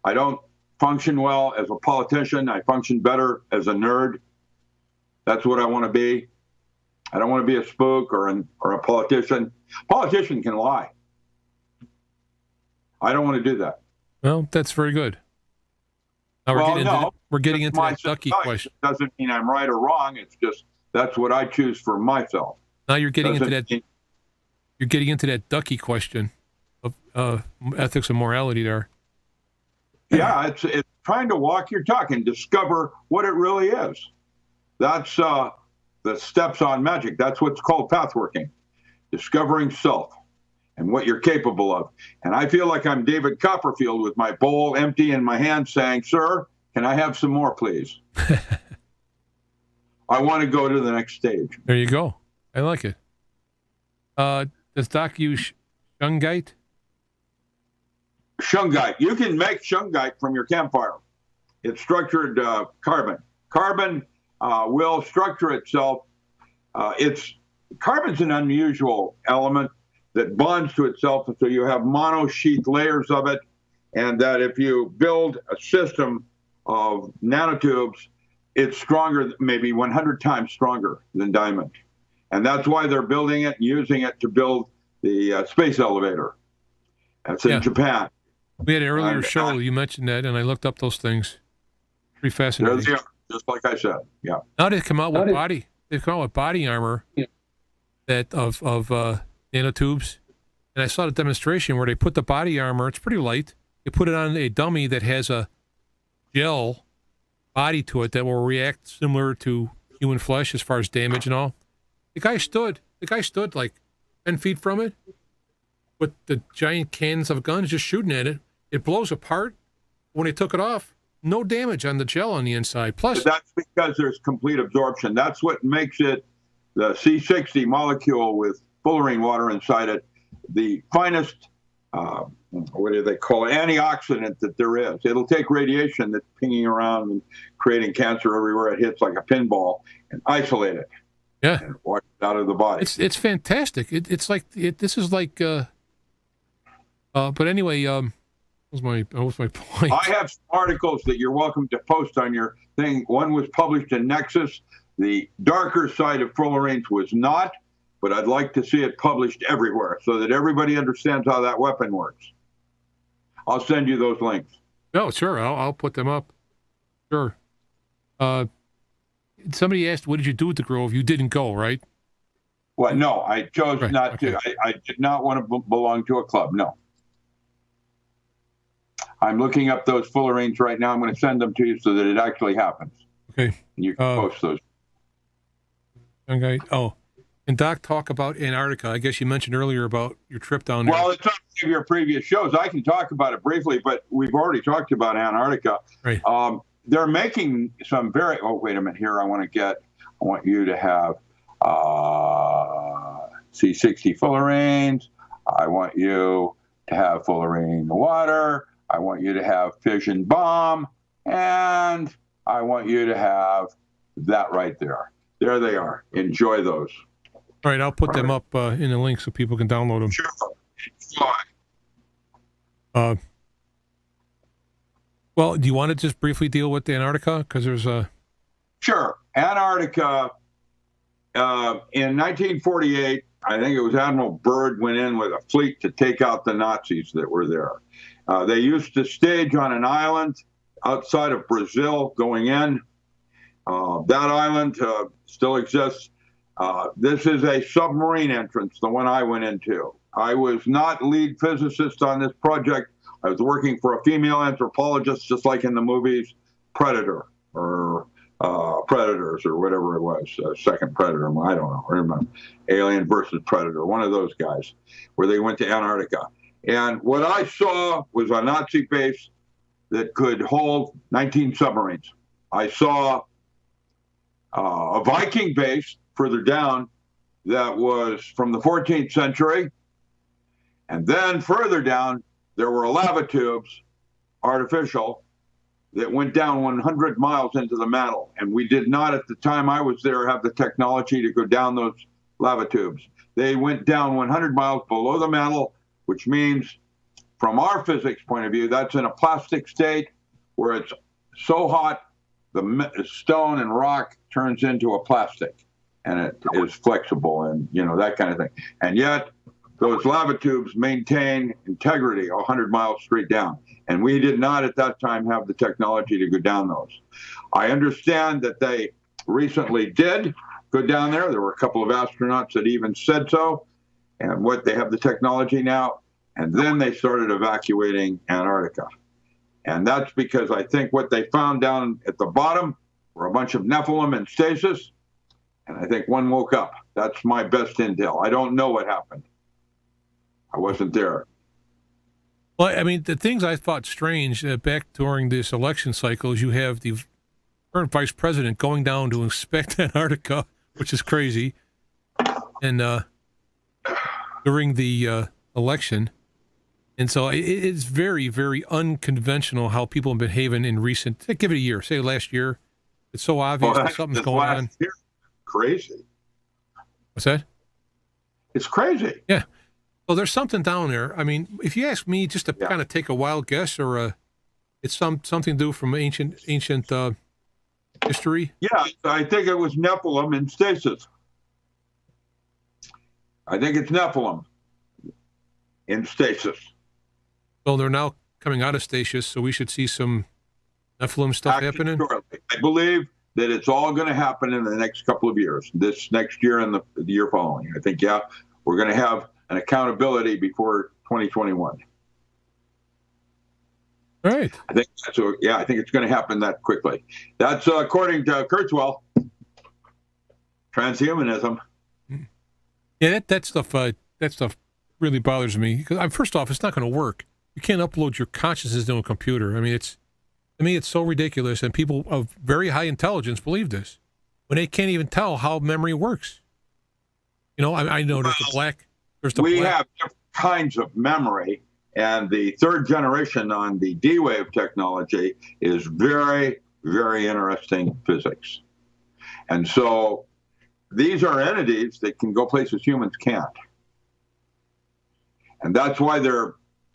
I don't function well as a politician. I function better as a nerd. That's what I want to be. I don't want to be a spook or a politician. Politician can lie. I don't want to do that. Well, that's very good. Now we're getting into that ducky question. It doesn't mean I'm right or wrong. It's just that's what I choose for myself. Now you're getting into that. You're getting into that ducky question of ethics and morality there. Yeah, it's trying to walk your talk and discover what it really is. That's the steps on magic. That's what's called pathworking, discovering self and what you're capable of. And I feel like I'm David Copperfield with my bowl empty in my hand saying, "Sir, can I have some more, please?" I want to go to the next stage. There you go. I like it. Does Doc use shungite? Shungite. You can make shungite from your campfire. It's structured carbon. Carbon will structure itself. Carbon's an unusual element. that bonds to itself, so you have monosheath layers of it, and that if you build a system of nanotubes, it's stronger, maybe 100 times stronger than diamond. And that's why they're building it and using it to build the space elevator. That's in Japan. We had an earlier show, you mentioned that, and I looked up those things. Pretty fascinating. There they are, just like I said, yeah. Now they've come out with body armor that of nanotubes. And I saw the demonstration where they put the body armor, it's pretty light. They put it on a dummy that has a gel body to it that will react similar to human flesh as far as damage and all. The guy stood like 10 feet from it with the giant cans of guns just shooting at it. It blows apart. When they took it off, no damage on the gel on the inside. Plus, but that's because there's complete absorption. That's what makes it the C60 molecule with fullerene water inside it, the finest, what do they call it, antioxidant that there is. It'll take radiation that's pinging around and creating cancer everywhere it hits like a pinball and isolate it. Yeah, and wash it out of the body. It's fantastic. It's like this is like. But anyway, what was my point? I have some articles that you're welcome to post on your thing. One was published in Nexus. The darker side of Fullerenes was not, but I'd like to see it published everywhere so that everybody understands how that weapon works. I'll send you those links. No, sure. I'll put them up. Sure. Somebody asked, what did you do with the Grove? You didn't go, right? Well, no, I chose not to. I did not want to belong to a club, no. I'm looking up those Fullerenes right now. I'm going to send them to you so that it actually happens. Okay. And you can post those. Okay. Oh, and Doc, talk about Antarctica. I guess you mentioned earlier about your trip down there. Well, it's on your previous shows. I can talk about it briefly, but we've already talked about Antarctica. Right. They're making some very, wait a minute here. I want you to have C60 Fullerenes. I want you to have fullerene water. I want you to have fission bomb. And I want you to have that right there. There they are. Enjoy those. All right. I'll put them up in the link so people can download them. Sure. Well, do you want to just briefly deal with Antarctica? Because there's a... Sure. Antarctica, in 1948, I think it was Admiral Byrd went in with a fleet to take out the Nazis that were there. They used to stage on an island outside of Brazil going in. That island still exists. This is a submarine entrance, the one I went into. I was not lead physicist on this project. I was working for a female anthropologist, just like in the movies Predator or Predators or whatever it was, Second Predator, I don't know, remember, Alien versus Predator, one of those guys, where they went to Antarctica. And what I saw was a Nazi base that could hold 19 submarines. I saw a Viking base further down that was from the 14th century. And then further down, there were lava tubes, artificial, that went down 100 miles into the mantle. And we did not, at the time I was there, have the technology to go down those lava tubes. They went down 100 miles below the mantle, which means, from our physics point of view, that's in a plastic state where it's so hot, the stone and rock turns into a plastic, and it is flexible and, that kind of thing. And yet, those lava tubes maintain integrity 100 miles straight down. And we did not at that time have the technology to go down those. I understand that they recently did go down there. There were a couple of astronauts that even said so. And they have the technology now. And then they started evacuating Antarctica. And that's because I think what they found down at the bottom were a bunch of Nephilim in stasis. And I think one woke up. That's my best intel. I don't know what happened. I wasn't there. Well, I mean, the things I thought strange back during this election cycle is you have the current vice president going down to inspect Antarctica, which is crazy, and during the election. And so it's very, very unconventional how people have been behaving in recent, give it a year, say last year. It's so obvious that something's going on. Crazy. What's that? It's crazy. Yeah. Well, there's something down there. I mean, if you ask me, just to kind of take a wild guess, or it's something to do from ancient history. Yeah, I think it was Nephilim in stasis. I think it's Nephilim in stasis. Well, they're now coming out of stasis, so we should see some Nephilim stuff happening. Shortly. I believe that it's all going to happen in the next couple of years, this next year and the year following. I think, we're going to have an accountability before 2021. All right. I think I think it's going to happen that quickly. That's according to Kurzweil. Transhumanism. Yeah, that stuff really bothers me because first off, it's not going to work. You can't upload your consciousness to a computer. I mean, it's so ridiculous, and people of very high intelligence believe this when they can't even tell how memory works. You know, I know there's the we have different kinds of memory, and the third generation on the D-Wave technology is very, very interesting physics. And so these are entities that can go places humans can't. And that's why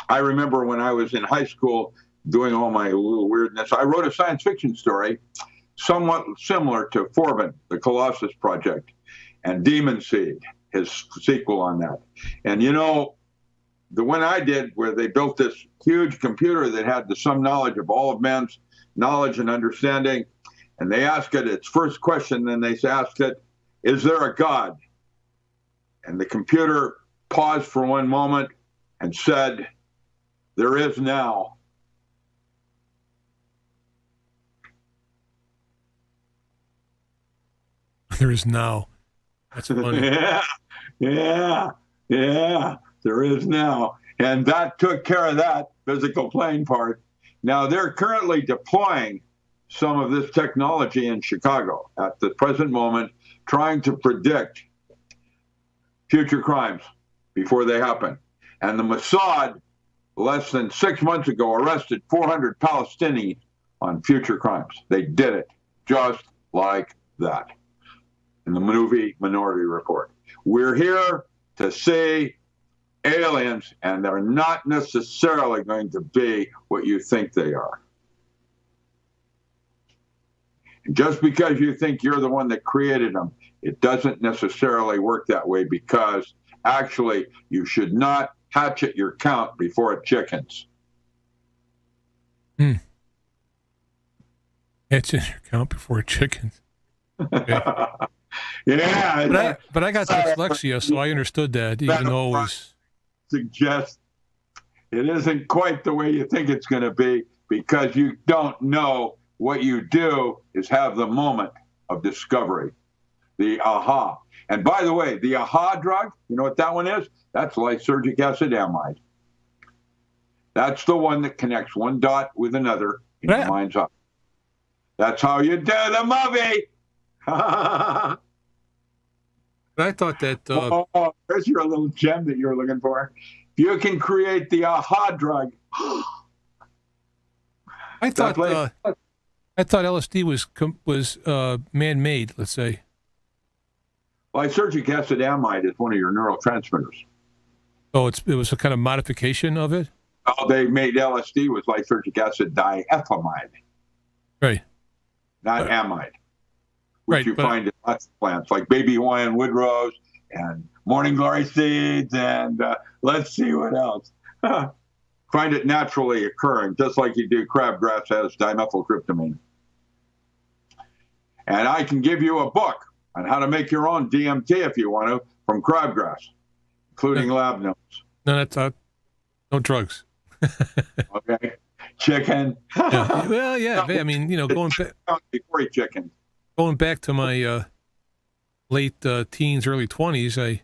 I remember when I was in high school doing all my little weirdness, I wrote a science fiction story somewhat similar to Forbin, the Colossus Project, and Demon Seed, his sequel on that. And you know, the one I did where they built this huge computer that had some knowledge of all of man's knowledge and understanding, and they asked it its first question, then they asked it, is there a God? And the computer paused for one moment and said, there is now. There is now. That's funny. Yeah. There is now. And that took care of that physical plane part. Now they're currently deploying some of this technology in Chicago at the present moment, trying to predict future crimes before they happen. And the Mossad, less than 6 months ago, arrested 400 Palestinians on future crimes. They did it just like that in the movie Minority Report. We're here to see aliens, and they're not necessarily going to be what you think they are. And just because you think you're the one that created them, it doesn't necessarily work that way, because actually you should not hatchet your count before it chickens. Hatchet your count before it chickens. Okay. Yeah. But I got dyslexia, so I understood that, even though it was... Suggest it isn't quite the way you think it's going to be, because you don't know. What you do is have the moment of discovery, the aha. And by the way, the aha drug, you know what that one is? That's lysergic acid amide. That's the one that connects one dot with another in your mind's eye. That's how you do the movie. But I thought that... there's your little gem that you're looking for. You can create the aha drug. I thought LSD was man-made, let's say. Lysergic acid amide is one of your neurotransmitters. Oh, it was a kind of modification of it? Oh, they made LSD with lysergic acid diethylamide. Right. Not amide. Which you find in lots of plants, like baby Hawaiian wood rose and morning glory seeds, and let's see what else. Find it naturally occurring, just like you do crabgrass has dimethyltryptamine. And I can give you a book on how to make your own DMT if you want to, from crabgrass, including lab notes. No, that's no drugs. Okay. Chicken. Yeah. Well, yeah. I mean, you know, going back to my late teens, early 20s, I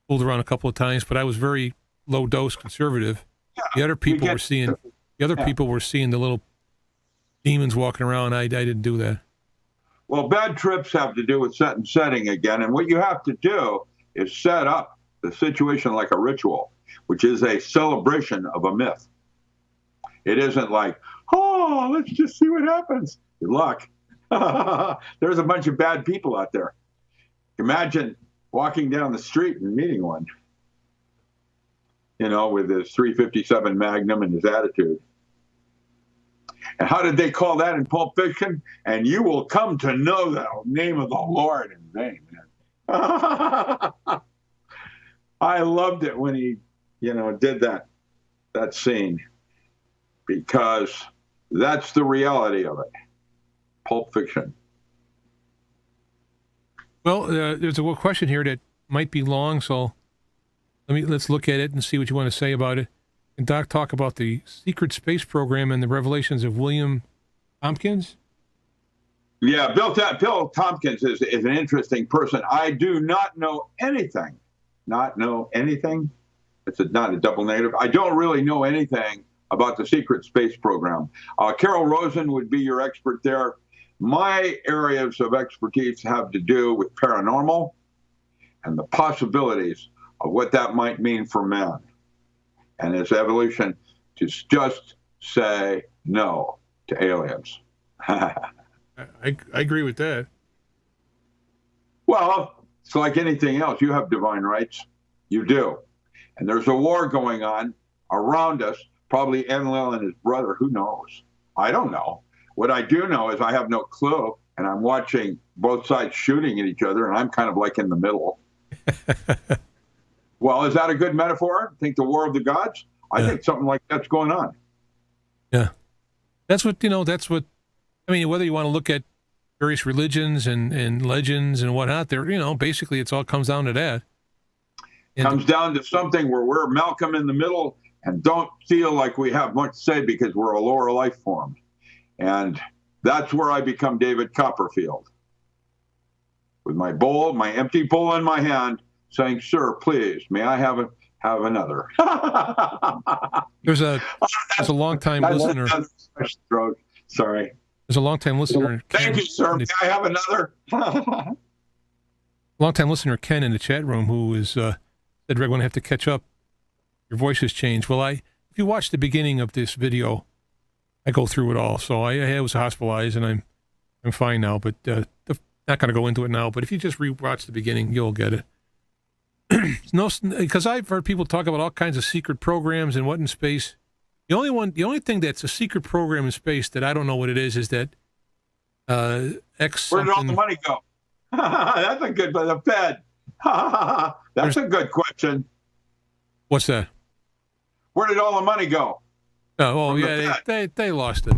fooled around a couple of times, but I was very low dose conservative. Yeah, the other people were seeing the little demons walking around. I didn't do that. Well, bad trips have to do with set and setting again, and what you have to do is set up the situation like a ritual, which is a celebration of a myth. It isn't like, oh, let's just see what happens. Good luck. There's a bunch of bad people out there. Imagine walking down the street and meeting one. with his 357 Magnum and his attitude. And how did they call that in Pulp Fiction? And you will come to know the name of the Lord in vain, man. I loved it when he, did that scene, because that's the reality of it. Pulp Fiction. Well, there's a question here that might be long, so let's look at it and see what you want to say about it. And Doc, talk about the secret space program and the revelations of William Tompkins. Yeah, Bill Tompkins is an interesting person. I do not know anything. Not know anything. It's not a double negative. I don't really know anything about the secret space program. Carol Rosen would be your expert there. My areas of expertise have to do with paranormal and the possibilities of what that might mean for man and its evolution, to just say no to aliens. I agree with that. Well, it's like anything else. You have divine rights. You do. And there's a war going on around us, probably Enlil and his brother. Who knows? I don't know. What I do know is I have no clue, and I'm watching both sides shooting at each other, and I'm kind of like in the middle. Well, is that a good metaphor? Think the war of the gods? I think something like that's going on. Yeah. That's what, I mean, whether you want to look at various religions and legends and whatnot, basically it's all comes down to that. Comes down to something where we're Malcolm in the middle and don't feel like we have much to say because we're a lower life form. And that's where I become David Copperfield. With my empty bowl in my hand, saying, "Sir, please, may I have another?" There's a long-time listener. Sorry. There's a long-time listener. Thank you, sir. May I have another? Long-time listener Ken in the chat room who is said, "Greg, we're going to have to catch up. Your voice has changed." Well, if you watch the beginning of this video, I go through it all. So I was hospitalized, and I'm fine now. But not going to go into it now. But if you just rewatch the beginning, you'll get it. Because I've heard people talk about all kinds of secret programs and what in space. The only thing that's a secret program in space that I don't know what it is that X. Where did all the money go? That's a good one. The Fed. That's a good question. What's that? Where did all the money go? Oh, well, yeah, they lost it.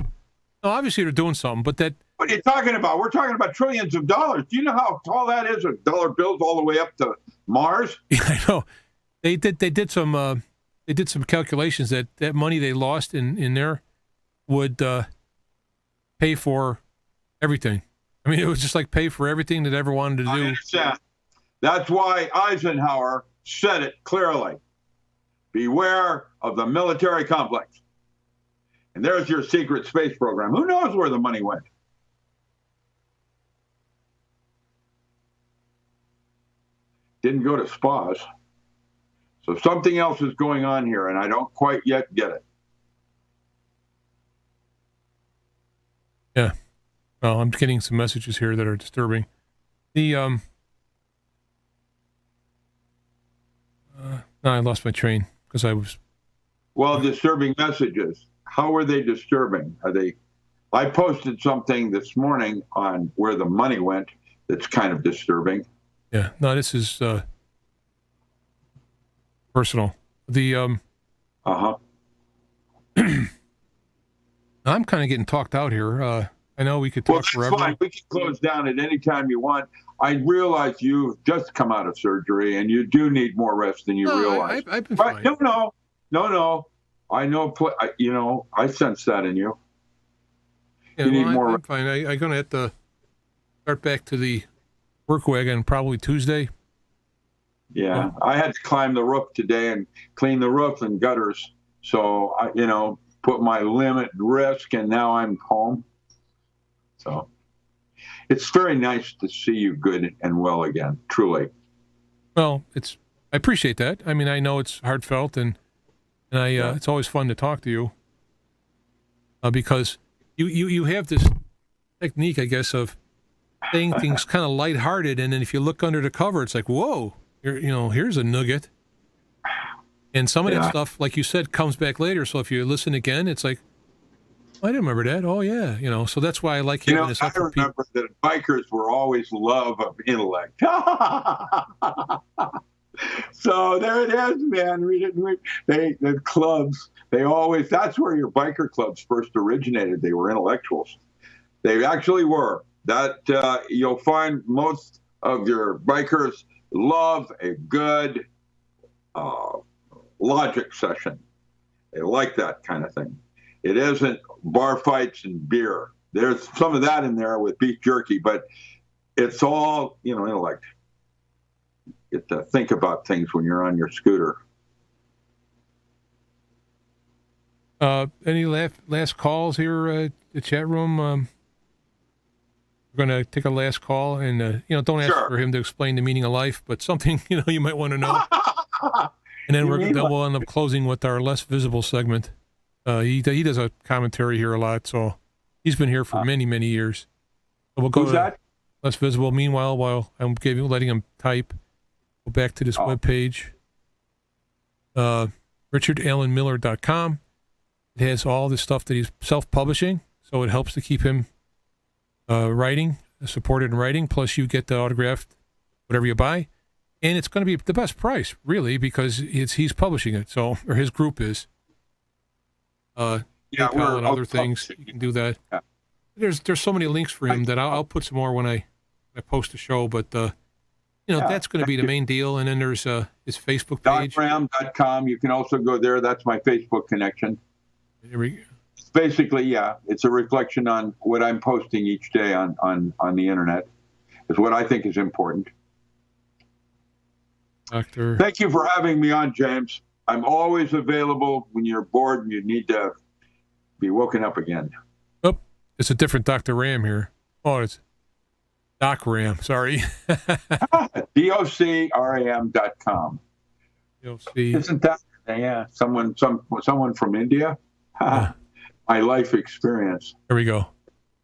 No, obviously they're doing something, but that. What are you talking about? We're talking about trillions of dollars. Do you know how tall that is? With dollar bills all the way up to Mars? Yeah, I know. They did some calculations that money they lost in there would pay for everything. I mean, it was just like pay for everything that ever wanted to do. I understand. That's why Eisenhower said it clearly. Beware of the military complex. And there's your secret space program. Who knows where the money went? Didn't go to spas. So something else is going on here, and I don't quite yet get it. Yeah. Well, I'm getting some messages here that are disturbing. I lost my train because I was... Well, disturbing messages. How are they disturbing? I posted something this morning on where the money went that's kind of disturbing. Yeah. No, this is personal. I'm kind of getting talked out here. I know we could talk forever. Fine. We can close down at any time you want. I realize you've just come out of surgery and you do need more rest than you realize. I've been fine. No. I know. I sense that in you. Yeah, you need more. I'm fine. I'm going to have to start back to the work wagon probably Tuesday. Yeah, I had to climb the roof today and clean the roof and gutters. So I, put my limb at risk, and now I'm home. So it's very nice to see you good and well again, truly. Well, I appreciate that. I mean, I know it's heartfelt, and it's always fun to talk to you because you have this technique, I guess, of saying things kind of lighthearted, and then if you look under the cover, it's like, whoa, here's a nugget. And some of that stuff, like you said, comes back later. So if you listen again, it's like, I didn't remember that. Oh, yeah. So that's why I like having this up for people. I remember that bikers were always love of intellect. So there it is, man. The clubs, that's where your biker clubs first originated. They were intellectuals. They actually were. That you'll find most of your bikers love a good logic session. They like that kind of thing. It isn't bar fights and beer. There's some of that in there with beef jerky, but it's all, intellect. You get to think about things when you're on your scooter. Any last calls here, the chat room? We're going to take a last call, and don't ask for him to explain the meaning of life, but something you might want to know. And then we'll end up closing with our less visible segment. He does a commentary here a lot, so he's been here for many, many years. So we'll go to less visible. Meanwhile, while I'm letting him type, go back to this webpage, richardallenmiller.com. It has all the stuff that he's self-publishing, so it helps to keep him supported in writing. Plus, you get the autographed whatever you buy, and it's going to be the best price, really, because he's publishing it. So, or his group is. PayPal and other things. You can do that. Yeah. There's so many links for him that I'll put some more when I post the show. But that's going to be the main deal. And then there's his Facebook page. .ram.com. You can also go there. That's my Facebook connection. Here we go. It's basically, it's a reflection on what I'm posting each day on the internet. Is what I think is important. Doctor. Thank you for having me on, James. I'm always available when you're bored and you need to be woken up again. Oh, it's a different Dr. Ram here. Oh, it's Doc Ram. Sorry. DOCRAM.com. DOC. Isn't that someone from India? My life experience. There we go.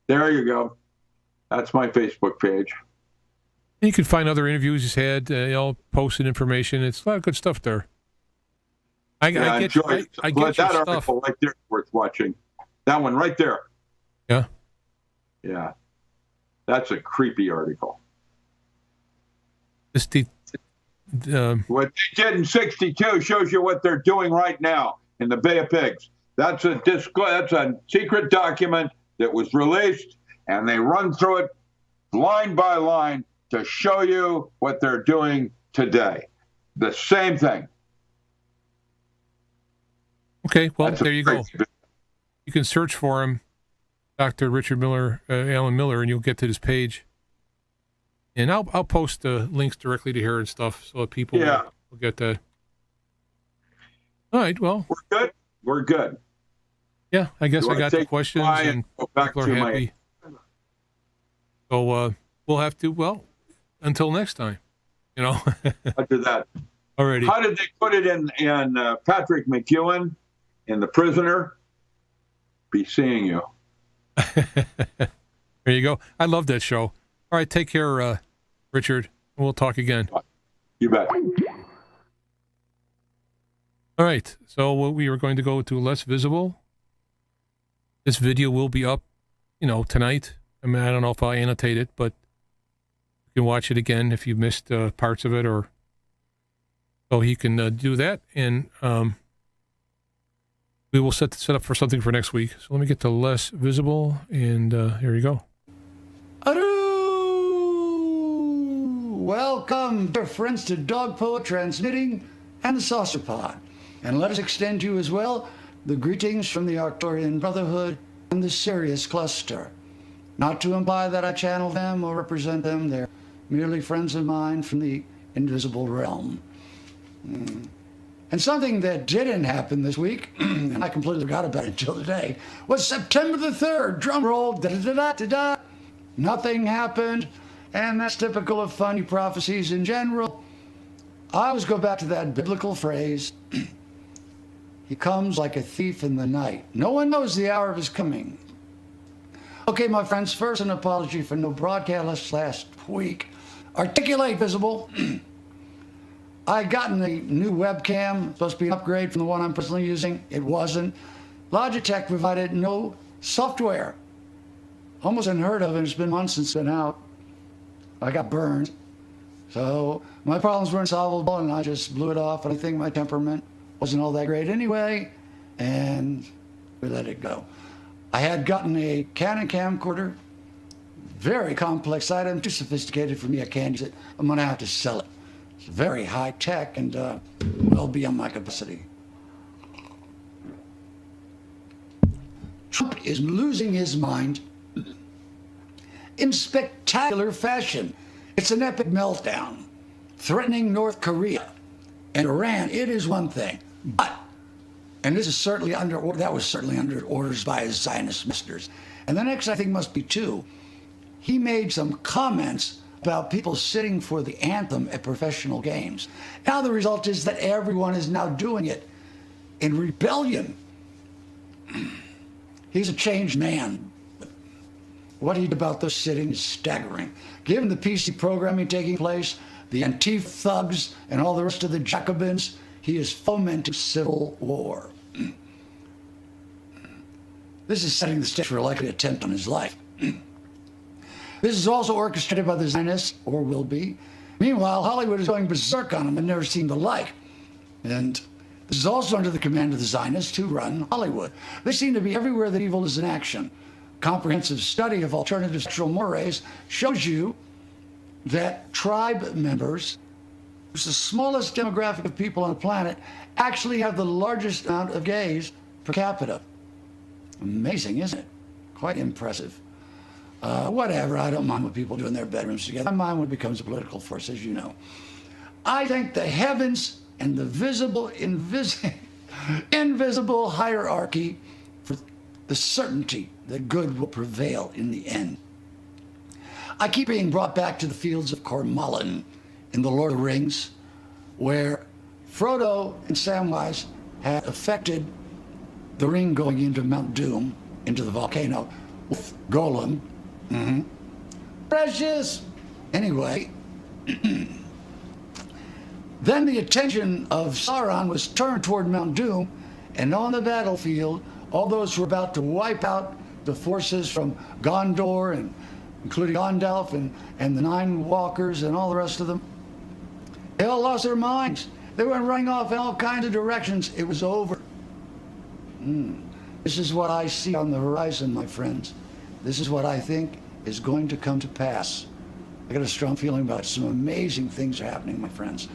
There you go. That's my Facebook page. You can find other interviews he's had. Posted information. It's a lot of good stuff there. I get that article right there worth watching. That one right there. Yeah. Yeah. That's a creepy article. What they did in '62 shows you what they're doing right now in the Bay of Pigs. That's a secret document that was released, and they run through it line by line to show you what they're doing today. The same thing. Okay, well, there you go. You can search for him, Dr. Richard Miller, Allen Miller, and you'll get to this page. And I'll post the links directly to here and stuff so that people will get that. All right, well. We're good. Yeah, I guess I got the questions and people are happy. So we'll have to, until next time, After that. Alrighty. How did they put it in Patrick McEwen in The Prisoner? Be seeing you. There you go. I love that show. All right, take care, Richard. We'll talk again. You bet. All right, so we are going to go to less visible. This video will be up, tonight. I mean, I don't know if I'll annotate it, but you can watch it again if you missed parts of it, or so he can do that, and we will set up for something for next week. So let me get to less visible, and here you go. Welcome, dear friends, to Dog Poet Transmitting and the Saucer Pod. And let us extend to you as well the greetings from the Arcturian Brotherhood and the Sirius Cluster. Not to imply that I channel them or represent them, they're merely friends of mine from the invisible realm. And something that didn't happen this week, and I completely forgot about it until today, was September the 3rd. Drum roll, da-da-da-da-da-da. Nothing happened, and that's typical of funny prophecies in general. I always go back to that biblical phrase, he comes like a thief in the night. No one knows the hour of his coming. Okay, my friends, first an apology for no broadcast last week. Articulate, visible. I'd gotten a new webcam, supposed to be an upgrade from the one I'm personally using. It wasn't. Logitech provided no software. Almost unheard of, and it's been months since it's been out. I got burned. So my problems weren't solvable, and I just blew it off. And I think my temperament wasn't all that great anyway, and we let it go. I had gotten a Canon camcorder, very complex item, too sophisticated for me. I can't use it. I'm gonna have to sell it. It's very high tech and well beyond my capacity. Trump is losing his mind in spectacular fashion. It's an epic meltdown, threatening North Korea and Iran. It is one thing, but, and this is certainly that was certainly under orders by his Zionist masters. And the next, I think, must be two. He made some comments about people sitting for the anthem at professional games. Now the result is that everyone is now doing it in rebellion. He's a changed man. What he did about those sitting is staggering. Given the PC programming taking place, the Antifa thugs, and all the rest of the Jacobins, he is fomenting civil war. This is setting the stage for a likely attempt on his life. This is also orchestrated by the Zionists, or will be. Meanwhile, Hollywood is going berserk on him. I've never seen the like. And this is also under the command of the Zionists who run Hollywood. They seem to be everywhere that evil is in action. Comprehensive study of alternative sexual mores shows you that tribe members, which is the smallest demographic of people on the planet, actually have the largest amount of gays per capita. Amazing, isn't it? Quite impressive. Whatever, I don't mind what people do in their bedrooms together. I mind when it becomes a political force, as you know. I think the heavens and the visible, invisible hierarchy for the certainty that good will prevail in the end. I keep being brought back to the fields of Cormallin in The Lord of the Rings, where Frodo and Samwise had affected the ring going into Mount Doom, into the volcano, with Gollum. Precious! Anyway, then the attention of Sauron was turned toward Mount Doom, and on the battlefield, all those who were about to wipe out the forces from Gondor, and including Gandalf and the Nine Walkers and all the rest of them, they all lost their minds. They went running off in all kinds of directions. It was over. This is what I see on the horizon, my friends. This is what I think is going to come to pass. I got a strong feeling about it. Some amazing things are happening, my friends.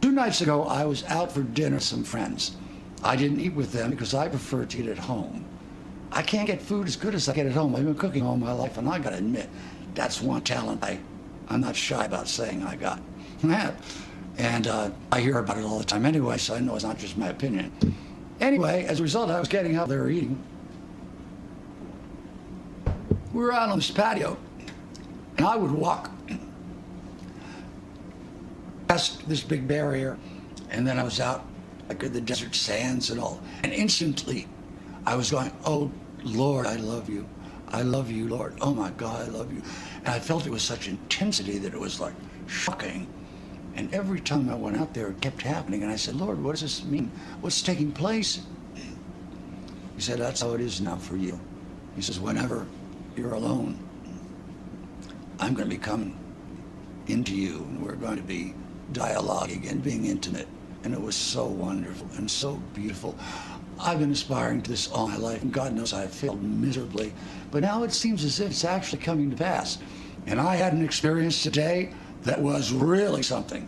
2 nights ago, I was out for dinner with some friends. I didn't eat with them because I prefer to eat at home. I can't get food as good as I get at home. I've been cooking all my life, and I gotta admit, that's one talent I'm not shy about saying I got. And I hear about it all the time anyway, so I know it's not just my opinion. Anyway, as a result, I was getting out there eating. We were out on this patio, and I would walk past this big barrier, and then I was out like in the desert sands and all, and instantly I was going, oh, Lord, I love you. I love you, Lord. Oh, my God, I love you. And I felt it with such intensity that it was like shocking. And every time I went out there, it kept happening. And I said, Lord, what does this mean? What's taking place? He said, that's how it is now for you. He says, whenever you're alone, I'm going to be coming into you, and we're going to be dialoguing and being intimate. And it was so wonderful and so beautiful. I've been aspiring to this all my life, and God knows I've failed miserably. But now it seems as if it's actually coming to pass. And I had an experience today that was really something.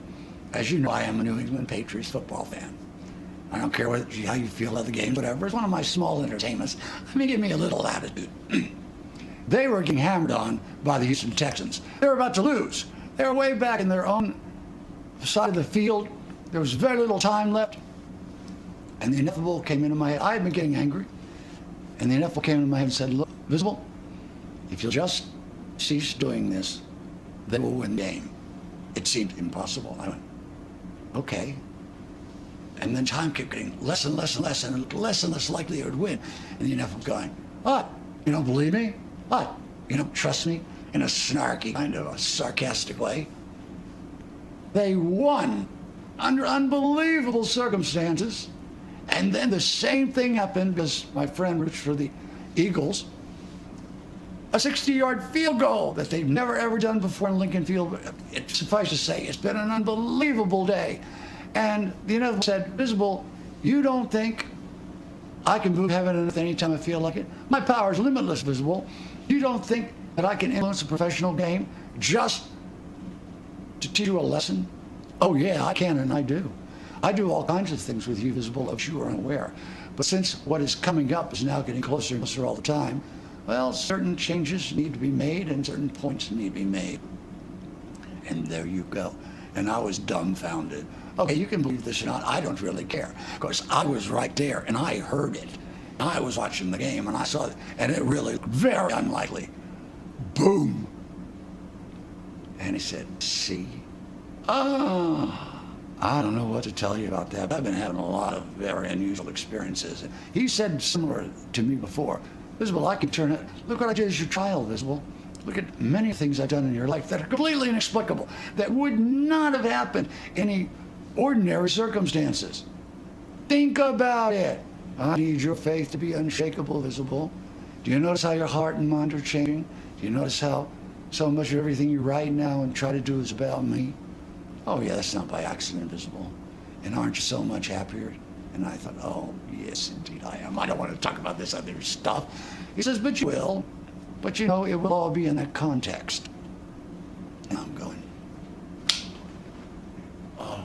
As you know, I am a New England Patriots football fan. I don't care how you feel about the games, whatever. It's one of my small entertainments. Let me give me a little latitude. They were getting hammered on by the Houston Texans. They were about to lose. They were way back in their own side of the field. There was very little time left. And the ineffable came into my head. I had been getting angry. And the ineffable came into my head and said, look, Visible, if you'll just cease doing this, they will win the game. It seemed impossible. I went, okay. And then time kept getting less and less and less, and less likely it would win. And the ineffable going, what? You don't believe me? What? You don't trust me? In a snarky, kind of a sarcastic way. They won. under unbelievable circumstances. And then the same thing happened because my friend roots for the Eagles. A 60-yard field goal that they've never ever done before in Lincoln Field. It suffice to say, it's been an unbelievable day. And the NFL said, Visible, you don't think I can move heaven and earth anytime I feel like it? My power is limitless, Visible. You don't think that I can influence a professional game just to teach you a lesson? Oh yeah, I can, and I do. I do all kinds of things with you, Visible, of which you are unaware. But since what is coming up is now getting closer and closer all the time, well, certain changes need to be made and certain points need to be made. And there you go. And I was dumbfounded. Okay, you can believe this or not, I don't really care. Because I was right there and I heard it. I was watching the game and I saw it, and it really looked very unlikely. Boom. And he said, see? I don't know what to tell you about that, but I've been having a lot of very unusual experiences. He said similar to me before, Visible, I can turn it. Look what I did as your trial, Visible. Look at many things I've done in your life that are completely inexplicable, that would not have happened in any ordinary circumstances. Think about it. I need your faith to be unshakable, Visible. Do you notice how your heart and mind are changing? Do you notice how so much of everything you write now and try to do is about me? Oh yeah, that's not by accident, Visible. And aren't you so much happier? And I thought, oh yes, indeed I am. I don't want to talk about this other stuff. He says, but you will. But you know, it will all be in that context. And I'm going, oh.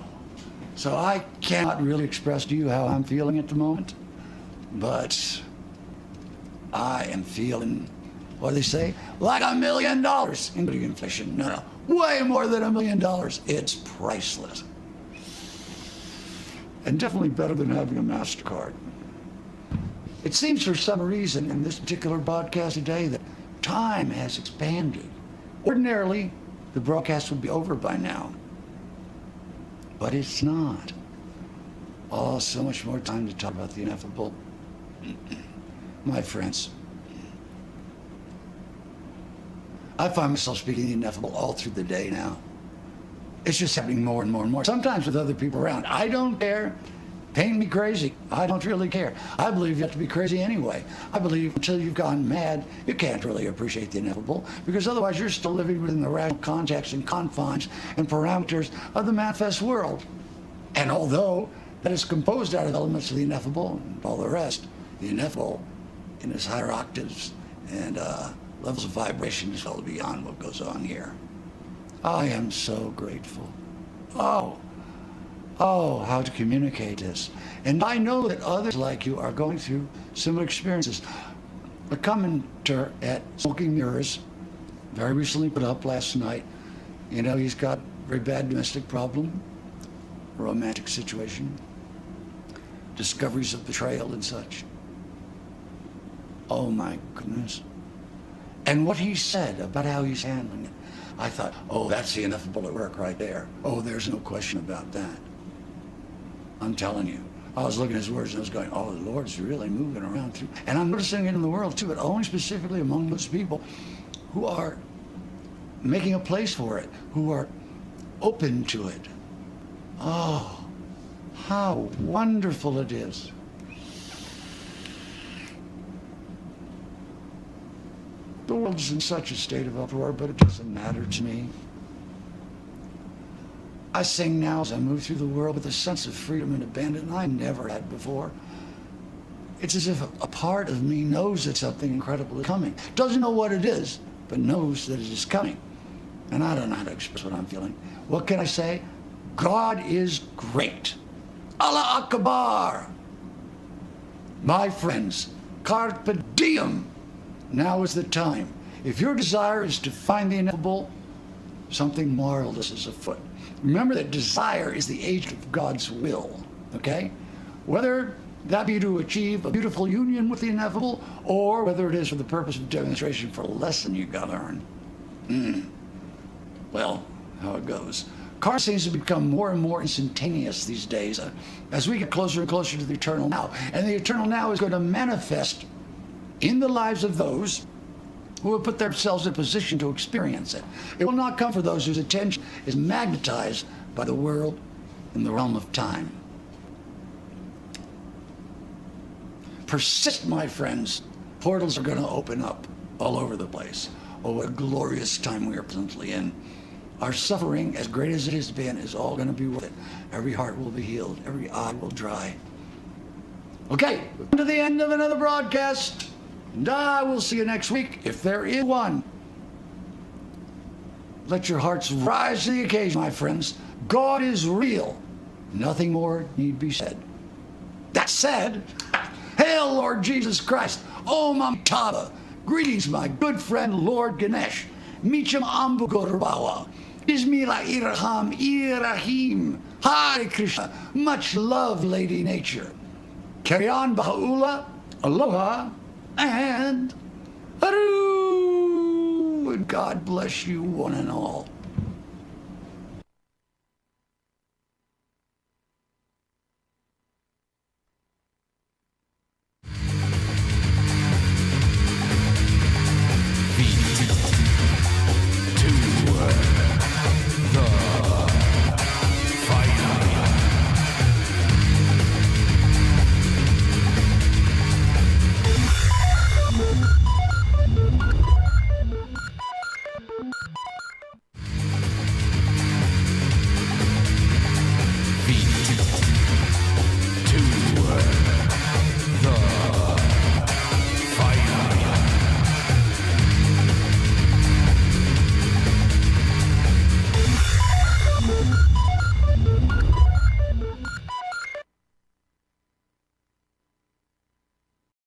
So I cannot really express to you how I'm feeling at the moment, but I am feeling, what do they say? Like $1 million, including inflation. No, way more than $1 million. It's priceless. And definitely better than having a MasterCard. It seems for some reason in this particular broadcast today that time has expanded. Ordinarily, the broadcast would be over by now. But it's not. Oh, so much more time to talk about the ineffable. My friends, I find myself speaking the ineffable all through the day now. It's just happening more and more and more. Sometimes with other people around. I don't care. Paint me crazy. I don't really care. I believe you have to be crazy anyway. I believe until you've gone mad, you can't really appreciate the ineffable, because otherwise you're still living within the rational context and confines and parameters of the manifest world. And although that is composed out of elements of the ineffable and all the rest, the ineffable in its higher octaves and levels of vibration is well beyond what goes on here. I am so grateful. Oh, how to communicate this. And I know that others like you are going through similar experiences. A commenter at Smoking Mirrors very recently put up last night, you know, he's got a very bad domestic problem, romantic situation, discoveries of betrayal and such. Oh my goodness. And what he said about how he's handling it, I thought, oh, that's the ineffable at work right there. Oh, there's no question about that. I'm telling you. I was looking at his words and I was going, oh, the Lord's really moving around through. And I'm noticing it in the world too, but only specifically among those people who are making a place for it, who are open to it. Oh, how wonderful it is. The world's in such a state of uproar, but it doesn't matter to me. I sing now as I move through the world with a sense of freedom and abandon I never had before. It's as if a part of me knows that something incredible is coming. Doesn't know what it is, but knows that it is coming. And I don't know how to express what I'm feeling. What can I say? God is great. Allah Akbar. My friends, carpe diem. Now is the time. If your desire is to find the ineffable, something marvelous is afoot. Remember that desire is the agent of God's will, okay? Whether that be to achieve a beautiful union with the ineffable, or whether it is for the purpose of demonstration for a lesson you gotta learn. Well, how it goes. Karma seems to become more and more instantaneous these days as we get closer and closer to the eternal now. And the eternal now is going to manifest in the lives of those who have put themselves in a position to experience it. It will not come for those whose attention is magnetized by the world in the realm of time. Persist, my friends. Portals are going to open up all over the place. Oh, what a glorious time we are presently in. Our suffering, as great as it has been, is all going to be worth it. Every heart will be healed. Every eye will dry. Okay, we've come to the end of another broadcast. And I will see you next week, if there is one. Let your hearts rise to the occasion, my friends. God is real. Nothing more need be said. That said, hail Lord Jesus Christ. Om Amtava. Greetings, my good friend Lord Ganesh. Micham Ambugorbawa. Bismillah Irham Irahim. Hare Krishna. Much love, Lady Nature. Carry on, Baha'u'llah. Aloha. And Haru. And God bless you one and all.